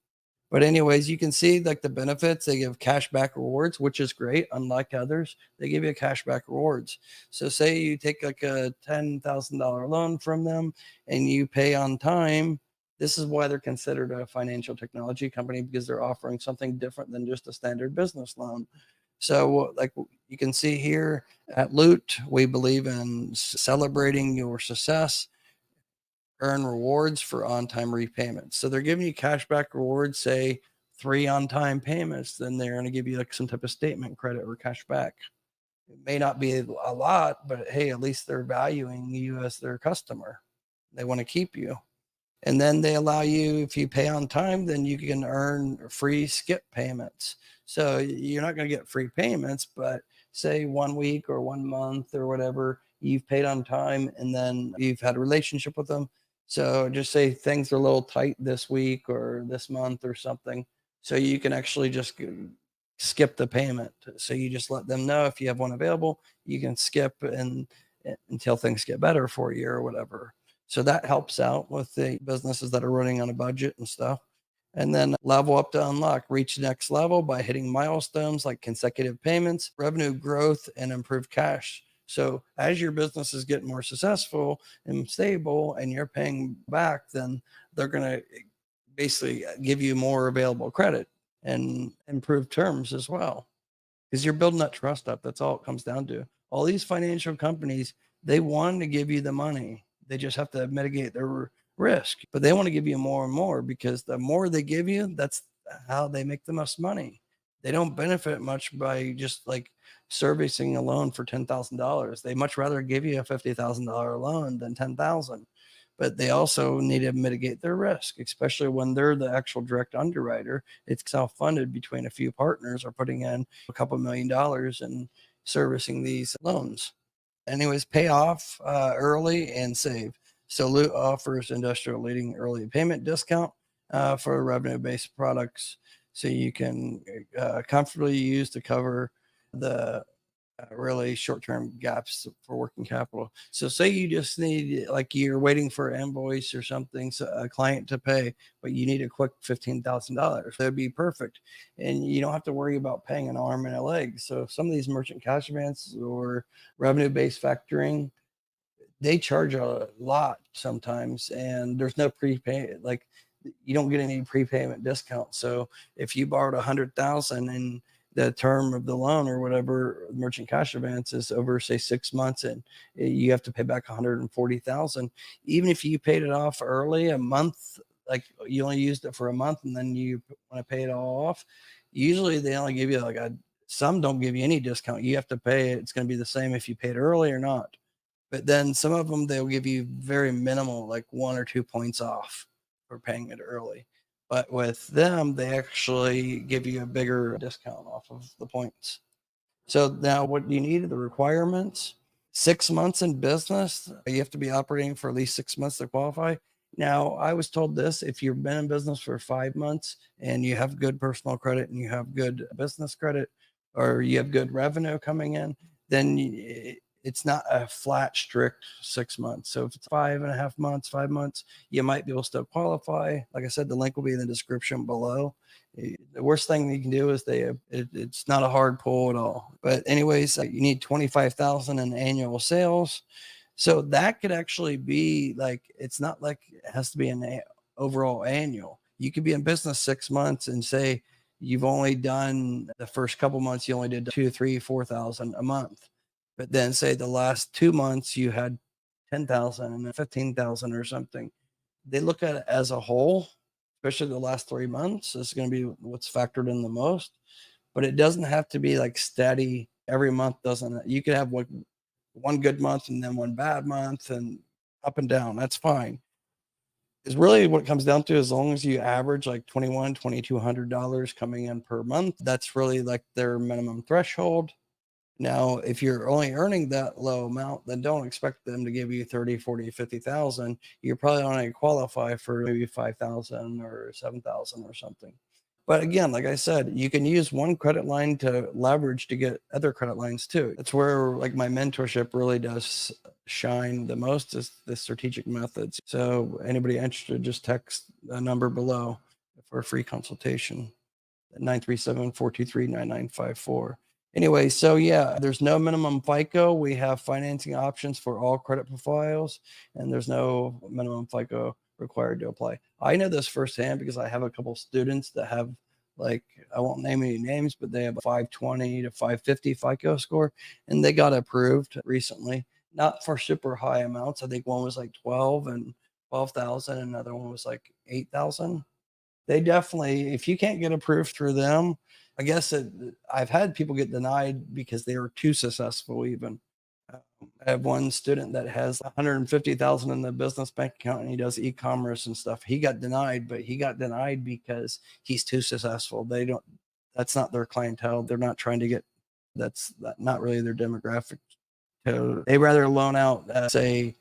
But anyways, you can see like the benefits. They give cashback rewards, which is great. Unlike others, they give you cashback rewards. So say you take like a $10,000 loan from them and you pay on time. This is why they're considered a financial technology company, because they're offering something different than just a standard business loan. So like you can see here at Loot, we believe in celebrating your success. Earn rewards for on-time repayments. So they're giving you cashback rewards, say 3 on-time payments, then they're going to give you like some type of statement credit or cashback. It may not be a lot, but hey, at least they're valuing you as their customer. They want to keep you. And then they allow you, if you pay on time, then you can earn free skip payments. So you're not going to get free payments, but say 1 week or 1 month or whatever, you've paid on time and then you've had a relationship with them. So just say things are a little tight this week or this month or something. So you can actually just skip the payment. So you just let them know if you have one available, you can skip until things get better for you or whatever. So that helps out with the businesses that are running on a budget and stuff. And then level up to unlock, reach the next level by hitting milestones like consecutive payments, revenue growth, and improved cash. So as your business is getting more successful and stable and you're paying back, then they're going to basically give you more available credit and improve terms as well, because you're building that trust up. That's all it comes down to. All these financial companies, they want to give you the money. They just have to mitigate their risk, but they want to give you more and more, because the more they give you, that's how they make the most money. They don't benefit much by just like servicing a loan for $10,000. They much rather give you a $50,000 loan than 10,000. But they also need to mitigate their risk, especially when they're the actual direct underwriter. It's self-funded between a few partners are putting in a couple $1 million in servicing these loans. Anyways, pay off early and save. Salute offers industrial leading early payment discount for revenue-based products, so you can comfortably use to cover the really short-term gaps for working capital. So say you just need, like you're waiting for an invoice or something, so a client to pay, but you need a quick $15,000. That'd be perfect. And you don't have to worry about paying an arm and a leg. So some of these merchant cash advances or revenue-based factoring, they charge a lot sometimes, and there's no prepay, like you don't get any prepayment discount. So if you borrowed 100,000 and the term of the loan or whatever merchant cash advance is over, say 6 months, and you have to pay back 140,000, even if you paid it off early a month, like you only used it for a month and then you want to pay it all off, usually they only give you like some don't give you any discount. You have to pay it. It's going to be the same if you paid early or not. But then some of them, they'll give you very minimal, like 1 or 2 points off for paying it early. But with them, they actually give you a bigger discount off of the points. So now what you need, the requirements, 6 months in business, you have to be operating for at least 6 months to qualify. Now, I was told this, if you've been in business for 5 months and you have good personal credit and you have good business credit, or you have good revenue coming in, then it's not a flat, strict 6 months. So if it's 5.5 months, 5 months, you might be able to still qualify. Like I said, the link will be in the description below. The worst thing you can do is it's not a hard pull at all. But anyways, you need 25,000 in annual sales. So that could actually be like, it's not like it has to be an overall annual. You could be in business 6 months and say you've only done the first couple months, you only did 2, 3, 4,000 a month. But then say the last 2 months you had 10,000 and 15,000 or something. They look at it as a whole, especially the last 3 months. This is going to be what's factored in the most. But it doesn't have to be like steady every month. Doesn't. You could have like one good month and then one bad month and up and down. That's fine. Is really what it comes down to. As long as you average like $2,200 coming in per month, that's really like their minimum threshold. Now, if you're only earning that low amount, then don't expect them to give you 30, 40, 50,000. You're probably only qualify for maybe 5,000 or 7,000 or something. But again, like I said, you can use one credit line to leverage to get other credit lines too. That's where like my mentorship really does shine the most, is the strategic methods. So anybody interested, just text the number below for a free consultation at 937-423-9954. Anyway, so yeah, there's no minimum FICO. We have financing options for all credit profiles, and there's no minimum FICO required to apply. I know this firsthand because I have a couple students that have, like, I won't name any names, but they have a 520 to 550 FICO score, and they got approved recently, not for super high amounts. I think one was like 12,000, another one was like 8,000. They definitely, if you can't get approved through them, I guess I've had people get denied because they were too successful even. I have one student that has 150,000 in the business bank account and he does e-commerce and stuff. He got denied, but he got denied because he's too successful. That's not their clientele. They're not trying to get, that's not really their demographic. So they rather loan out, say,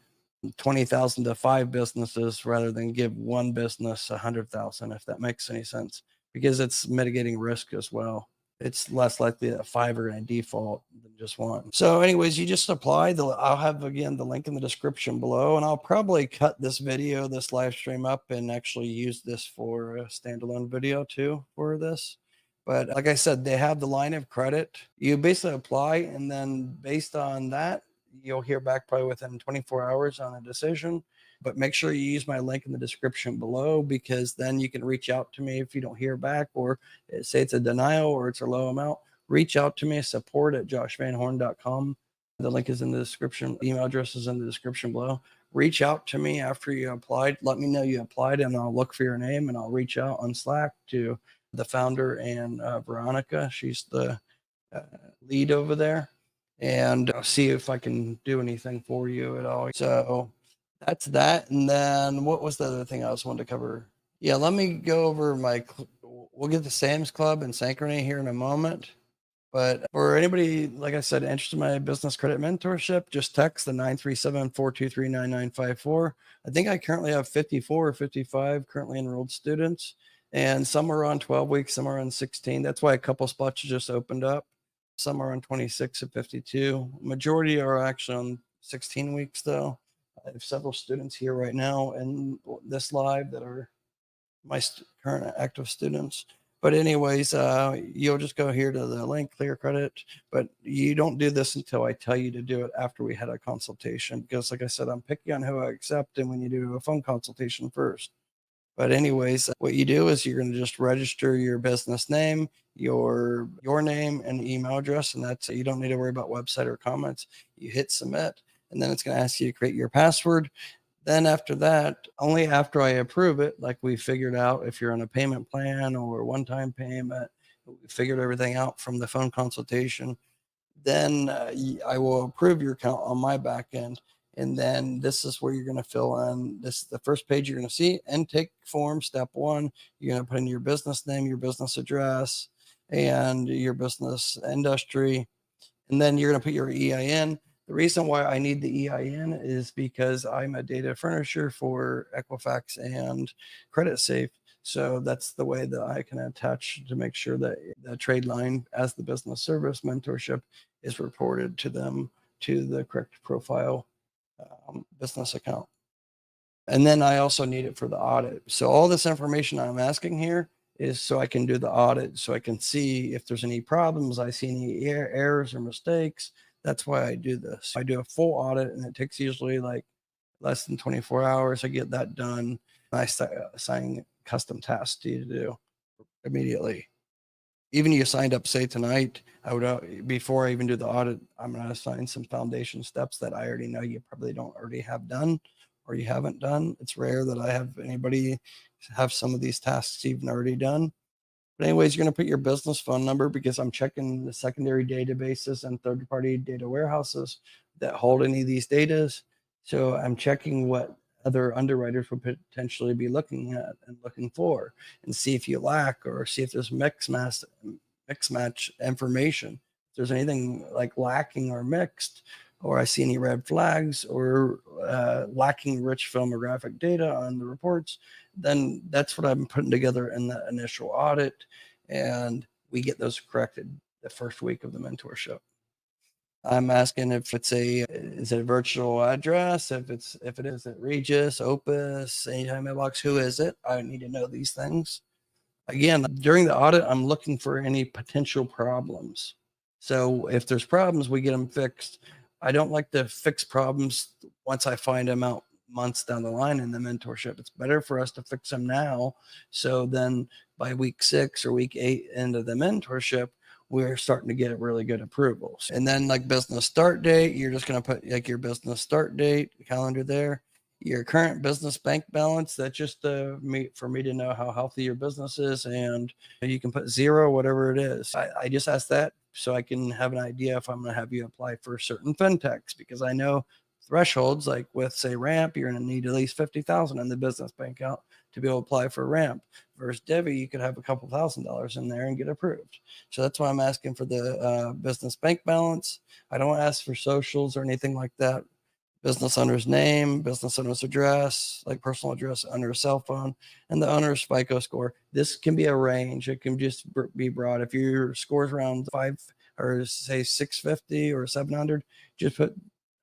20,000 to 5 businesses rather than give one business 100,000, if that makes any sense, because it's mitigating risk as well. it's less likely that 5 are going to default than just 1. So anyways, you just apply. I'll have, again, the link in the description below, and I'll probably cut this video, this live stream up, and actually use this for a standalone video too for this. But like I said, they have the line of credit. You basically apply, and then based on that, you'll hear back probably within 24 hours on a decision. But make sure you use my link in the description below, because then you can reach out to me if you don't hear back, or say it's a denial or it's a low amount. Reach out to me, support@joshvanhorn.com. The link is in the description. Email address is in the description below. Reach out to me after you applied. Let me know you applied, and I'll look for your name, and I'll reach out on Slack to the founder and Veronica. She's the lead over there, and I'll see if I can do anything for you at all. So that's that. And then what was the other thing I was wanting to cover? Yeah, let me go over we'll get to Sam's Club and Synchrony here in a moment. But for anybody, like I said, interested in my business credit mentorship, just text the 937-423-9954. I think I currently have 54 or 55 currently enrolled students, and some are on 12 weeks, some are on 16. That's why a couple spots just opened up. Some are on 26 and 52. Majority are actually on 16 weeks though. I have several students here right now in this live that are my current active students. But anyways, you'll just go here to the link, clear credit, but you don't do this until I tell you to do it after we had a consultation, because like I said, I'm picky on who I accept, and when you do a phone consultation first. But anyways, what you do is you're going to just register your business name, your name and email address, and that's it. You don't need to worry about website or comments. You hit submit, and then it's going to ask you to create your password. Then after that, only after I approve it, like we figured out if you're on a payment plan or one-time payment, we figured everything out from the phone consultation, then I will approve your account on my back end. And then this is where you're going to fill in. This is the first page you're going to see. Intake form, step 1. You're going to put in your business name, your business address, and your business industry. And then you're going to put your EIN. The reason why I need the EIN is because I'm a data furnisher for Equifax and Credit Safe. So that's the way that I can attach to make sure that the trade line as the business service mentorship is reported to them to the correct profile business account. And then I also need it for the audit. So all this information I'm asking here is so I can do the audit, so I can see if there's any problems, I see any errors or mistakes. That's why I do this. I do a full audit, and it takes usually like less than 24 hours. I get that done. I assign custom tasks to you to do immediately. Even you signed up, say tonight, I would, before I even do the audit, I'm going to assign some foundation steps that I already know you probably don't already have done or you haven't done. It's rare that I have anybody have some of these tasks even already done. But anyways, you're going to put your business phone number, because I'm checking the secondary databases and third-party data warehouses that hold any of these datas. So I'm checking what other underwriters would potentially be looking at and looking for, and see if you lack, or see if there's mix match information. If there's anything like lacking or mixed, or I see any red flags, or lacking rich filmographic data on the reports, then that's what I'm putting together in the initial audit, and we get those corrected the first week of the mentorship. I'm asking if is it a virtual address? If it is at Regis, Opus, Anytime Mailbox, who is it? I need to know these things. Again, during the audit, I'm looking for any potential problems. So if there's problems, we get them fixed. I don't like to fix problems once I find them out months down the line in the mentorship. It's better for us to fix them now. So then by week 6 or week 8 into the mentorship, we're starting to get really good approvals. And then like business start date, you're just going to put like your business start date calendar there. Your current business bank balance, that's just for me to know how healthy your business is. And you can put 0, whatever it is. I just ask that so I can have an idea if I'm going to have you apply for certain fintechs, because I know thresholds, like with say Ramp, you're going to need at least 50,000 in the business bank account to be able to apply for Ramp. Versus Debbie, you could have a couple $1,000s in there and get approved. So that's why I'm asking for the business bank balance. I don't ask for socials or anything like that. business owner's name, business owner's address, like personal address, owner's cell phone, and the owner's FICO score. This can be a range. It can just be broad. If your score's around 5 or say 650 or 700, just put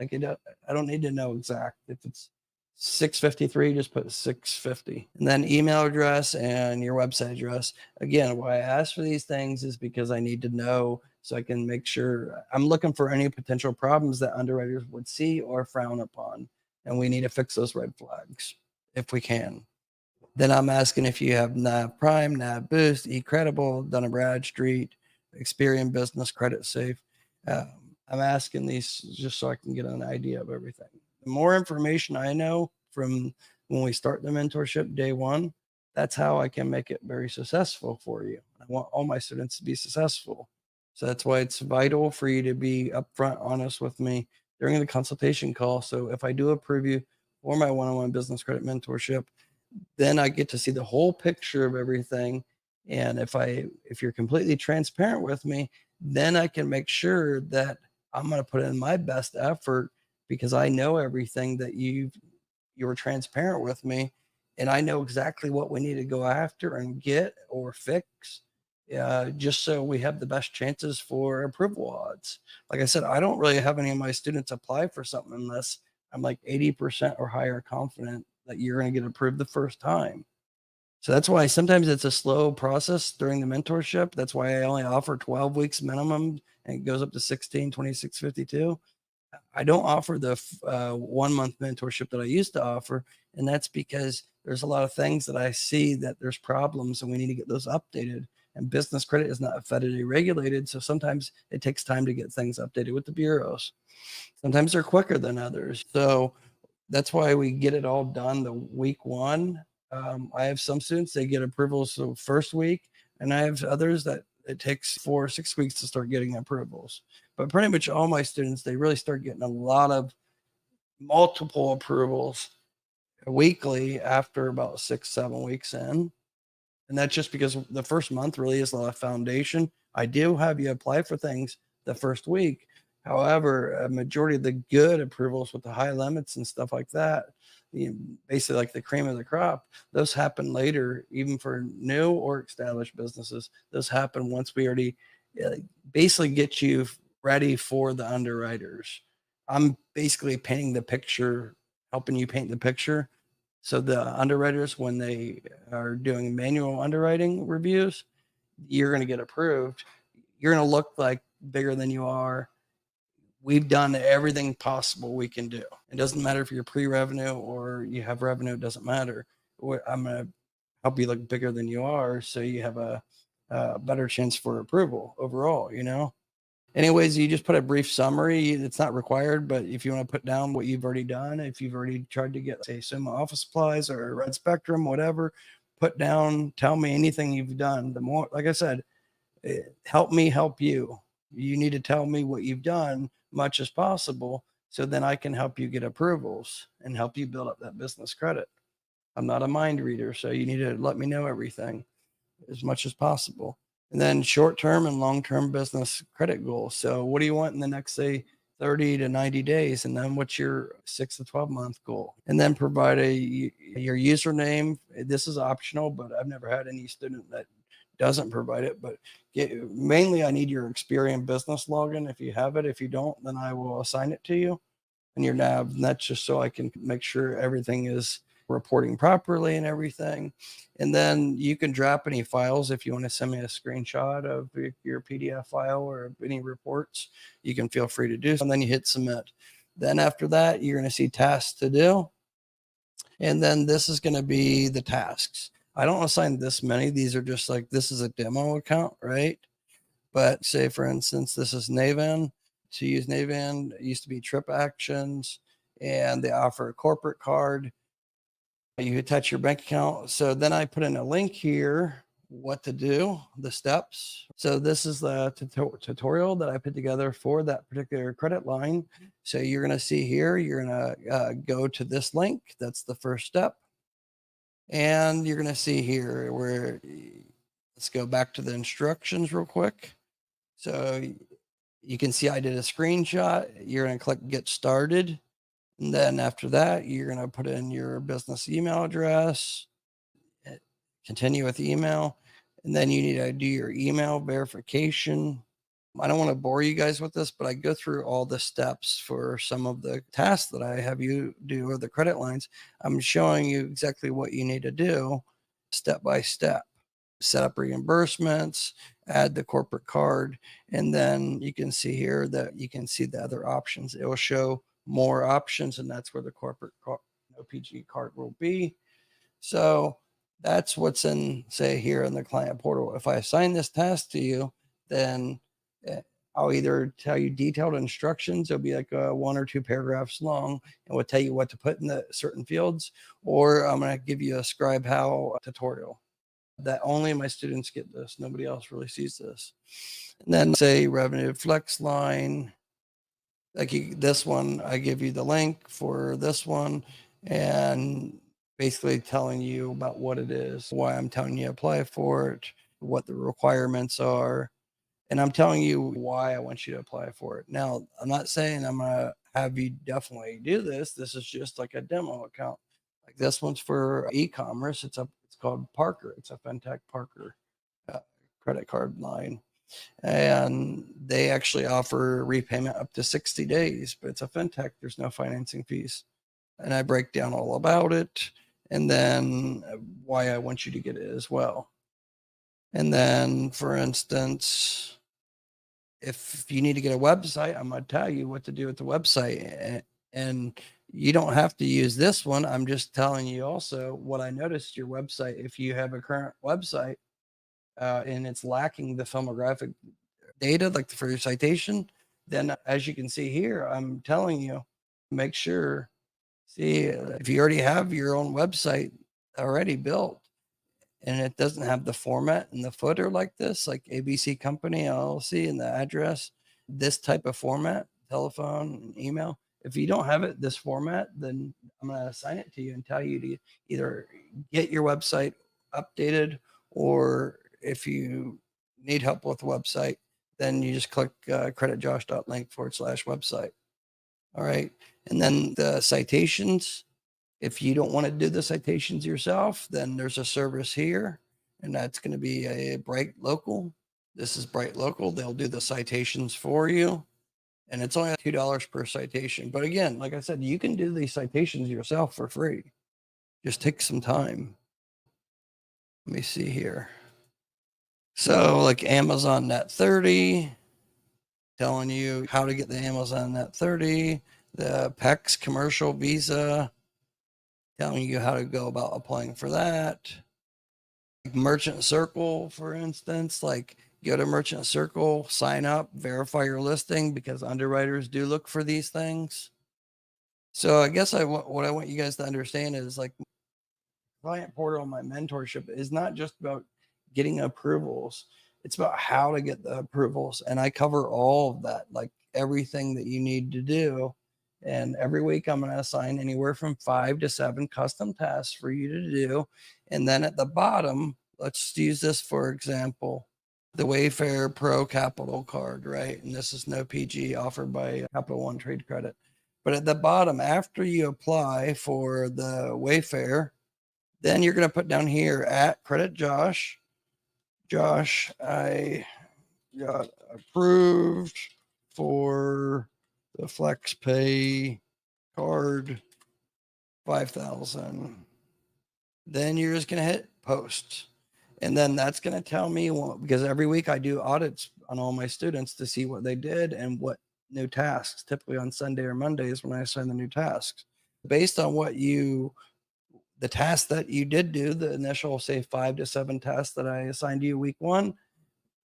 like it. I don't need to know exact. If it's 653, just put 650. And then email address and your website address. Again, why I ask for these things is because I need to know so I can make sure I'm looking for any potential problems that underwriters would see or frown upon. And we need to fix those red flags if we can. Then I'm asking if you have NAV Prime, NAV Boost, eCredible, Dun & Bradstreet, Experian Business, Credit Safe. I'm asking these just so I can get an idea of everything. The more information I know from when we start the mentorship day one, that's how I can make it very successful for you. I want all my students to be successful. So that's why it's vital for you to be upfront, honest with me during the consultation call. So if I do approve you for my one-on-one business credit mentorship, then I get to see the whole picture of everything. And if you're completely transparent with me, then I can make sure that I'm going to put in my best effort because I know everything that you were transparent with me, and I know exactly what we need to go after and get or fix, just so we have the best chances for approval odds. Like I said, I don't really have any of my students apply for something unless I'm like 80% or higher confident that you're going to get approved the first time. So that's why sometimes it's a slow process during the mentorship. That's why I only offer 12 weeks minimum and it goes up to 16, 26, 52. I don't offer the 1 month mentorship that I used to offer. And that's because there's a lot of things that I see that there's problems and we need to get those updated. And business credit is not federally regulated. So sometimes it takes time to get things updated with the bureaus. Sometimes they're quicker than others. So that's why we get it all done the week one. I have some students, they get approvals the first week, and I have others that it takes 4 or 6 weeks to start getting approvals. But pretty much all my students, they really start getting a lot of multiple approvals weekly after about 6, 7 weeks in. And that's just because the first month really is a lot of foundation. I do have you apply for things the first week. However, a majority of the good approvals with the high limits and stuff like that, basically like the cream of the crop, those happen later, even for new or established businesses. Those happen once we already basically get you ready for the underwriters. I'm basically painting the picture, helping you paint the picture. So the underwriters, when they are doing manual underwriting reviews, you're going to get approved. You're going to look like bigger than you are. We've done everything possible we can do. It doesn't matter if you're pre-revenue or you have revenue. It doesn't matter. I'm going to help you look bigger than you are so you have a better chance for approval overall, Anyways, you just put a brief summary. It's not required, but if you want to put down what you've already done, if you've already tried to get, say, Summa Office Supplies or Red Spectrum, whatever, put down, tell me anything you've done. The more, like I said, help me help you. You need to tell me what you've done much as possible so then I can help you get approvals and help you build up that business credit. I'm not a mind reader, so you need to let me know everything as much as possible. And then short-term and long-term business credit goals. So what do you want in the next, say, 30 to 90 days? And then what's your 6 to 12 month goal? And then provide your username. This is optional, but I've never had any student that doesn't provide it. But mainly I need your Experian business login. If you have it, if you don't, then I will assign it to you and your NAV. And that's just so I can make sure everything is reporting properly and everything. And then you can drop any files. If you want to send me a screenshot of your PDF file or any reports, you can feel free to do so. And then you hit submit. Then after that, you're going to see tasks to do. And then this is going to be the tasks. I don't assign this many. These are just like, this is a demo account, right? But say, for instance, this is Navan. To use Navan, it used to be Trip Actions, and they offer a corporate card. You attach your bank account. So then I put in a link here, what to do, the steps. So this is the tutorial that I put together for that particular credit line. So you're going to see here, you're going to go to this link. That's the first step. And you're going to see here where, let's go back to the instructions real quick. So you can see I did a screenshot. You're going to click get started. And then after that, you're going to put in your business email address, continue with email, and then you need to do your email verification. I don't want to bore you guys with this, but I go through all the steps for some of the tasks that I have you do or the credit lines. I'm showing you exactly what you need to do step by step. Set up reimbursements, add the corporate card, and then you can see here that you can see the other options. It will show more options, and that's where the corporate OPG card will be. So that's what's in, say, here in the client portal. If I assign this task to you, then I'll either tell you detailed instructions. It'll be like 1 or 2 paragraphs long, and will tell you what to put in the certain fields, or I'm going to give you a Scribe How tutorial that only my students get this. Nobody else really sees this. And then say revenue flex line, like this one, I give you the link for this one and basically telling you about what it is, why I'm telling you to apply for it, what the requirements are. And I'm telling you why I want you to apply for it. Now, I'm not saying I'm going to have you definitely do this. This is just like a demo account. Like this one's for e-commerce. It's called Parker. It's a FinTech Parker credit card line. And they actually offer repayment up to 60 days, but it's a FinTech. There's no financing fees. And I break down all about it and then why I want you to get it as well. And then, for instance, if you need to get a website, I'm going to tell you what to do with the website. And you don't have to use this one. I'm just telling you also what I noticed your website. If you have a current website and it's lacking the filmographic data, like for your citation, then as you can see here, I'm telling you, make sure, see, if you already have your own website already built, and it doesn't have the format in the footer like this, like ABC Company LLC and the address, this type of format, telephone and email. If you don't have it this format, then I'm going to assign it to you and tell you to either get your website updated, or if you need help with the website, then you just click creditjosh.link/website. All right. And then the citations. If you don't want to do the citations yourself, then there's a service here, and that's going to be a Bright Local. This is Bright Local. They'll do the citations for you, and it's only $2 per citation. But again, like I said, you can do these citations yourself for free. Just take some time. Let me see here. So like Amazon Net 30, telling you how to get the Amazon Net 30, the PEX commercial Visa, telling you how to go about applying for that. Merchant Circle, for instance, like go to Merchant Circle, sign up, verify your listing, because underwriters do look for these things. So I guess what I want you guys to understand is like client portal, my mentorship is not just about getting approvals. It's about how to get the approvals. And I cover all of that, like everything that you need to do. And every week I'm going to assign anywhere from 5 to 7 custom tasks for you to do. And then at the bottom, let's use this for example, the Wayfair Pro Capital Card, right? And this is no PG offered by Capital One Trade Credit. But at the bottom, after you apply for the Wayfair, then you're going to put down here at Credit Josh. Josh, I got approved for the FlexPay card 5,000. Then you're just going to hit post. And then that's going to tell me, well, because every week I do audits on all my students to see what they did and what new tasks, typically on Sunday or Mondays when I assign the new tasks. Based on what the tasks that you did do, the initial, say 5 to 7 tasks that I assigned you week 1,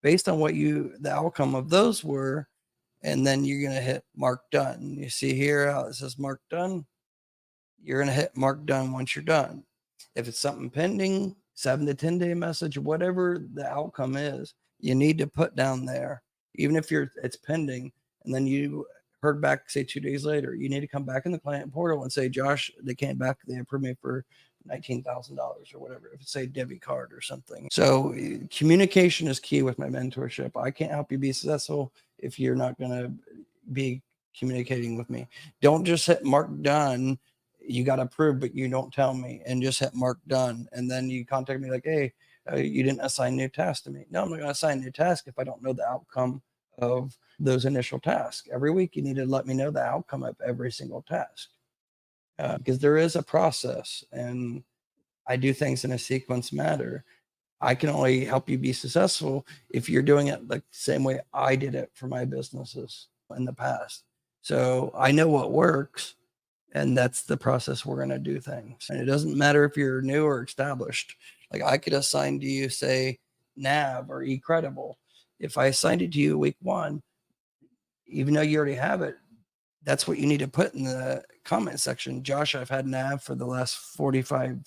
based on what the outcome of those were, and then you're going to hit mark done. You see here how it says mark done. You're going to hit mark done once you're done. If it's something pending, 7 to 10 day message, whatever the outcome is, you need to put down there, even if it's pending, and then you heard back, say 2 days later, you need to come back in the client portal and say, Josh, they came back, they approved me for $19,000 or whatever, if it's a debit card or something. So communication is key with my mentorship. I can't help you be successful if you're not going to be communicating with me. Don't just hit mark done. You got approved, but you don't tell me, and just hit mark done. And then you contact me like, hey, you didn't assign new tasks to me. No, I'm not going to assign new tasks if I don't know the outcome of those initial tasks. Every week, you need to let me know the outcome of every single task, because there is a process, and I do things in a sequence manner. I can only help you be successful if you're doing it like the same way I did it for my businesses in the past. So I know what works, and that's the process we're going to do things. And it doesn't matter if you're new or established. Like I could assign to you, say, NAV or eCredible. If I assigned it to you week 1, even though you already have it, that's what you need to put in the comment section. Josh, I've had NAV for the last 45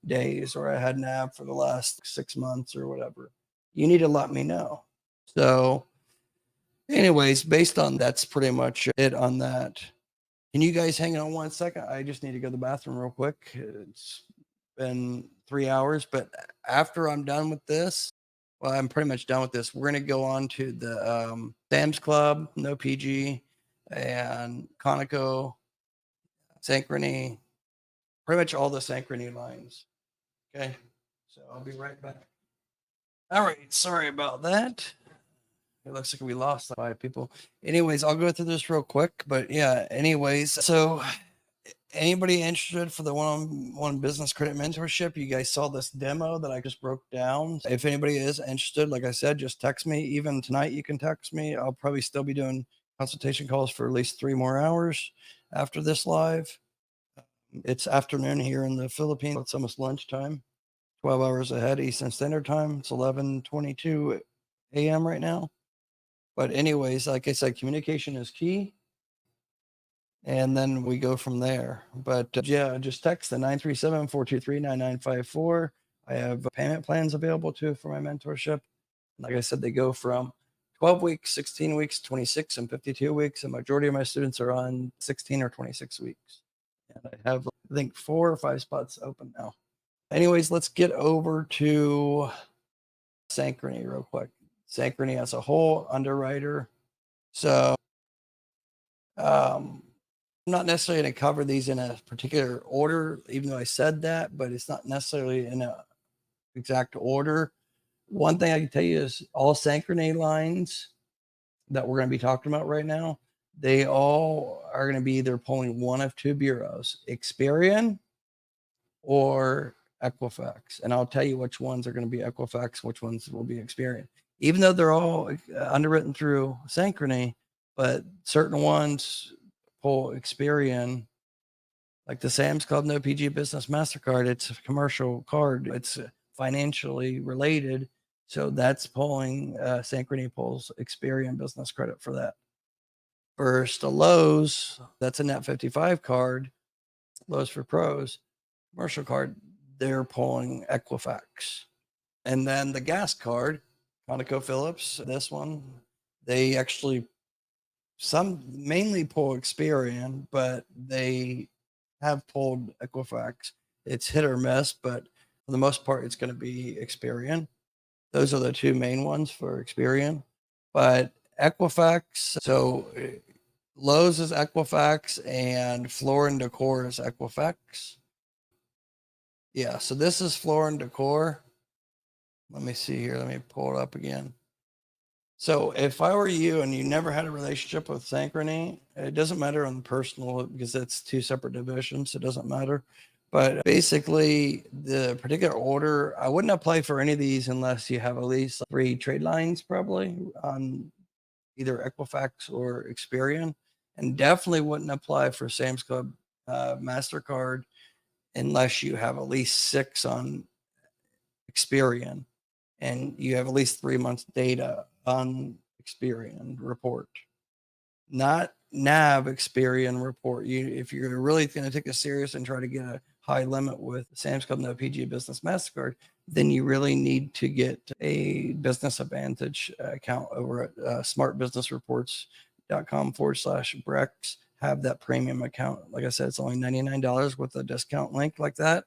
days, or I had NAV for the last 6 months, or whatever. You need to let me know. So anyways, based on that's pretty much it on that. Can you guys hang on 1 second? I just need to go to the bathroom real quick. It's been 3 hours, but after I'm done with this, well, I'm pretty much done with this. We're going to go on to the Sam's Club, No PG, and Conoco, Synchrony, pretty much all the Synchrony lines. Okay, so I'll be right back. All right, sorry about that. It looks like we lost 5 people. Anyways, I'll go through this real quick, but yeah, anyways, so anybody interested for the one-on-one business credit mentorship? You guys saw this demo that I just broke down. If anybody is interested, like I said, just text me. Even tonight, you can text me. I'll probably still be doing consultation calls for at least 3 more hours after this live. It's afternoon here in the Philippines. It's almost lunchtime, 12 hours ahead Eastern Standard Time. It's 11:22 a.m. right now. But anyways, like I said, communication is key. And then we go from there. But yeah, just text the 937-423-9954. I have payment plans available too for my mentorship. Like I said, they go from 12 weeks, 16 weeks, 26, and 52 weeks. The majority of my students are on 16 or 26 weeks. And I have, I think, 4 or 5 spots open now. Anyways, let's get over to Synchrony real quick. Synchrony as a whole, underwriter. So I'm not necessarily going to cover these in a particular order, even though I said that, but it's not necessarily in a exact order. One thing I can tell you is all Synchrony lines that we're going to be talking about right now, they all are going to be either pulling one of 2 bureaus, Experian or Equifax. And I'll tell you which ones are going to be Equifax, which ones will be Experian. Even though they're all underwritten through Synchrony, but certain ones pull Experian, like the Sam's Club No PG Business MasterCard. It's a commercial card. It's financially related. So that's pulling, Synchrony pulls Experian business credit for that. First, Lowe's, that's a Net 55 card. Lowe's for Pros, commercial card, they're pulling Equifax. And then the gas card, ConocoPhillips, this one, they actually mainly pull Experian, but they have pulled Equifax. It's hit or miss, but for the most part, it's going to be Experian. Those are the 2 main ones for Experian. But Equifax, so Lowe's is Equifax and Floor & Decor is Equifax. Yeah, so this is Floor & Decor. Let me see here. Let me pull it up again. So if I were you and you never had a relationship with Synchrony, it doesn't matter on the personal because it's 2 separate divisions. It doesn't matter. But basically, the particular order, I wouldn't apply for any of these unless you have at least 3 trade lines probably on either Equifax or Experian. And definitely wouldn't apply for Sam's Club MasterCard unless you have at least 6 on Experian and you have at least 3 months data on Experian report. Not NAV Experian report. If you're really going to take this serious and try to get a high limit with Sam's Club No PG Business MasterCard, then you really need to get a Business Advantage account over at smartbusinessreports.com/Brex. Have that premium account. Like I said, it's only $99 with a discount link like that.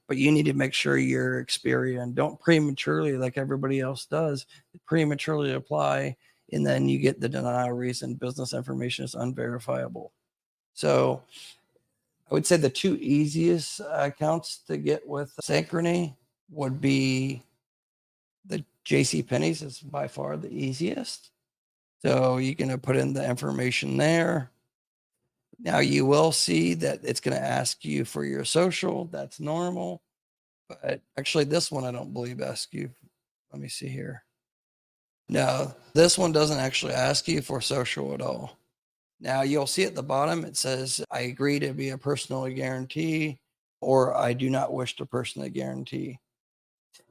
But you need to make sure you're Experian. Don't prematurely, like everybody else does, prematurely apply And then you get the denial reason, business information is unverifiable. So I would say the two easiest accounts to get with Synchrony would be the JCPenney's is by far the easiest. So you're going to put in the information there. Now you will see that it's going to ask you for your social. That's normal. But actually this one, I don't believe asks you. Let me see here. No, this one doesn't actually ask you for social at all. Now you'll see at the bottom, it says, I agree to be a personal guarantee, or I do not wish to personally guarantee.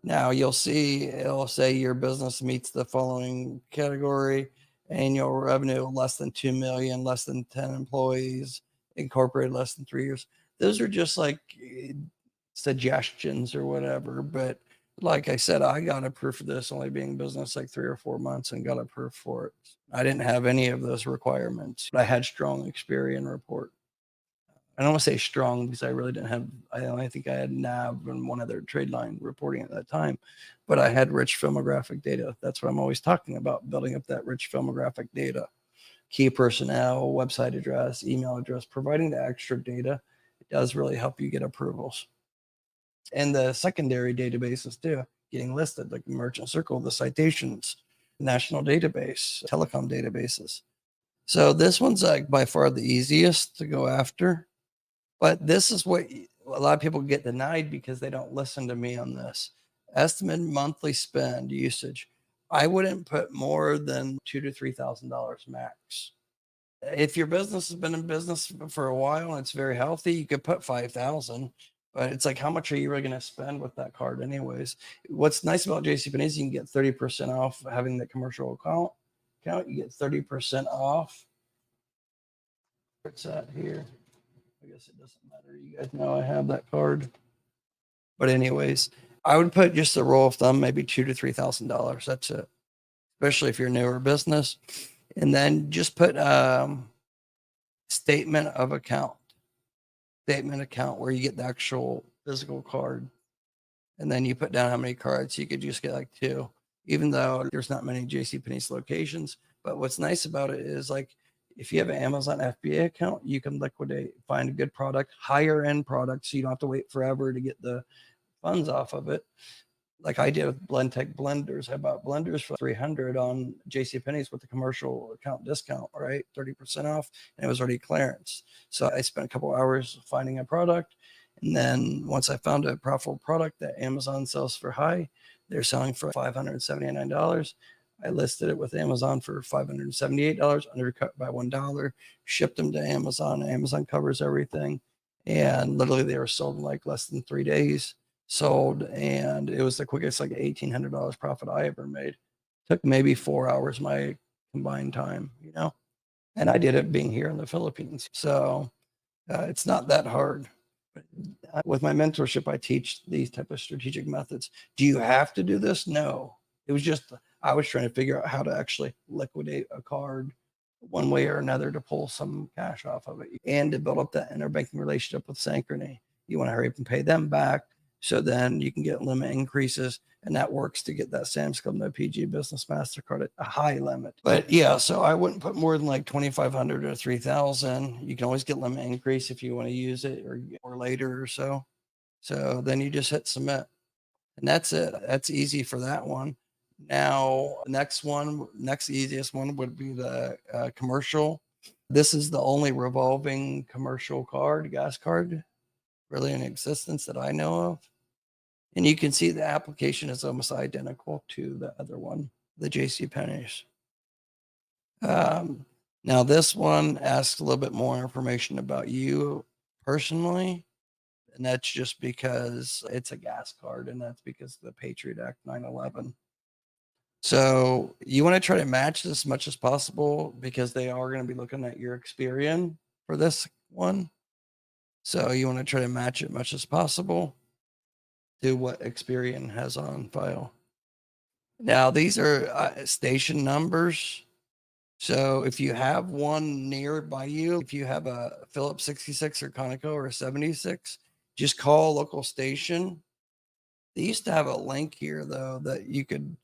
Now you'll see, it'll say your business meets the following category: annual revenue less than 2 million, less than 10 employees, incorporated less than 3 years. Those are just like suggestions or whatever. But like I said, I got approved for this only being in business like 3 or 4 months and got approved for it. I didn't have any of those requirements. I had strong Experian report. I don't want to say strong because I really didn't have, I only think I had NAV and one other trade line reporting at that time, but I had rich filmographic data. That's what I'm always talking about, building up that rich filmographic data. Key personnel, website address, email address, providing the extra data. It does really help you get approvals. And the secondary databases too, getting listed, like Merchant Circle, the citations, national database, telecom databases. So this one's like by far the easiest to go after. But this is what a lot of people get denied because they don't listen to me on this. Estimated monthly spend usage. I wouldn't put more than $2,000 to $3,000 max. If your business has been in business for a while and it's very healthy, you could put 5,000. But it's like, how much are you really going to spend with that card, anyways? What's nice about JCPenney is you can get 30% off having the commercial account. You get 30% off. What's that here? I guess it doesn't matter. You guys know I have that card. But anyways, I would put just a rule of thumb, maybe $2,000 to $3,000. That's it. Especially if you're a newer business. And then just put statement of account. Statement account where you get the actual physical card. And then you put down how many cards. You could just get like 2, even though there's not many JCPenney's locations. But what's nice about it is, like, if you have an Amazon FBA account, you can liquidate, find a good product, higher end product, so you don't have to wait forever to get the funds off of it. Like I did with Blendtec blenders. I bought blenders for $300 on JCPenney's with the commercial account discount, right? 30% off, and it was already clearance. So I spent a couple hours finding a product. And then once I found a profitable product that Amazon sells for high, they're selling for $579. I listed it with Amazon for $578, undercut by $1, shipped them to Amazon. Amazon covers everything. And literally they were sold in like less than 3 days. Sold, and it was the quickest like $1,800 profit I ever made. Took maybe 4 hours my combined time, and I did it being here in the Philippines. So it's not that hard. With my mentorship, I teach these type of strategic methods. Do you have to do this? No. It was just, I was trying to figure out how to actually liquidate a card one way or another to pull some cash off of it and to build up that interbanking relationship with Synchrony. You want to hurry up and pay them back, so then you can get limit increases, and that works to get that Sam's Club, no PG Business MasterCard at a high limit. But yeah, so I wouldn't put more than like 2,500 or 3,000. You can always get limit increase if you want to use it or later or so. So then you just hit submit, and that's it. That's easy for that one. Now, next easiest one would be the commercial. This is the only revolving commercial card, gas card, really in existence that I know of. And you can see the application is almost identical to the other one, the JCPenney's. Now this one asks a little bit more information about you personally. And that's just because it's a gas card, and that's because of the Patriot Act 9/11. So you want to try to match this as much as possible because they are going to be looking at your Experian for this one. So you want to try to match it as much as possible to what Experian has on file. Now, these are station numbers. So if you have one nearby you, if you have a Philips 66 or Conoco or a 76, just call a local station. They used to have a link here, though, that you could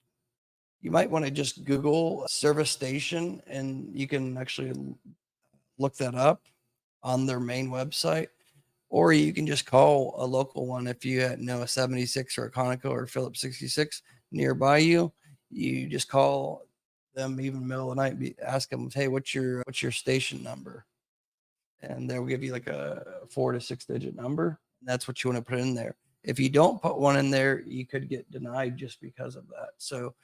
you might want to just Google service station, and you can actually look that up on their main website. Or you can just call a local one if you know a 76 or a Conoco or a Phillips 66 nearby you. You just call them even middle of the night, ask them, hey, what's your station number? And they'll give you like a 4 to 6 digit number. And that's what you want to put in there. If you don't put one in there, you could get denied just because of that. So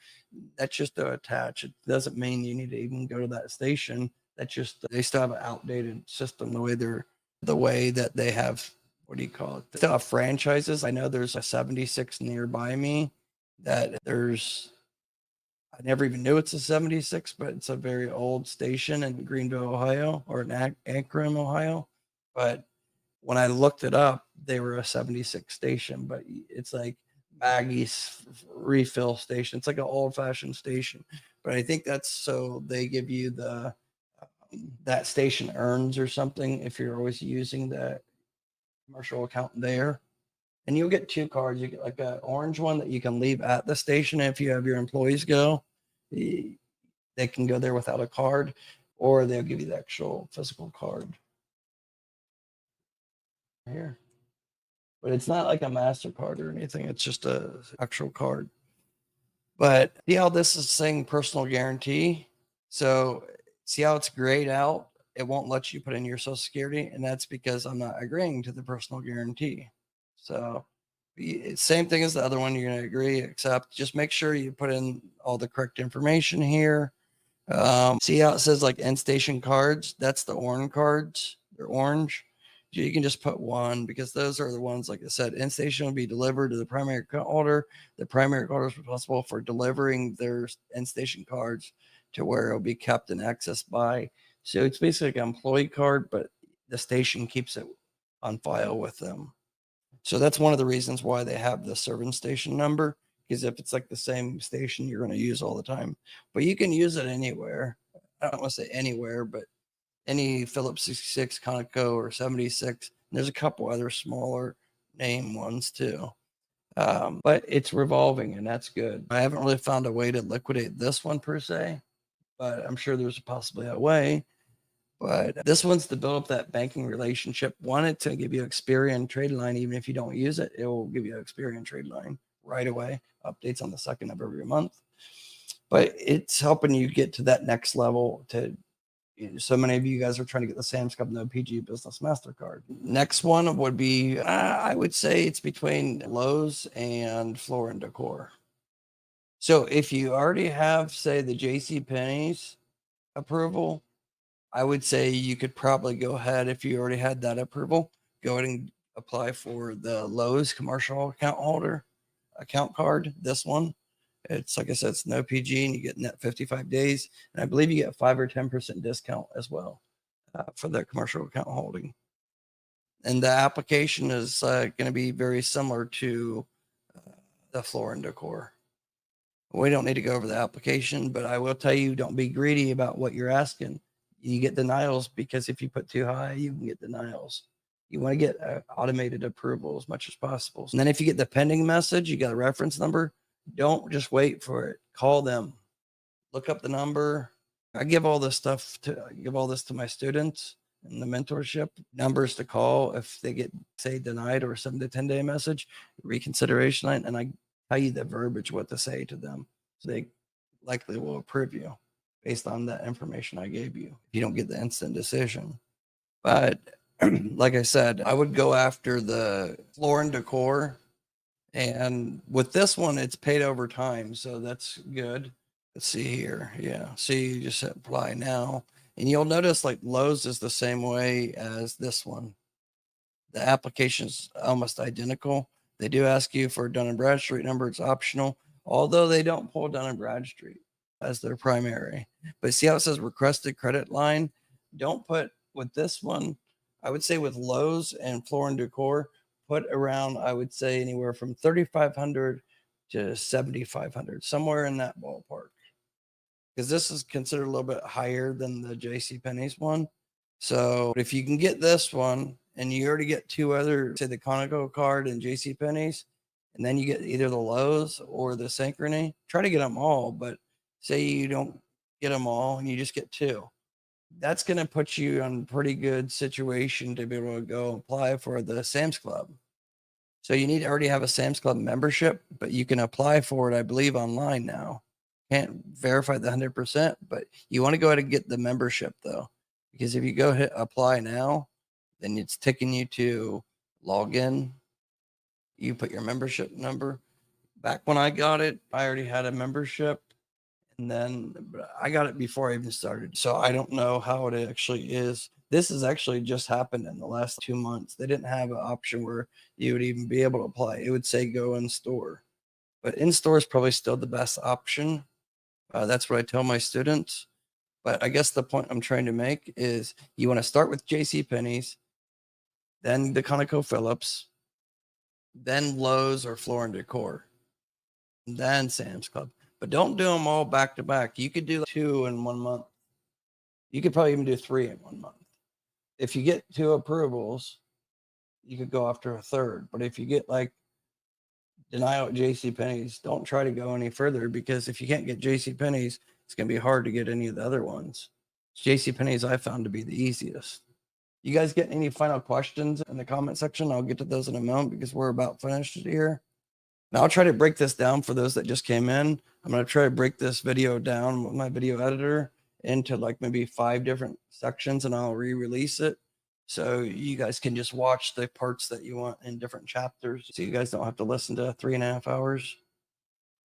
that's just to attach. It doesn't mean you need to even go to that station. That's just, they still have an outdated system the way that they have, what do you call it? They still have franchises. I know there's a 76 nearby me that I never even knew it's a 76, but it's a very old station in Greenville, Ohio, or in Akron, Ohio. But when I looked it up, they were a 76 station, but it's like Maggie's refill station. It's like an old fashioned station, but I think that's so they give you that station earns or something if you're always using the commercial account there. And you'll get 2 cards. You get like an orange one that you can leave at the station if you have your employees go. They can go there without a card, or they'll give you the actual physical card here. But it's not like a MasterCard or anything. It's just a actual card. But see how this is saying personal guarantee? So see how it's grayed out? It won't let you put in your Social Security, and that's because I'm not agreeing to the personal guarantee. So same thing as the other one. You're going to agree, except just make sure you put in all the correct information here. See how it says like end station cards? That's the orange cards. They're orange. You can just put 1 because those are the ones, like I said, end station will be delivered to the primary account holder. The primary account holder is responsible for delivering their end station cards to where it'll be kept and accessed by. So it's basically like an employee card, but the station keeps it on file with them. So that's one of the reasons why they have the service station number, because if it's like the same station, you're going to use all the time. But you can use it anywhere. I don't want to say anywhere, but any Phillips 66, Conoco, or 76. There's a couple other smaller name ones too. But it's revolving, and that's good. I haven't really found a way to liquidate this one per se, but I'm sure there's possibly a way. But this one's to build up that banking relationship. Wanted to give you Experian trade line. Even if you don't use it, it will give you an Experian trade line right away. Updates on the 2nd of every month. But it's helping you get to that next level. So many of you guys are trying to get the Sam's Club No PG Business MasterCard. Next one would be, I would say it's between Lowe's and Floor and Decor. So if you already have, say, the JCPenney's approval, I would say you could probably go ahead, if you already had that approval, go ahead and apply for the Lowe's commercial account holder account card. This one, it's like I said, it's no PG, and you get net 55 days. And I believe you get 5 or 10% discount as well for the commercial account holding. And the application is going to be very similar to the Floor and Decor. We don't need to go over the application, but I will tell you, don't be greedy about what you're asking. You get denials because if you put too high, you can get denials. You want to get automated approval as much as possible. And then if you get the pending message, you got a reference number, don't just wait for it. Call them, look up the number. I give all this to my students in the mentorship. Numbers to call if they get, say, denied or a 7 to 10 day message, reconsideration line, and I tell you the verbiage, what to say to them. So they likely will approve you based on that information I gave you if you don't get the instant decision. But like I said, I would go after the Floor and Decor. And with this one, it's paid over time. So that's good. Let's see here. Yeah. See, you just hit apply now. And you'll notice like Lowe's is the same way as this one. The application is almost identical. They do ask you for a Dun & Bradstreet number. It's optional, although they don't pull Dun & Bradstreet as their primary. But see how it says requested credit line? Don't put with this one. I would say with Lowe's and Floor and Decor, put around, I would say anywhere from 3,500 to 7,500, somewhere in that ballpark. Because this is considered a little bit higher than the JCPenney's one. So if you can get this one and you already get 2 other, say the Conoco card and JCPenney's, and then you get either the Lowe's or the Synchrony, try to get them all, but say you don't get them all and you just get 2. That's going to put you on a pretty good situation to be able to go apply for the Sam's Club. So you need to already have a Sam's Club membership, but you can apply for it, I believe, online now. Can't verify the 100%, but you want to go ahead and get the membership though, because if you go hit apply now, then it's taking you to log in. You put your membership number. Back when I got it, I already had a membership, and then I got it before I even started. So I don't know how it actually is. This has actually just happened in the last 2 months. They didn't have an option where you would even be able to apply. It would say go in store, but in store is probably still the best option. That's what I tell my students. But I guess the point I'm trying to make is you want to start with JCPenney's, then the ConocoPhillips, then Lowe's or Floor and Decor, then Sam's Club. But don't do them all back to back. You could do 2 in 1 month. You could probably even do 3 in 1 month. If you get 2 approvals, you could go after a third. But if you get like denial at JCPenney's, don't try to go any further, because if you can't get JCPenney's, it's going to be hard to get any of the other ones. JCPenney's I found to be the easiest. You guys get any final questions in the comment section? I'll get to those in a moment because we're about finished here. Now I'll try to break this down for those that just came in. I'm going to try to break this video down with my video editor into like maybe 5 different sections, and I'll re-release it. So you guys can just watch the parts that you want in different chapters. So you guys don't have to listen to 3.5 hours.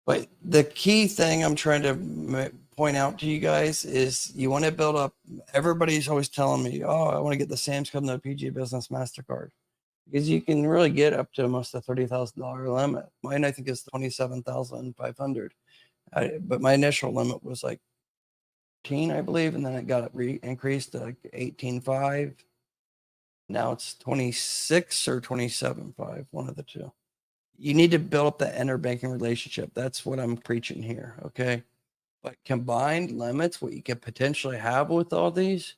But the key thing I'm trying to point out to you guys is you want to build up. Everybody's always telling me, oh, I want to get the Sam's Club and the PG Business MasterCard, because you can really get up to almost a $30,000 limit. Mine, I think, is $27,500. But my initial limit was like 18, I believe, and then it got increased to like 18.5. Now it's 26 or 27.5, one of the two. You need to build up that interbanking relationship. That's what I'm preaching here, okay? But combined limits, what you could potentially have with all these,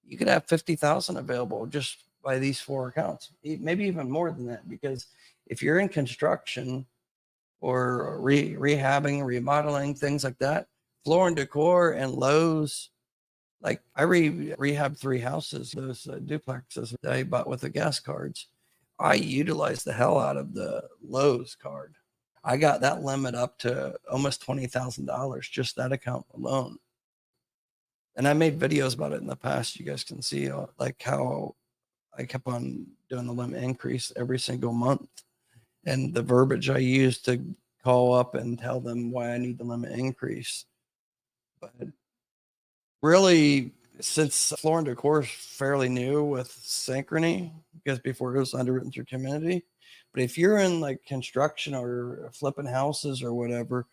you could have 50,000 available just by these 4 accounts, maybe even more than that, because if you're in construction or rehabbing, remodeling, things like that, Floor and Decor and Lowe's, like I rehabbed 3 houses, those duplexes that I bought with the gas cards. I utilized the hell out of the Lowe's card. I got that limit up to almost $20,000, just that account alone. And I made videos about it in the past. You guys can see like how I kept on doing the limit increase every single month, and the verbiage I used to call up and tell them why I need the limit increase. But really, since Floor and Decor is fairly new with Synchrony, because before it was underwritten through Community. But if you're in like construction or flipping houses or whatever,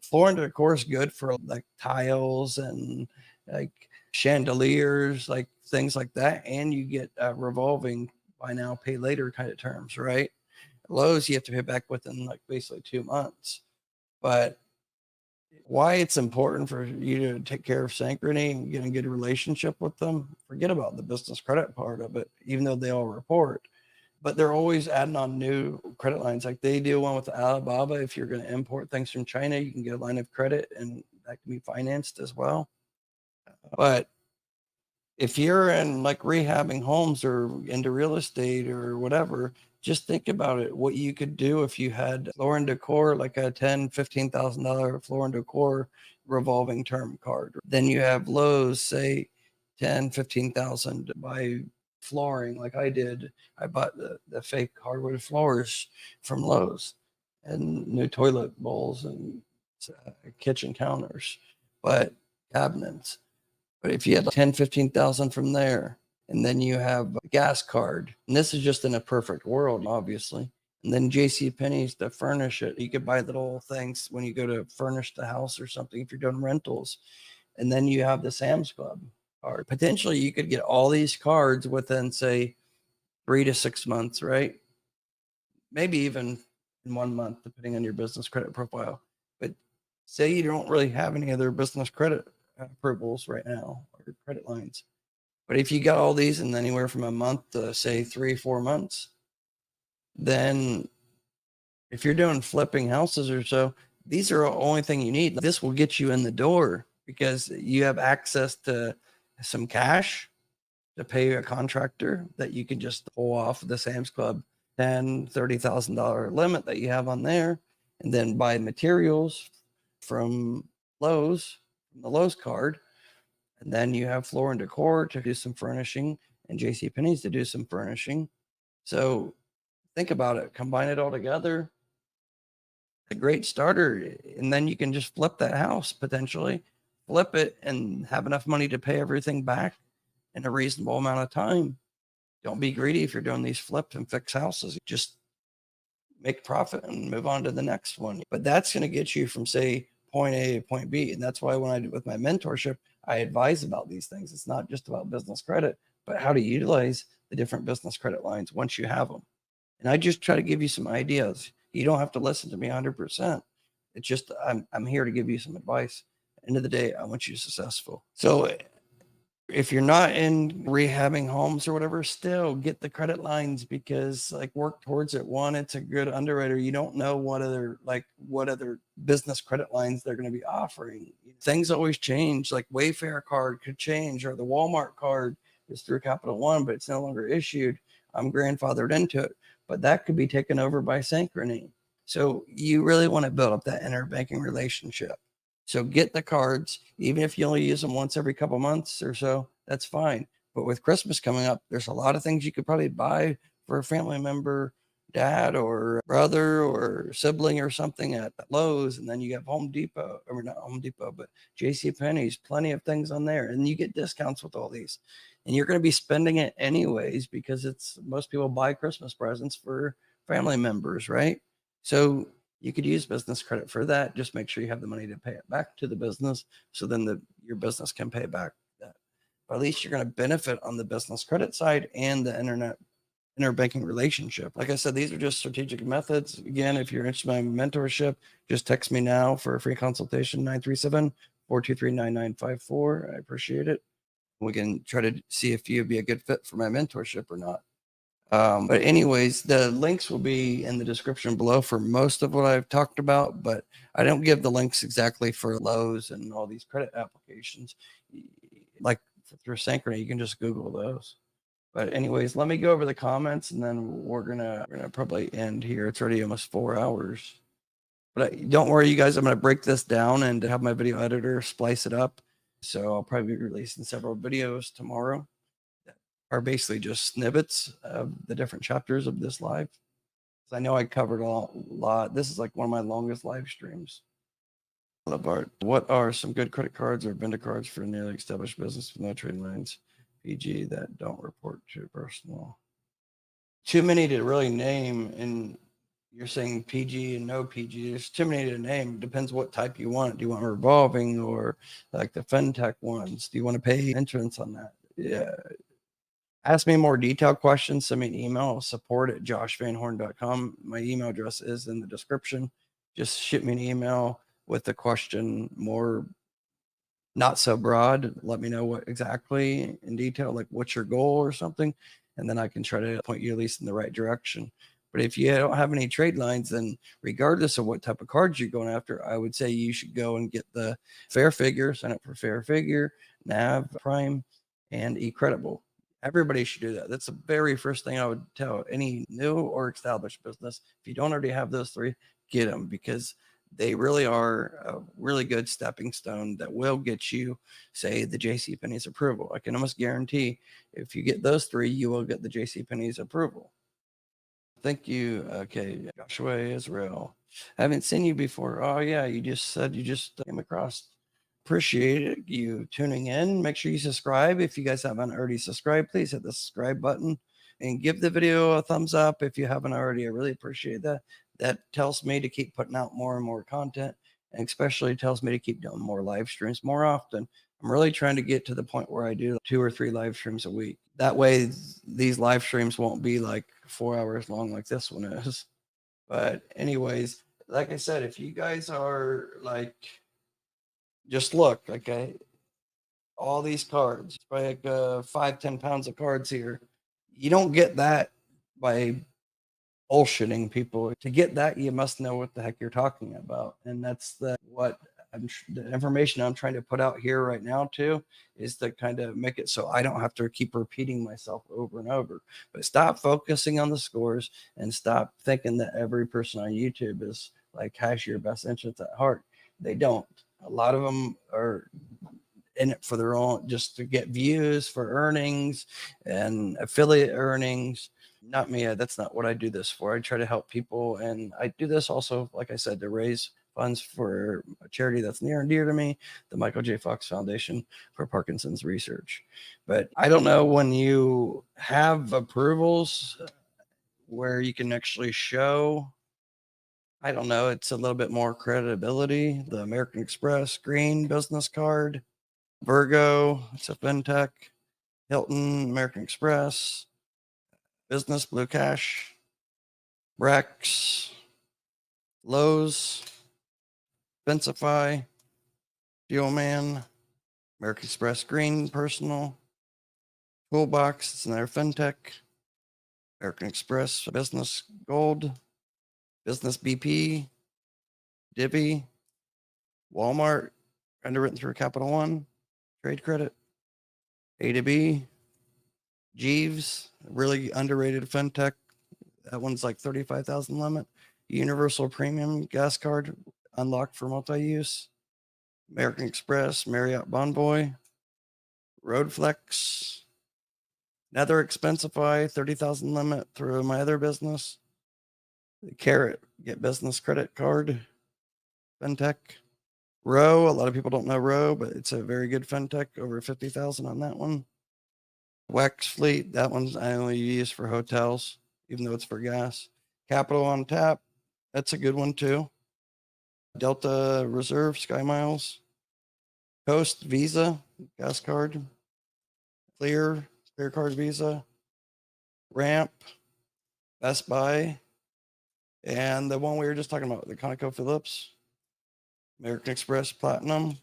Floor and Decor is good for like tiles and like chandeliers, like things like that. And you get revolving buy now, pay later kind of terms, right? Lowe's, you have to pay back within like basically 2 months. But why it's important for you to take care of Synchrony and get a good relationship with them, forget about the business credit part of it, even though they all report. But they're always adding on new credit lines. Like they do one with Alibaba. If you're going to import things from China, you can get a line of credit and that can be financed as well. But if you're in like rehabbing homes or into real estate or whatever, just think about it. What you could do if you had Floor and Decor, like a $10,000-$15,000 Floor and Decor revolving term card. Then you have Lowe's, say $10,000-$15,000 to buy flooring, like I did. I bought the fake hardwood floors from Lowe's and new toilet bowls and kitchen counters, but cabinets. But if you had 10, 15,000 from there, and then you have a gas card, and this is just in a perfect world, obviously. And then JCPenney's to furnish it. You could buy little things when you go to furnish the house or something if you're doing rentals. And then you have the Sam's Club card. Potentially, you could get all these cards within, say, 3 to 6 months, right? Maybe even in 1 month, depending on your business credit profile. But say you don't really have any other business credit approvals right now or credit lines. But if you got all these in anywhere from a month to say 3-4 months, then if you're doing flipping houses or so, these are the only thing you need. This will get you in the door because you have access to some cash to pay a contractor that you can just pull off the Sam's Club $30,000 limit that you have on there, and then buy materials from Lowe's, from the Lowe's card. And then you have Floor and Decor to do some furnishing and JCPenney's to do some furnishing. So think about it, combine it all together. A great starter, and then you can just flip that house, potentially flip it and have enough money to pay everything back in a reasonable amount of time. Don't be greedy if you're doing these flip and fix houses. Just make profit and move on to the next one. But that's going to get you from, say, point A to point B. And that's why when I do with my mentorship, I advise about these things. It's not just about business credit, but how to utilize the different business credit lines once you have them. And I just try to give you some ideas. You don't have to listen to me 100%. It's just I'm here to give you some advice. End of the day, I want you successful. So if you're not in rehabbing homes or whatever, still get the credit lines, because like work towards it. One, it's a good underwriter. You don't know what other business credit lines they're going to be offering. Things always change. Like Wayfair card could change, or the Walmart card is through Capital One, but it's no longer issued. I'm grandfathered into it, but that could be taken over by Synchrony. So you really want to build up that interbanking relationship. So get the cards, even if you only use them once every couple months or so, that's fine. But with Christmas coming up, there's a lot of things you could probably buy for a family member, dad or brother or sibling or something at Lowe's. And then you have Home Depot, or not Home Depot, but JCPenney's, plenty of things on there. And you get discounts with all these. And you're going to be spending it anyways, because most people buy Christmas presents for family members, right? So you could use business credit for that. Just make sure you have the money to pay it back to the business, so then your business can pay back that. But at least you're going to benefit on the business credit side and the interbanking relationship. Like I said, these are just strategic methods. Again, if you're interested in my mentorship, just text me now for a free consultation, 937-423-9954. I appreciate it. We can try to see if you'd be a good fit for my mentorship or not. But anyways, the links will be in the description below for most of what I've talked about, but I don't give the links exactly for Lowe's and all these credit applications. Like through Synchrony, you can just Google those. But anyways, let me go over the comments, and then we're gonna probably end here. It's already almost 4 hours. But don't worry, you guys, I'm gonna break this down and have my video editor splice it up. So I'll probably be releasing several videos tomorrow that are basically just snippets of the different chapters of this live. I know I covered a lot. This is like one of my longest live streams. What are some good credit cards or vendor cards for nearly established business with no trade lines, PG, that don't report to personal? Too many to really name, and you're saying PG and no PG. There's too many to name. Depends what type you want. Do you want revolving or like the FinTech ones? Do you want to pay entrance on that? Yeah. Ask me more detailed questions. Send me an email, support@joshvanhorn.com. My email address is in the description. Just shoot me an email with the question more not so broad. Let me know what exactly in detail, like what's your goal or something, and then I can try to point you at least in the right direction. But if you don't have any trade lines, then regardless of what type of cards you're going after, I would say you should go and get the Fair Figure, sign up for Fair Figure, NAV, Prime, and eCredible. Everybody should do that. That's the very first thing I would tell any new or established business. If you don't already have those three, get them, because they really are a really good stepping stone that will get you, say, the JCPenney's approval. I can almost guarantee if you get those three, you will get the JCPenney's approval. Thank you. Okay, Joshua Israel. I haven't seen you before. Oh yeah, you just said you just came across. Appreciate it, you tuning in. Make sure you subscribe. If you guys haven't already subscribed, please hit the subscribe button and give the video a thumbs up if you haven't already. I really appreciate that. That tells me to keep putting out more and more content, and especially tells me to keep doing more live streams more often. I'm really trying to get to the point where I do 2 or 3 live streams a week. That way, these live streams won't be like 4 hours long like this one is. But anyways, like I said, if you guys are like, just look, okay, all these cards, probably like 5-10 pounds of cards here. You don't get that by bullshitting people. To get that, you must know what the heck you're talking about. And that's what the information I'm trying to put out here right now too, is to kind of make it so I don't have to keep repeating myself over and over. But stop focusing on the scores and stop thinking that every person on YouTube is like has your best interests at heart. They don't. A lot of them are in it for their own, just to get views for earnings and affiliate earnings. Not me. That's not what I do this for. I try to help people, and I do this also, like I said, to raise funds for a charity that's near and dear to me, the Michael J. Fox Foundation for Parkinson's Research. But I don't know, when you have approvals where you can actually show, I don't know, it's a little bit more credibility. The American Express green business card, Virgo, it's a fintech, Hilton, American Express, Business, Blue Cash, Brex, Lowe's, Expensify, Fuelman, American Express Green Personal, Toolbox, it's another fintech, American Express Business Gold, Business BP, Divvy, Walmart, underwritten through Capital One, Trade Credit, A to B, Jeeves, really underrated fintech. That one's like 35,000 limit. Universal Premium Gas Card, unlocked for multi-use. American Express, Marriott Bonvoy, Roadflex, Nether Expensify, 30,000 limit through my other business. Carrot, get business credit card, fintech. Row, a lot of people don't know Row, but it's a very good fintech, over 50,000 on that one. Wex Fleet, that one's I only use for hotels, even though it's for gas. Capital on Tap, that's a good one too. Delta Reserve, Sky Miles. Coast Visa, gas card. Clear card Visa. Ramp, Best Buy, and the one we were just talking about, the ConocoPhillips, American Express Platinum,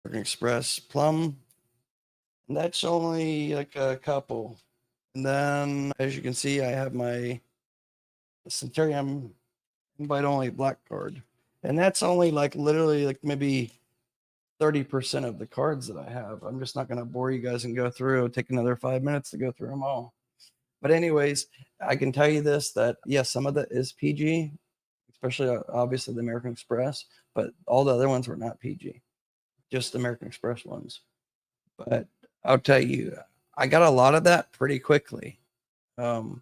American Express Plum. And that's only like a couple. And then, as you can see, I have my Centurion invite only black card. And that's only like literally like maybe 30% of the cards that I have. I'm just not going to bore you guys and go through. It'll take another 5 minutes to go through them all. But anyways, I can tell you this, that yes, some of that is PG, especially obviously the American Express, but all the other ones were not PG, just American Express ones. But I'll tell you, I got a lot of that pretty quickly. Brand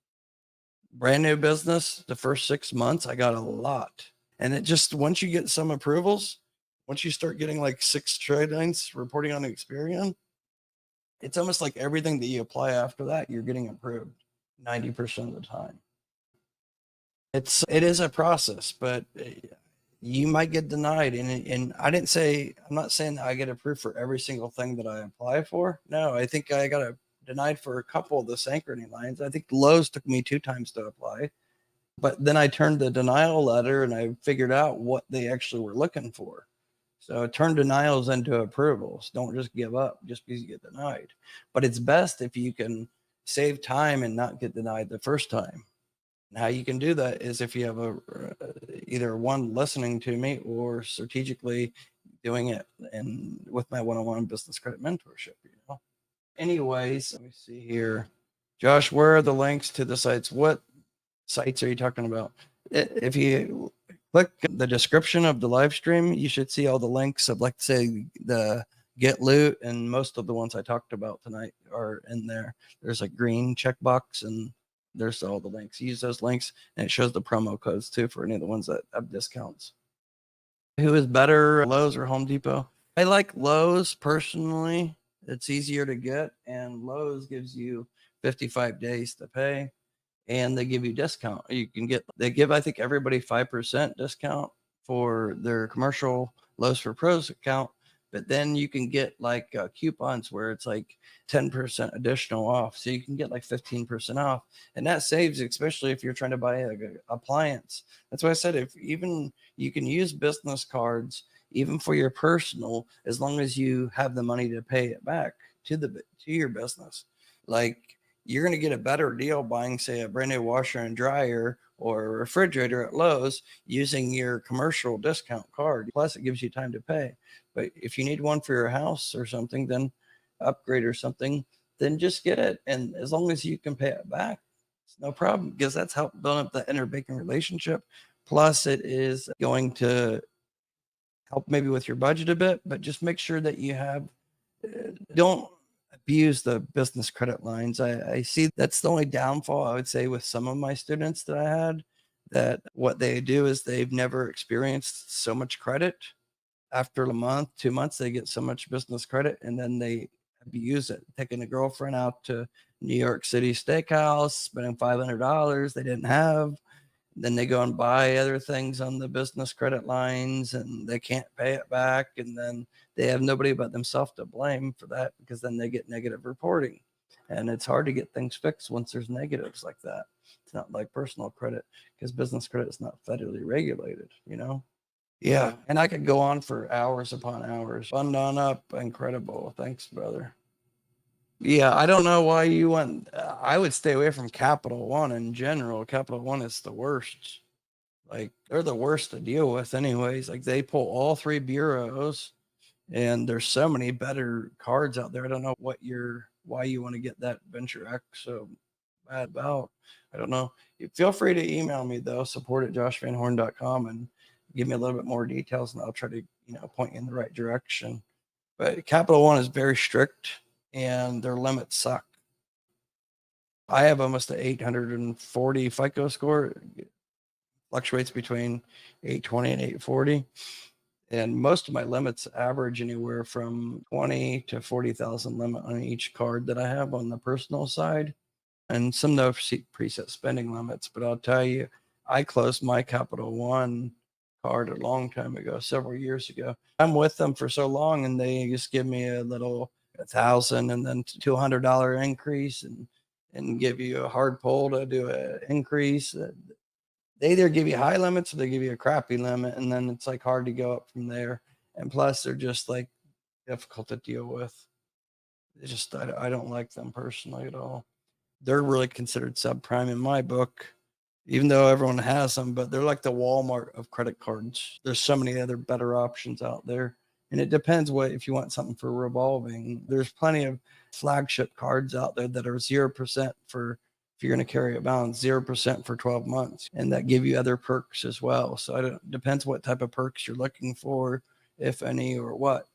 new business, the first 6 months, I got a lot. And it just, once you get some approvals, once you start getting like 6 trade lines reporting on Experian, it's almost like everything that you apply after that, you're getting approved 90% of the time. It is a process, but you might get denied. And I'm not saying that I get approved for every single thing that I apply for. No, I think I got denied for a couple of the Synchrony lines. I think Lowe's took me 2 times to apply, but then I turned the denial letter and I figured out what they actually were looking for. So turn denials into approvals. Don't just give up just because you get denied. But it's best if you can save time and not get denied the first time. And how you can do that is if you have either one listening to me or strategically doing it and with my one-on-one business credit mentorship. Anyways, let me see here. Josh, where are the links to the sites? What sites are you talking about? If you click the description of the live stream, you should see all the links of, like, say, the Get Loot, and most of the ones I talked about tonight are in there. There's a green checkbox, and there's all the links. Use those links, and it shows the promo codes too for any of the ones that have discounts. Who is better, Lowe's or Home Depot? I like Lowe's personally. It's easier to get, and Lowe's gives you 55 days to pay, and they give you discount. They give, I think, everybody 5% discount for their commercial Lowe's for Pros account, but then you can get like coupons where it's like 10% additional off. So you can get like 15% off, and that saves, especially if you're trying to buy an appliance. That's why I said, if even you can use business cards, even for your personal, as long as you have the money to pay it back to your business. Like, you're going to get a better deal buying, say, a brand new washer and dryer or a refrigerator at Lowe's using your commercial discount card. Plus, it gives you time to pay. But if you need one for your house or something, then upgrade or something, then just get it. And as long as you can pay it back, it's no problem, because that's how building up that inter-banking relationship. Plus, it is going to help maybe with your budget a bit, but just make sure that you have, don't abuse the business credit lines. I see that's the only downfall I would say with some of my students that I had, that what they do is they've never experienced so much credit. After a month, 2 months, they get so much business credit and then they abuse it, taking a girlfriend out to New York City steakhouse, spending $500 they didn't have. Then they go and buy other things on the business credit lines and they can't pay it back. And then they have nobody but themselves to blame for that, because then they get negative reporting. And it's hard to get things fixed once there's negatives like that. It's not like personal credit, because business credit is not federally regulated, you know? Yeah. And I could go on for hours upon hours. Fund on up. Incredible. Thanks, brother. Yeah, I don't know why you went. I would stay away from Capital One in general. Capital One is the worst. Like, they're the worst to deal with, anyways. Like, they pull all three bureaus, and there's so many better cards out there. I don't know why you want to get that Venture X so bad about. I don't know. Feel free to email me though, support@joshvanhorn.com, and give me a little bit more details, and I'll try to point you in the right direction. But Capital One is very strict, and their limits suck. I have almost an 840 FICO score. It fluctuates between 820 and 840. And most of my limits average anywhere from 20 to 40,000 limit on each card that I have on the personal side. And some no preset spending limits. But I'll tell you, I closed my Capital One card a long time ago, several years ago. I'm with them for so long, and they just give me a little $1,000 and then $200 increase, and give you a hard pull to do an increase. They either give you high limits or they give you a crappy limit, and then it's like hard to go up from there. And plus, they're just like difficult to deal with. It's just I don't like them personally at all. They're really considered subprime in my book, even though everyone has them, but they're like the Walmart of credit cards. There's so many other better options out there. And it depends if you want something for revolving. There's plenty of flagship cards out there that are 0% for, if you're going to carry a balance, 0% for 12 months, and that give you other perks as well. So it depends what type of perks you're looking for, if any, or what,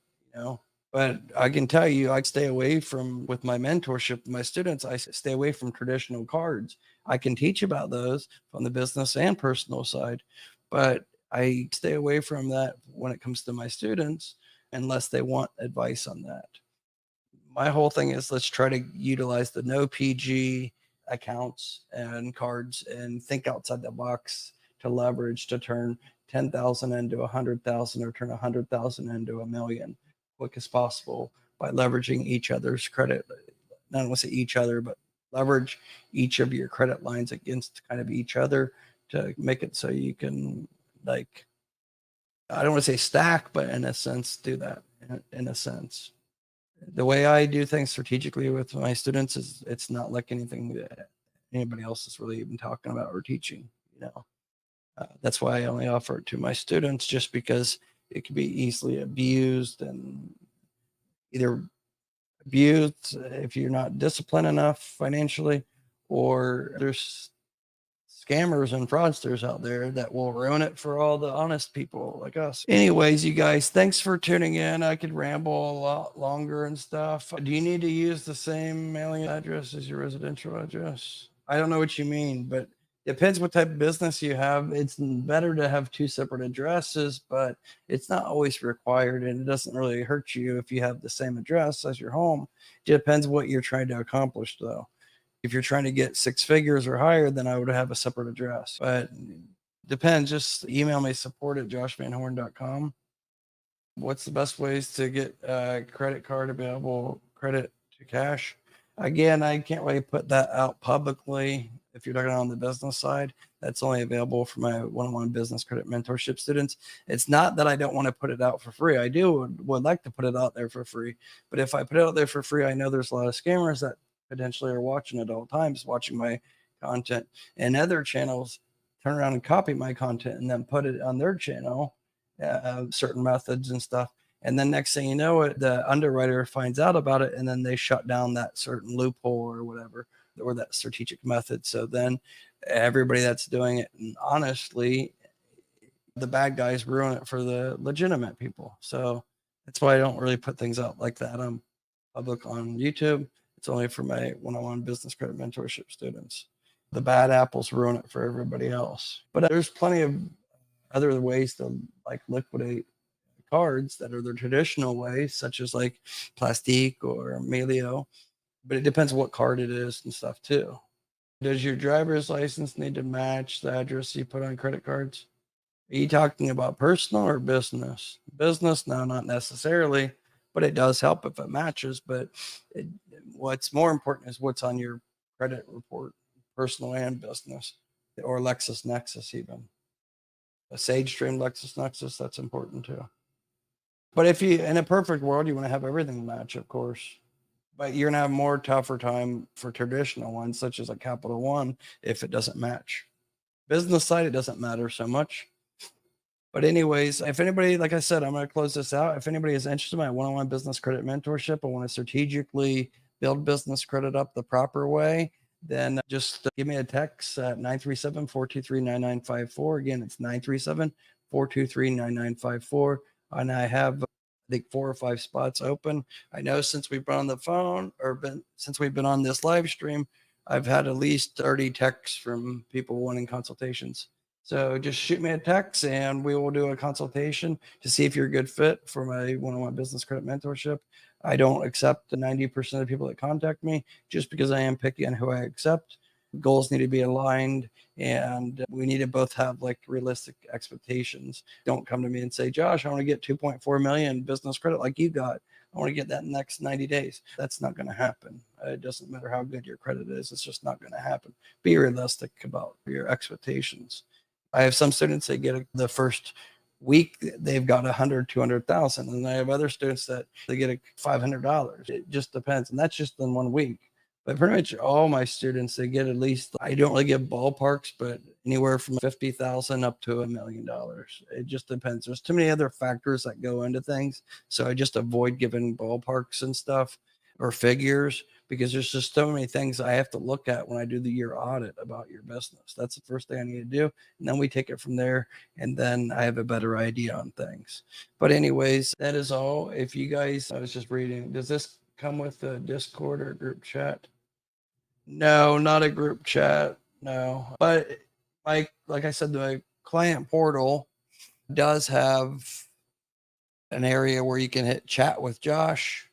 But I can tell you, I stay away from, with my mentorship with my students, I stay away from traditional cards. I can teach about those from the business and personal side, but I stay away from that when it comes to my students, unless they want advice on that. My whole thing is, let's try to utilize the no PG accounts and cards and think outside the box to leverage, to turn 10,000 into 100,000, or turn 100,000 into $1 million quick as possible by leveraging each other's credit. Not only say each other, but leverage each of your credit lines against kind of each other to make it so you can, like, I don't want to say stack, but in a sense, do that in a sense. The way I do things strategically with my students is, it's not like anything that anybody else is really even talking about or teaching, That's why I only offer it to my students, just because it can be easily abused, and either abused if you're not disciplined enough financially, or there's scammers and fraudsters out there that will ruin it for all the honest people like us. Anyways, you guys, thanks for tuning in. I could ramble a lot longer and stuff. Do you need to use the same mailing address as your residential address? I don't know what you mean, but depends what type of business you have. It's better to have two separate addresses, but it's not always required, and it doesn't really hurt you if you have the same address as your home. It depends what you're trying to accomplish, though. If you're trying to get 6 figures or higher, then I would have a separate address. But depends. Just email me, support@joshvanhorn.com. What's the best ways to get credit card available, credit to cash? Again, I can't really put that out publicly. If you're looking on the business side, that's only available for my one-on-one business credit mentorship students. It's not that I don't want to put it out for free. I would like to put it out there for free. But if I put it out there for free, I know there's a lot of scammers that potentially are watching at all times, watching my content, and other channels turn around and copy my content and then put it on their channel, certain methods and stuff. And then next thing you know, the underwriter finds out about it, and then they shut down that certain loophole or whatever, or that strategic method. So then everybody that's doing it, and honestly, the bad guys ruin it for the legitimate people. So that's why I don't really put things out like that on public on YouTube. It's only for my one-on-one business credit mentorship students. The bad apples ruin it for everybody else. But there's plenty of other ways to like liquidate cards that are the traditional ways, such as like Plastique or Melio. But it depends what card it is and stuff too. Does your driver's license need to match the address you put on credit cards? Are you talking about personal or business? Business, no, not necessarily, but it does help if it matches. But what's more important is what's on your credit report, personal and business, or LexisNexis even. A SageStream LexisNexis, that's important too. But if you, in a perfect world, you want to have everything match, of course. But you're gonna have more tougher time for traditional ones, such as a Capital One, if it doesn't match. Business side, it doesn't matter so much. But anyways, if anybody, like I said, I'm going to close this out. If anybody is interested in my one-on-one business credit mentorship, I want to strategically build business credit up the proper way, then just give me a text at 937-423-9954. Again, it's 937-423-9954. And I have, I think, 4 or 5 spots open. I know since we've been on the phone since we've been on this live stream, I've had at least 30 texts from people wanting consultations. So just shoot me a text and we will do a consultation to see if you're a good fit for my one-on-one business credit mentorship. I don't accept the 90% of the people that contact me just because I am picky on who I accept. Goals need to be aligned and we need to both have like realistic expectations. Don't come to me and say, Josh, I want to get 2.4 million business credit like you got. I want to get that in the next 90 days. That's not going to happen. It doesn't matter how good your credit is. It's just not going to happen. Be realistic about your expectations. I have some students that get the first week, they've got 100, 200,000. And I have other students that they get $500. It just depends. And that's just in 1 week. But pretty much all my students, they get at least, I don't really give ballparks, but anywhere from 50,000 up to $1 million. It just depends. There's too many other factors that go into things. So I just avoid giving ballparks and stuff or figures because there's just so many things I have to look at when I do the year audit about your business. That's the first thing I need to do. And then we take it from there. And then I have a better idea on things. But anyways, that is all. If you guys, I was just reading, does this come with a Discord or group chat? No, not a group chat. No. But like I said, the client portal does have an area where you can hit chat with Josh.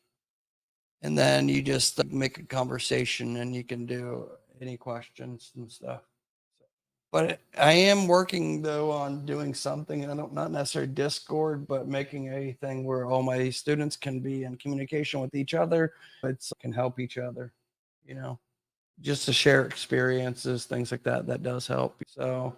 And then you just make a conversation and you can do any questions and stuff. But I am working though on doing something, not necessarily Discord, but making a thing where all my students can be in communication with each other. It can help each other, just to share experiences, things like that. That does help. So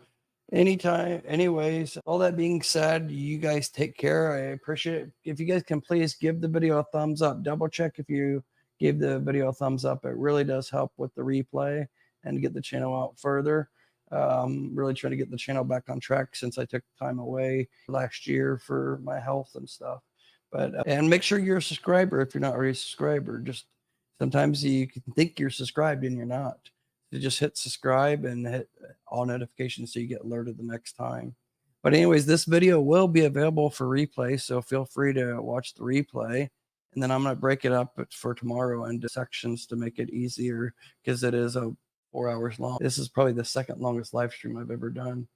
anytime, anyways, all that being said, you guys take care. I appreciate it. If you guys can please give the video a thumbs up, double check if you gave the video a thumbs up. It really does help with the replay and get the channel out further. Really trying to get the channel back on track since I took time away last year for my health and stuff. But and make sure you're a subscriber if you're not already a subscriber. Just sometimes you can think you're subscribed and you're not. So just hit subscribe and hit all notifications so you get alerted the next time. But anyways, this video will be available for replay, so feel free to watch the replay. And then I'm going to break it up for tomorrow into sections to make it easier because it is 4 hours long. This is probably the second longest live stream I've ever done.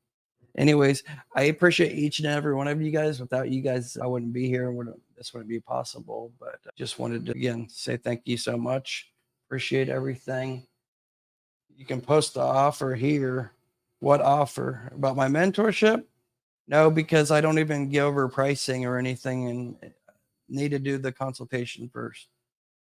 Anyways, I appreciate each and every one of you guys. Without you guys, I wouldn't be here. This wouldn't be possible. But I just wanted to, again, say thank you so much. Appreciate everything. You can post the offer here. What offer? About my mentorship? No, because I don't even go over pricing or anything and need to do the consultation first.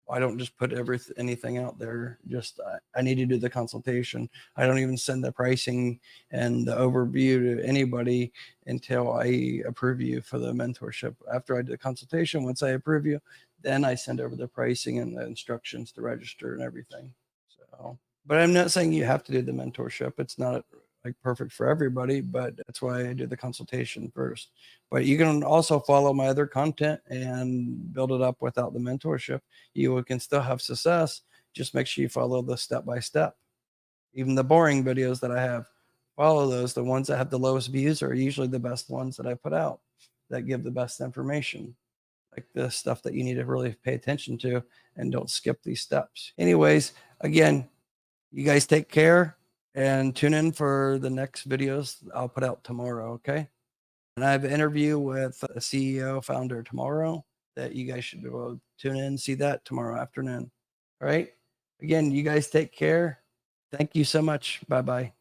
I don't just put anything out there. Just I need to do the consultation. I don't even send the pricing and the overview to anybody until I approve you for the mentorship. After I do the consultation, once I approve you, then I send over the pricing and the instructions to register and everything. So, but I'm not saying you have to do the mentorship. It's not like perfect for everybody, but that's why I do the consultation first. But you can also follow my other content and build it up without the mentorship. You can still have success. Just make sure you follow the step by step. Even the boring videos that I have, follow those. The ones that have the lowest views are usually the best ones that I put out that give the best information, like the stuff that you need to really pay attention to, and don't skip these steps. Anyways, again, you guys take care and tune in for the next videos I'll put out tomorrow. Okay. And I have an interview with a CEO founder tomorrow that you guys should tune in and see that tomorrow afternoon. All right. Again, you guys take care. Thank you so much. Bye bye.